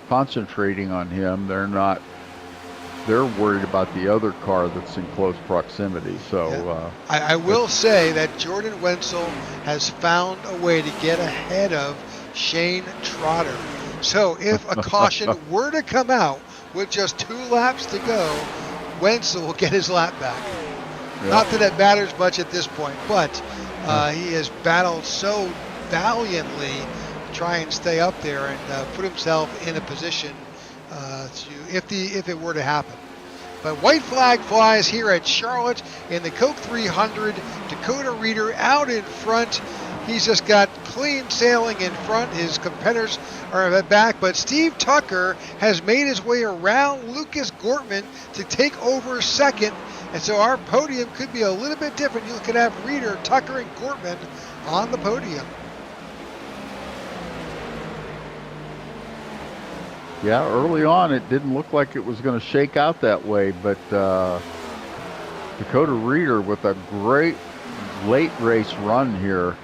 concentrating on him. They're worried about the other car that's in close proximity. So yeah. I will say that Jordan Wenzel has found a way to get ahead of Shane Trotter. So if a caution were to come out with just 2 laps to go, Wenzel will get his lap back. Yep. Not that it matters much at this point, but he has battled so valiantly to try and stay up there and put himself in a position if it were to happen. But white flag flies here at Charlotte in the Coke 300. Dakota Reeder out in front. He's just got clean sailing in front. His competitors are at back, but Steve Tucker has made his way around Lucas Gortman to take over second. And so our podium could be a little bit different. You could have Reeder, Tucker, and Gortman on the podium. Yeah, early on it didn't look like it was going to shake out that way, but Dakota Reeder with a great late race run here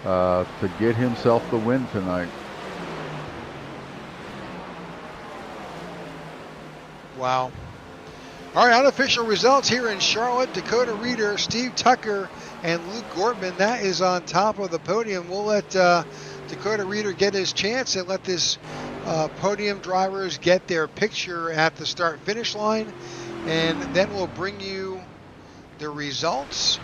to get himself the win tonight. Wow. All right, unofficial results here in Charlotte. Dakota Reeder, Steve Tucker, and Luke Gortman. That is on top of the podium. We'll let Dakota Reeder get his chance and let this podium drivers get their picture at the start-finish line, and then we'll bring you the results.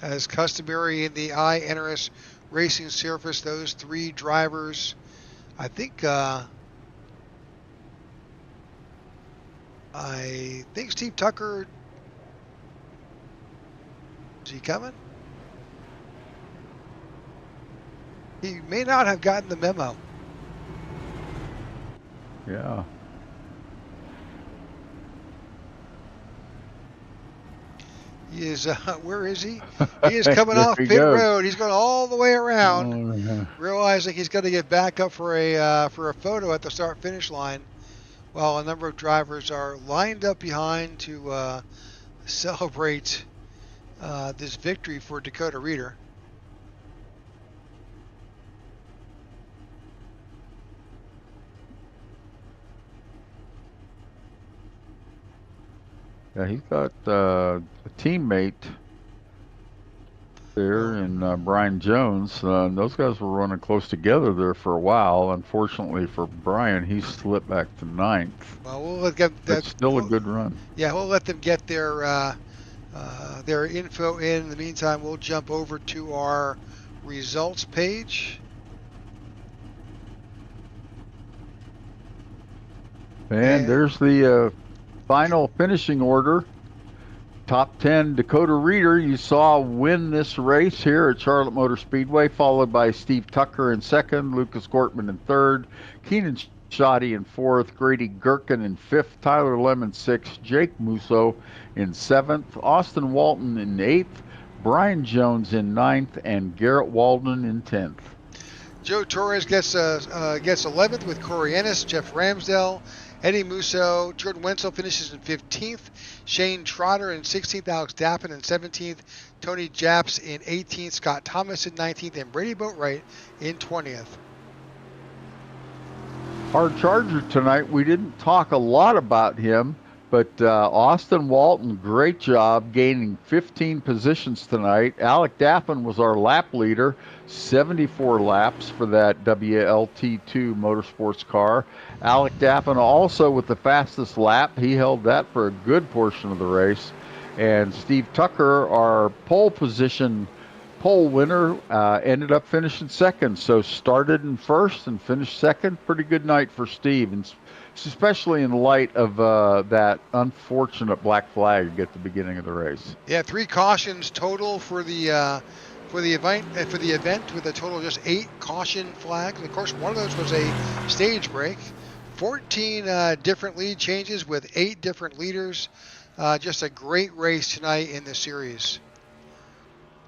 As customary in the iNRS racing surface, those 3 drivers, I think Steve Tucker, is he coming? He may not have gotten the memo. Yeah. He is, where is he? He is coming off pit road. He's going all the way around, realizing he's going to get back up for a photo at the start-finish line, while a number of drivers are lined up behind to celebrate this victory for Dakota Reeder. Yeah, he's got a teammate there in Brian Jones. Those guys were running close together there for a while. Unfortunately for Brian, he slipped back to 9th. Well, we'll let them. That's still a good run. Yeah, we'll let them get their info in. In the meantime, we'll jump over to our results page. And there's the final finishing order. Top 10, Dakota Reeder, you saw win this race here at Charlotte Motor Speedway, followed by Steve Tucker in 2nd, Lucas Gortman in 3rd, Keenan Shoddy in 4th, Grady Gherkin in 5th, Tyler Lemon 6th, Jake Musso in 7th, Austin Walton in 8th, Brian Jones in 9th, and Garrett Walden in 10th. Joe Torres gets 11th with Corey Ennis, Jeff Ramsdell, Eddie Musso. Jordan Wenzel finishes in 15th. Shane Trotter in 16th. Alex Dappin in 17th. Tony Japs in 18th. Scott Thomas in 19th. And Brady Boatwright in 20th. Our Charger tonight, we didn't talk a lot about him, But Austin Walton, great job gaining 15 positions tonight. Alec Daffin was our lap leader, 74 laps for that WLT2 Motorsports car. Alec Daffin also with the fastest lap. He held that for a good portion of the race. And Steve Tucker, our pole winner, ended up finishing second. So started in first and finished second. Pretty good night for Steve, and especially in light of that unfortunate black flag at the beginning of the race. Yeah, 3 cautions total for the event with a total of just 8 caution flags. Of course, one of those was a stage break. 14 different lead changes with 8 different leaders. Just a great race tonight in the series.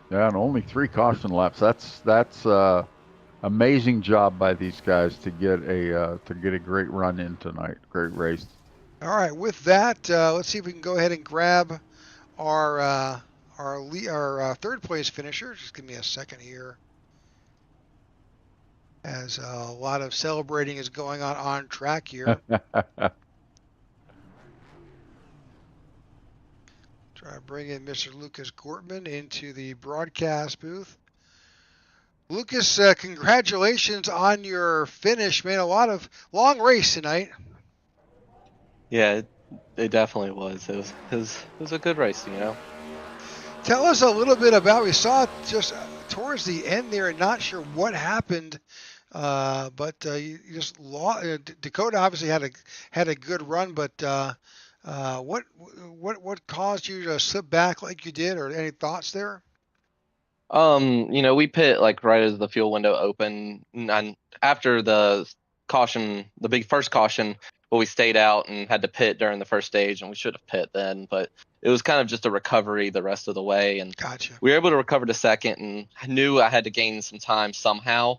Yeah, and only 3 caution laps. That's amazing job by these guys to get a great run in tonight. Great race. All right, with that, let's see if we can go ahead and grab our third place finisher. Just give me a second here, as a lot of celebrating is going on track here. Try to bring in Mr. Lucas Gortman into the broadcast booth. Lucas, congratulations on your finish, man. A lot of long race tonight. Yeah, it definitely was. It was a good race, you know. Tell us a little bit about. We saw just towards the end there, and not sure what happened, but you just lost. Dakota obviously had a good run, but what caused you to slip back like you did, or any thoughts there? You know, we pit like right as the fuel window opened, and after the caution, the big first caution, well, we stayed out and had to pit during the first stage, and we should have pit then, but it was kind of just a recovery the rest of the way, and Gotcha. we were able to recover to second, and I knew I had to gain some time somehow,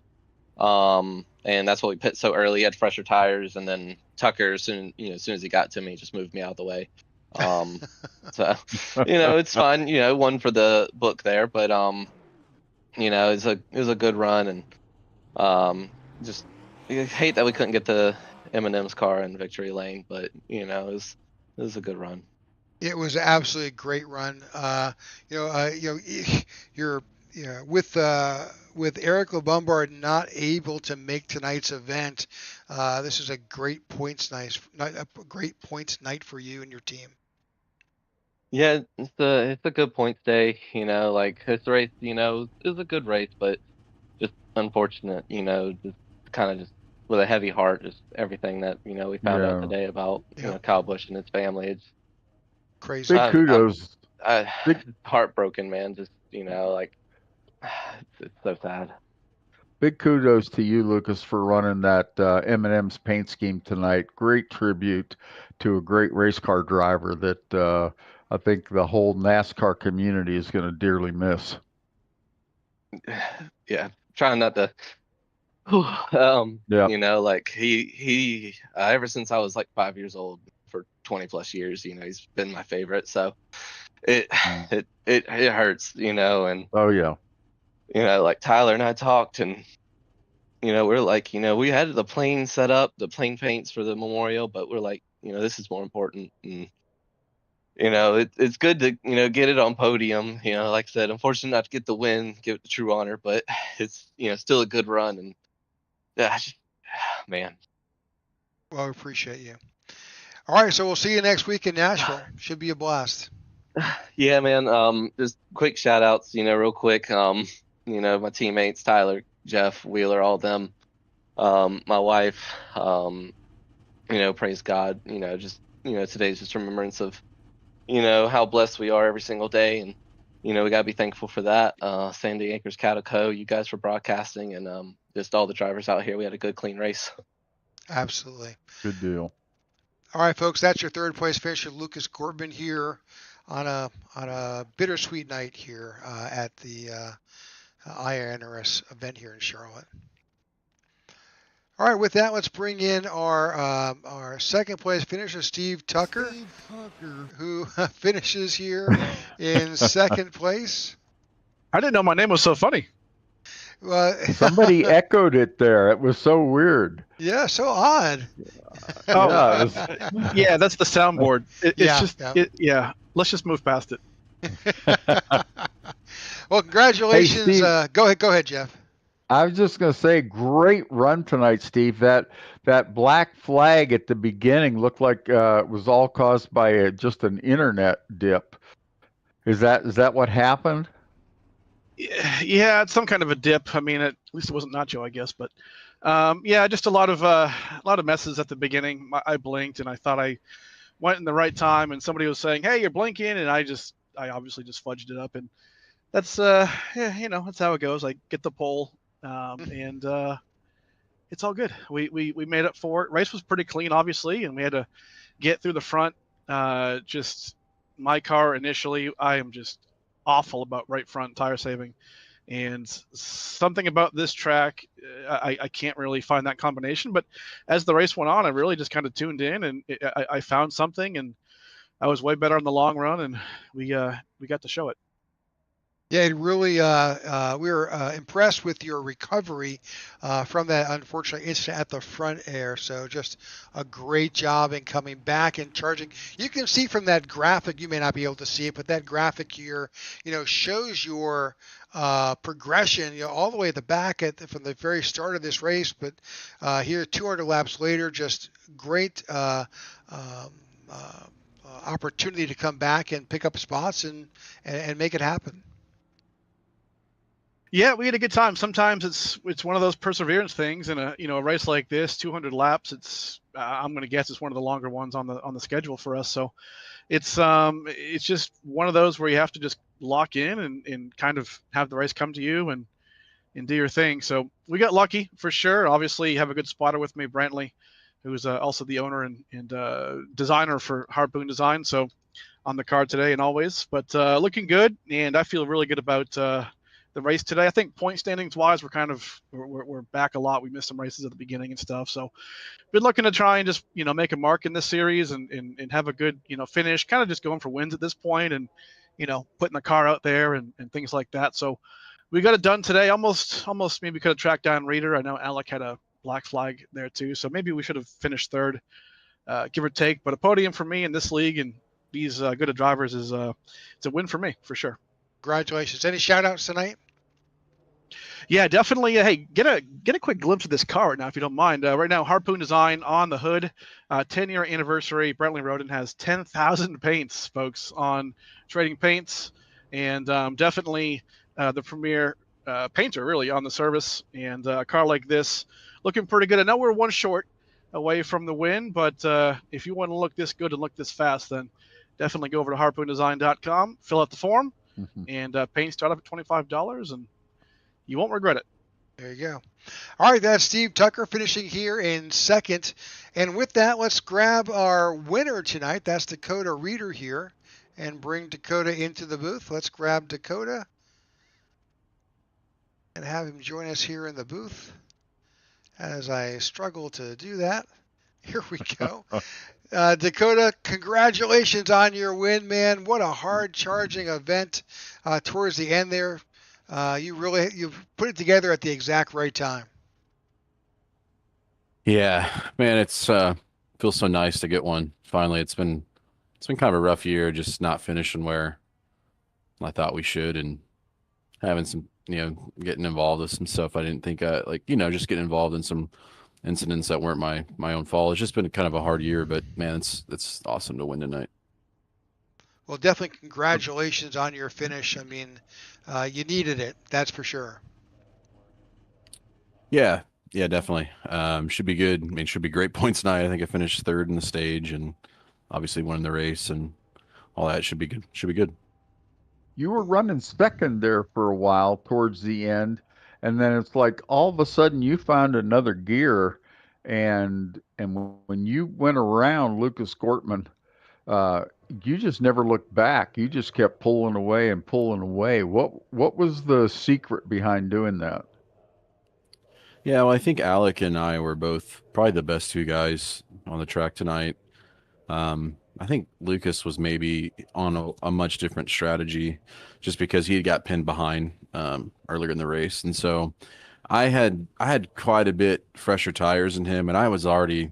and that's why we pit so early. He had fresher tires, and then Tucker, as soon as he got to me, just moved me out of the way. So you know, it's fine. You know, one for the book there, but you know, it was a good run, and just I hate that we couldn't get the Eminem's car in victory lane, but you know, it was a good run. It was absolutely a great run. You're with Eric LeBombard not able to make tonight's event. This is a great points night for you and your team. Yeah, it's a good points day. You know, like this race, you know, it was a good race, but just unfortunate. You know, just kind of just with a heavy heart, just everything that we found out today about Kyle Busch and his family. It's crazy. Big kudos. Heartbroken, man. Just like it's so sad. Big kudos to you, Lucas, for running that M&M's paint scheme tonight. Great tribute to a great race car driver that I think the whole NASCAR community is going to dearly miss. Yeah, trying not to. Like he ever since I was like 5 years old for 20 plus years, he's been my favorite. So it hurts, and oh yeah, like Tyler and I talked, and we're like, we had the plane set up, the plane paints for the memorial, but we're like, this is more important, and it's good to get it on podium. Like I said, unfortunate not to get the win, give it the true honor, but it's still a good run, and man. Well, I appreciate you. All right, so we'll see you next week in Nashville. Should be a blast. Yeah, man. Just quick shout outs, real quick. My teammates, Tyler, Jeff, Wheeler, all them. My wife, praise God, today's just remembrance of, how blessed we are every single day. And, we got to be thankful for that. Sandy Acres Cattle Co., you guys for broadcasting, and just all the drivers out here. We had a good, clean race. Absolutely. Good deal. All right, folks, that's your third place finisher, Lucas Corbin, here on a bittersweet night here at the iNRS event here in Charlotte. All right, with that, let's bring in our second place finisher, Steve Tucker, who finishes here in second place. I didn't know my name was so funny. Well, Somebody echoed it there. It was so weird. yeah, so odd. Oh, Yeah, it yeah, that's the soundboard. It's Yeah, just, yeah. yeah. Let's just move past it. Well, Hey, congratulations. Steve, Go ahead, Jeff. I was just going to say, great run tonight, Steve. That black flag at the beginning looked like it was all caused by just an internet dip. Is that what happened? Yeah, it's some kind of a dip. I mean, at least it wasn't Nacho, I guess. But yeah, just a lot of messes at the beginning. I blinked and I thought I went in the right time, and somebody was saying, "Hey, you're blinking," and I obviously just fudged it up, and that's yeah, that's how it goes. I get the pole, and it's all good. We made up for it. Race was pretty clean, obviously, and we had to get through the front. Just my car initially, I am just awful about right front tire saving, and something about this track, I can't really find that combination. But as the race went on, I really just kind of tuned in, and I found something, and I was way better in the long run, and we got to show it. Yeah, it really. We were impressed with your recovery from that unfortunate incident at the front air. So just a great job in coming back and charging. You can see from that graphic. You may not be able to see it, but that graphic here, shows your progression. All the way at the back from the very start of this race. But here, 200 laps later, just great. Opportunity to come back and pick up spots and make it happen. Yeah, we had a good time. Sometimes it's one of those perseverance things, and a race like this, 200 laps. It's I'm going to guess it's one of the longer ones on the schedule for us. So it's just one of those where you have to just lock in and kind of have the race come to you and do your thing. So we got lucky for sure. Obviously, have a good spotter with me, Brantley, who's also the owner and designer for Harpoon Design. So on the card today and always, but looking good, and I feel really good about the race today. I think point standings wise, we're back a lot. We missed some races at the beginning and stuff. So been looking to try and just, make a mark in this series and have a good, finish, kind of just going for wins at this point and, putting the car out there and things like that. So we got it done today. Almost maybe could have tracked down Reader. I know Alec had a black flag there too. So maybe we should have finished third, give or take, but a podium for me in this league and these good drivers is it's a win for me for sure. Congratulations. Any shout outs tonight? Yeah, definitely. Hey, get a quick glimpse of this car right now, if you don't mind. Right now, Harpoon Design on the hood, 10-year anniversary. Brentley Roden has 10,000 paints, folks, on trading paints, and definitely the premier painter, really, on the service. And a car like this, looking pretty good. I know we're one short away from the win, but if you want to look this good and look this fast, then definitely go over to harpoondesign.com, fill out the form, and paint start up at $25, and you won't regret it. There you go. All right, that's Steve Tucker finishing here in second. And with that, let's grab our winner tonight. That's Dakota Reader here, and bring Dakota into the booth. Let's grab Dakota and have him join us here in the booth as I struggle to do that. Here we go. Dakota, congratulations on your win, man. What a hard charging event towards the end there. You put it together at the exact right time. Yeah, man, it's feels so nice to get one. Finally, it's been kind of a rough year, just not finishing where I thought we should, and having some, getting involved with some stuff I didn't think just getting involved in some incidents that weren't my own fault. It's just been kind of a hard year, but man, it's awesome to win tonight. Well, definitely congratulations on your finish. I mean, you needed it, that's for sure. Yeah, definitely. Should be good. I mean, should be great points tonight. I think I finished third in the stage and obviously won the race and all that. Should be good. You were running second there for a while towards the end, and then it's like all of a sudden you found another gear, and when you went around Lucas Gortman, you just never looked back. You just kept pulling away and pulling away. What was the secret behind doing that? Yeah, well, I think Alec and I were both probably the best two guys on the track tonight. I think Lucas was maybe on a much different strategy, just because he had got pinned behind earlier in the race, and so I had quite a bit fresher tires than him, and I was already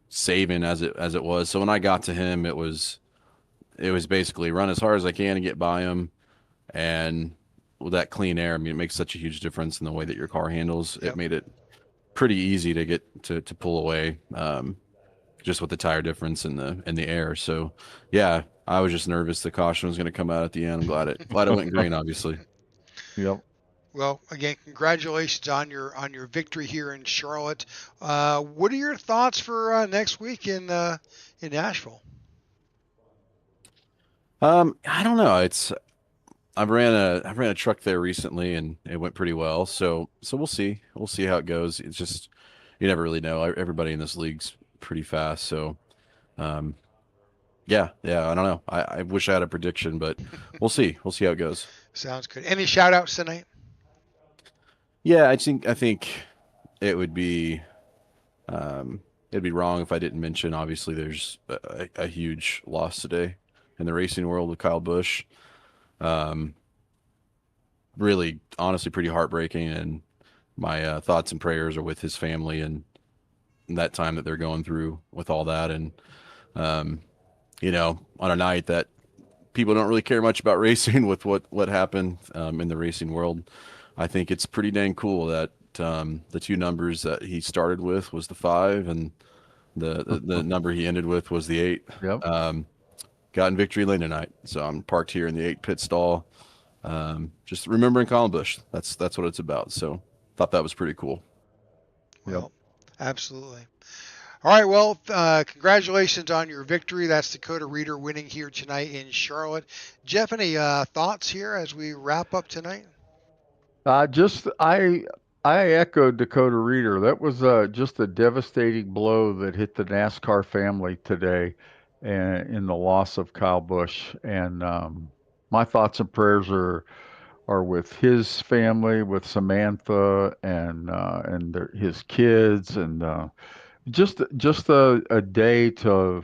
saving as it was. So when I got to him, it was basically run as hard as I can and get by him, and with that clean air, I mean, it makes such a huge difference in the way that your car handles. Yep. It made it pretty easy to get to pull away. Just with the tire difference in the air. So yeah, I was just nervous the caution was going to come out at the end. I'm glad it went green, obviously. Yep. Well, again, congratulations on your victory here in Charlotte. What are your thoughts for next week in Nashville? I don't know. I've ran a truck there recently and it went pretty well. So we'll see. We'll see how it goes. It's just, you never really know. Everybody in this league's pretty fast. So yeah, I don't know. I wish I had a prediction, but we'll see. We'll see how it goes. Sounds good. Any shout outs tonight? Yeah, I think it would be it'd be wrong if I didn't mention, obviously there's a huge loss today in the racing world with Kyle Busch. Really, honestly, pretty heartbreaking, and my thoughts and prayers are with his family and that time that they're going through with all that. And on a night that people don't really care much about racing with what happened in the racing world, I think it's pretty dang cool that the two numbers that he started with was the 5 and the number he ended with was the 8. Yep. Got in victory lane tonight, so I'm parked here in the 8 pit stall, just remembering Colin Busch. That's what it's about. So thought that was pretty cool. Well, absolutely. All right. Well, congratulations on your victory. That's Dakota Reader winning here tonight in Charlotte. Jeff, any thoughts here as we wrap up tonight? I echoed Dakota Reader. That was just a devastating blow that hit the NASCAR family today, in the loss of Kyle Busch. And my thoughts and prayers are with his family, with Samantha and his kids, and just a day to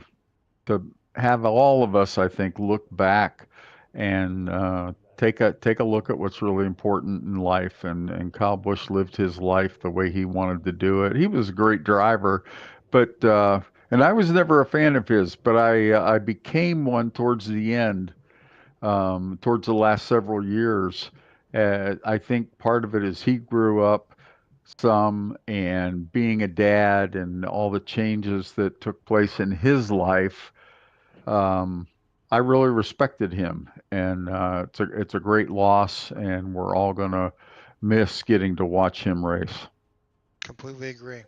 have all of us, I think, look back and take a look at what's really important in life. And Kyle Busch lived his life the way he wanted to do it. He was a great driver, but and I was never a fan of his, but I became one towards the end, towards the last several years. I think part of it is he grew up some, and being a dad and all the changes that took place in his life. I really respected him, and it's a great loss, and we're all gonna miss getting to watch him race. Completely agree.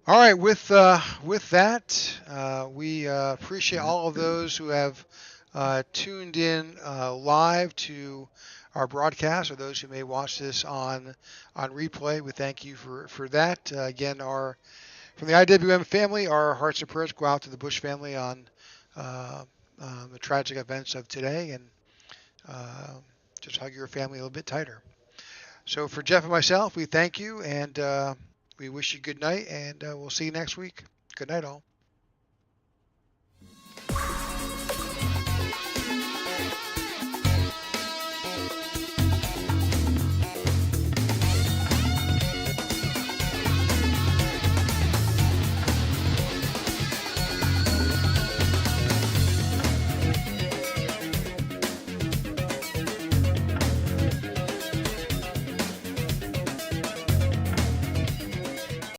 All right, with that, we appreciate all of those who have tuned in live to our broadcast, or those who may watch this on replay. We thank you for that. Again, from the IWM family, our hearts and prayers go out to the Busch family on the tragic events of today, and just hug your family a little bit tighter. So for Jeff and myself, we thank you, and we wish you good night, and we'll see you next week. Good night, all.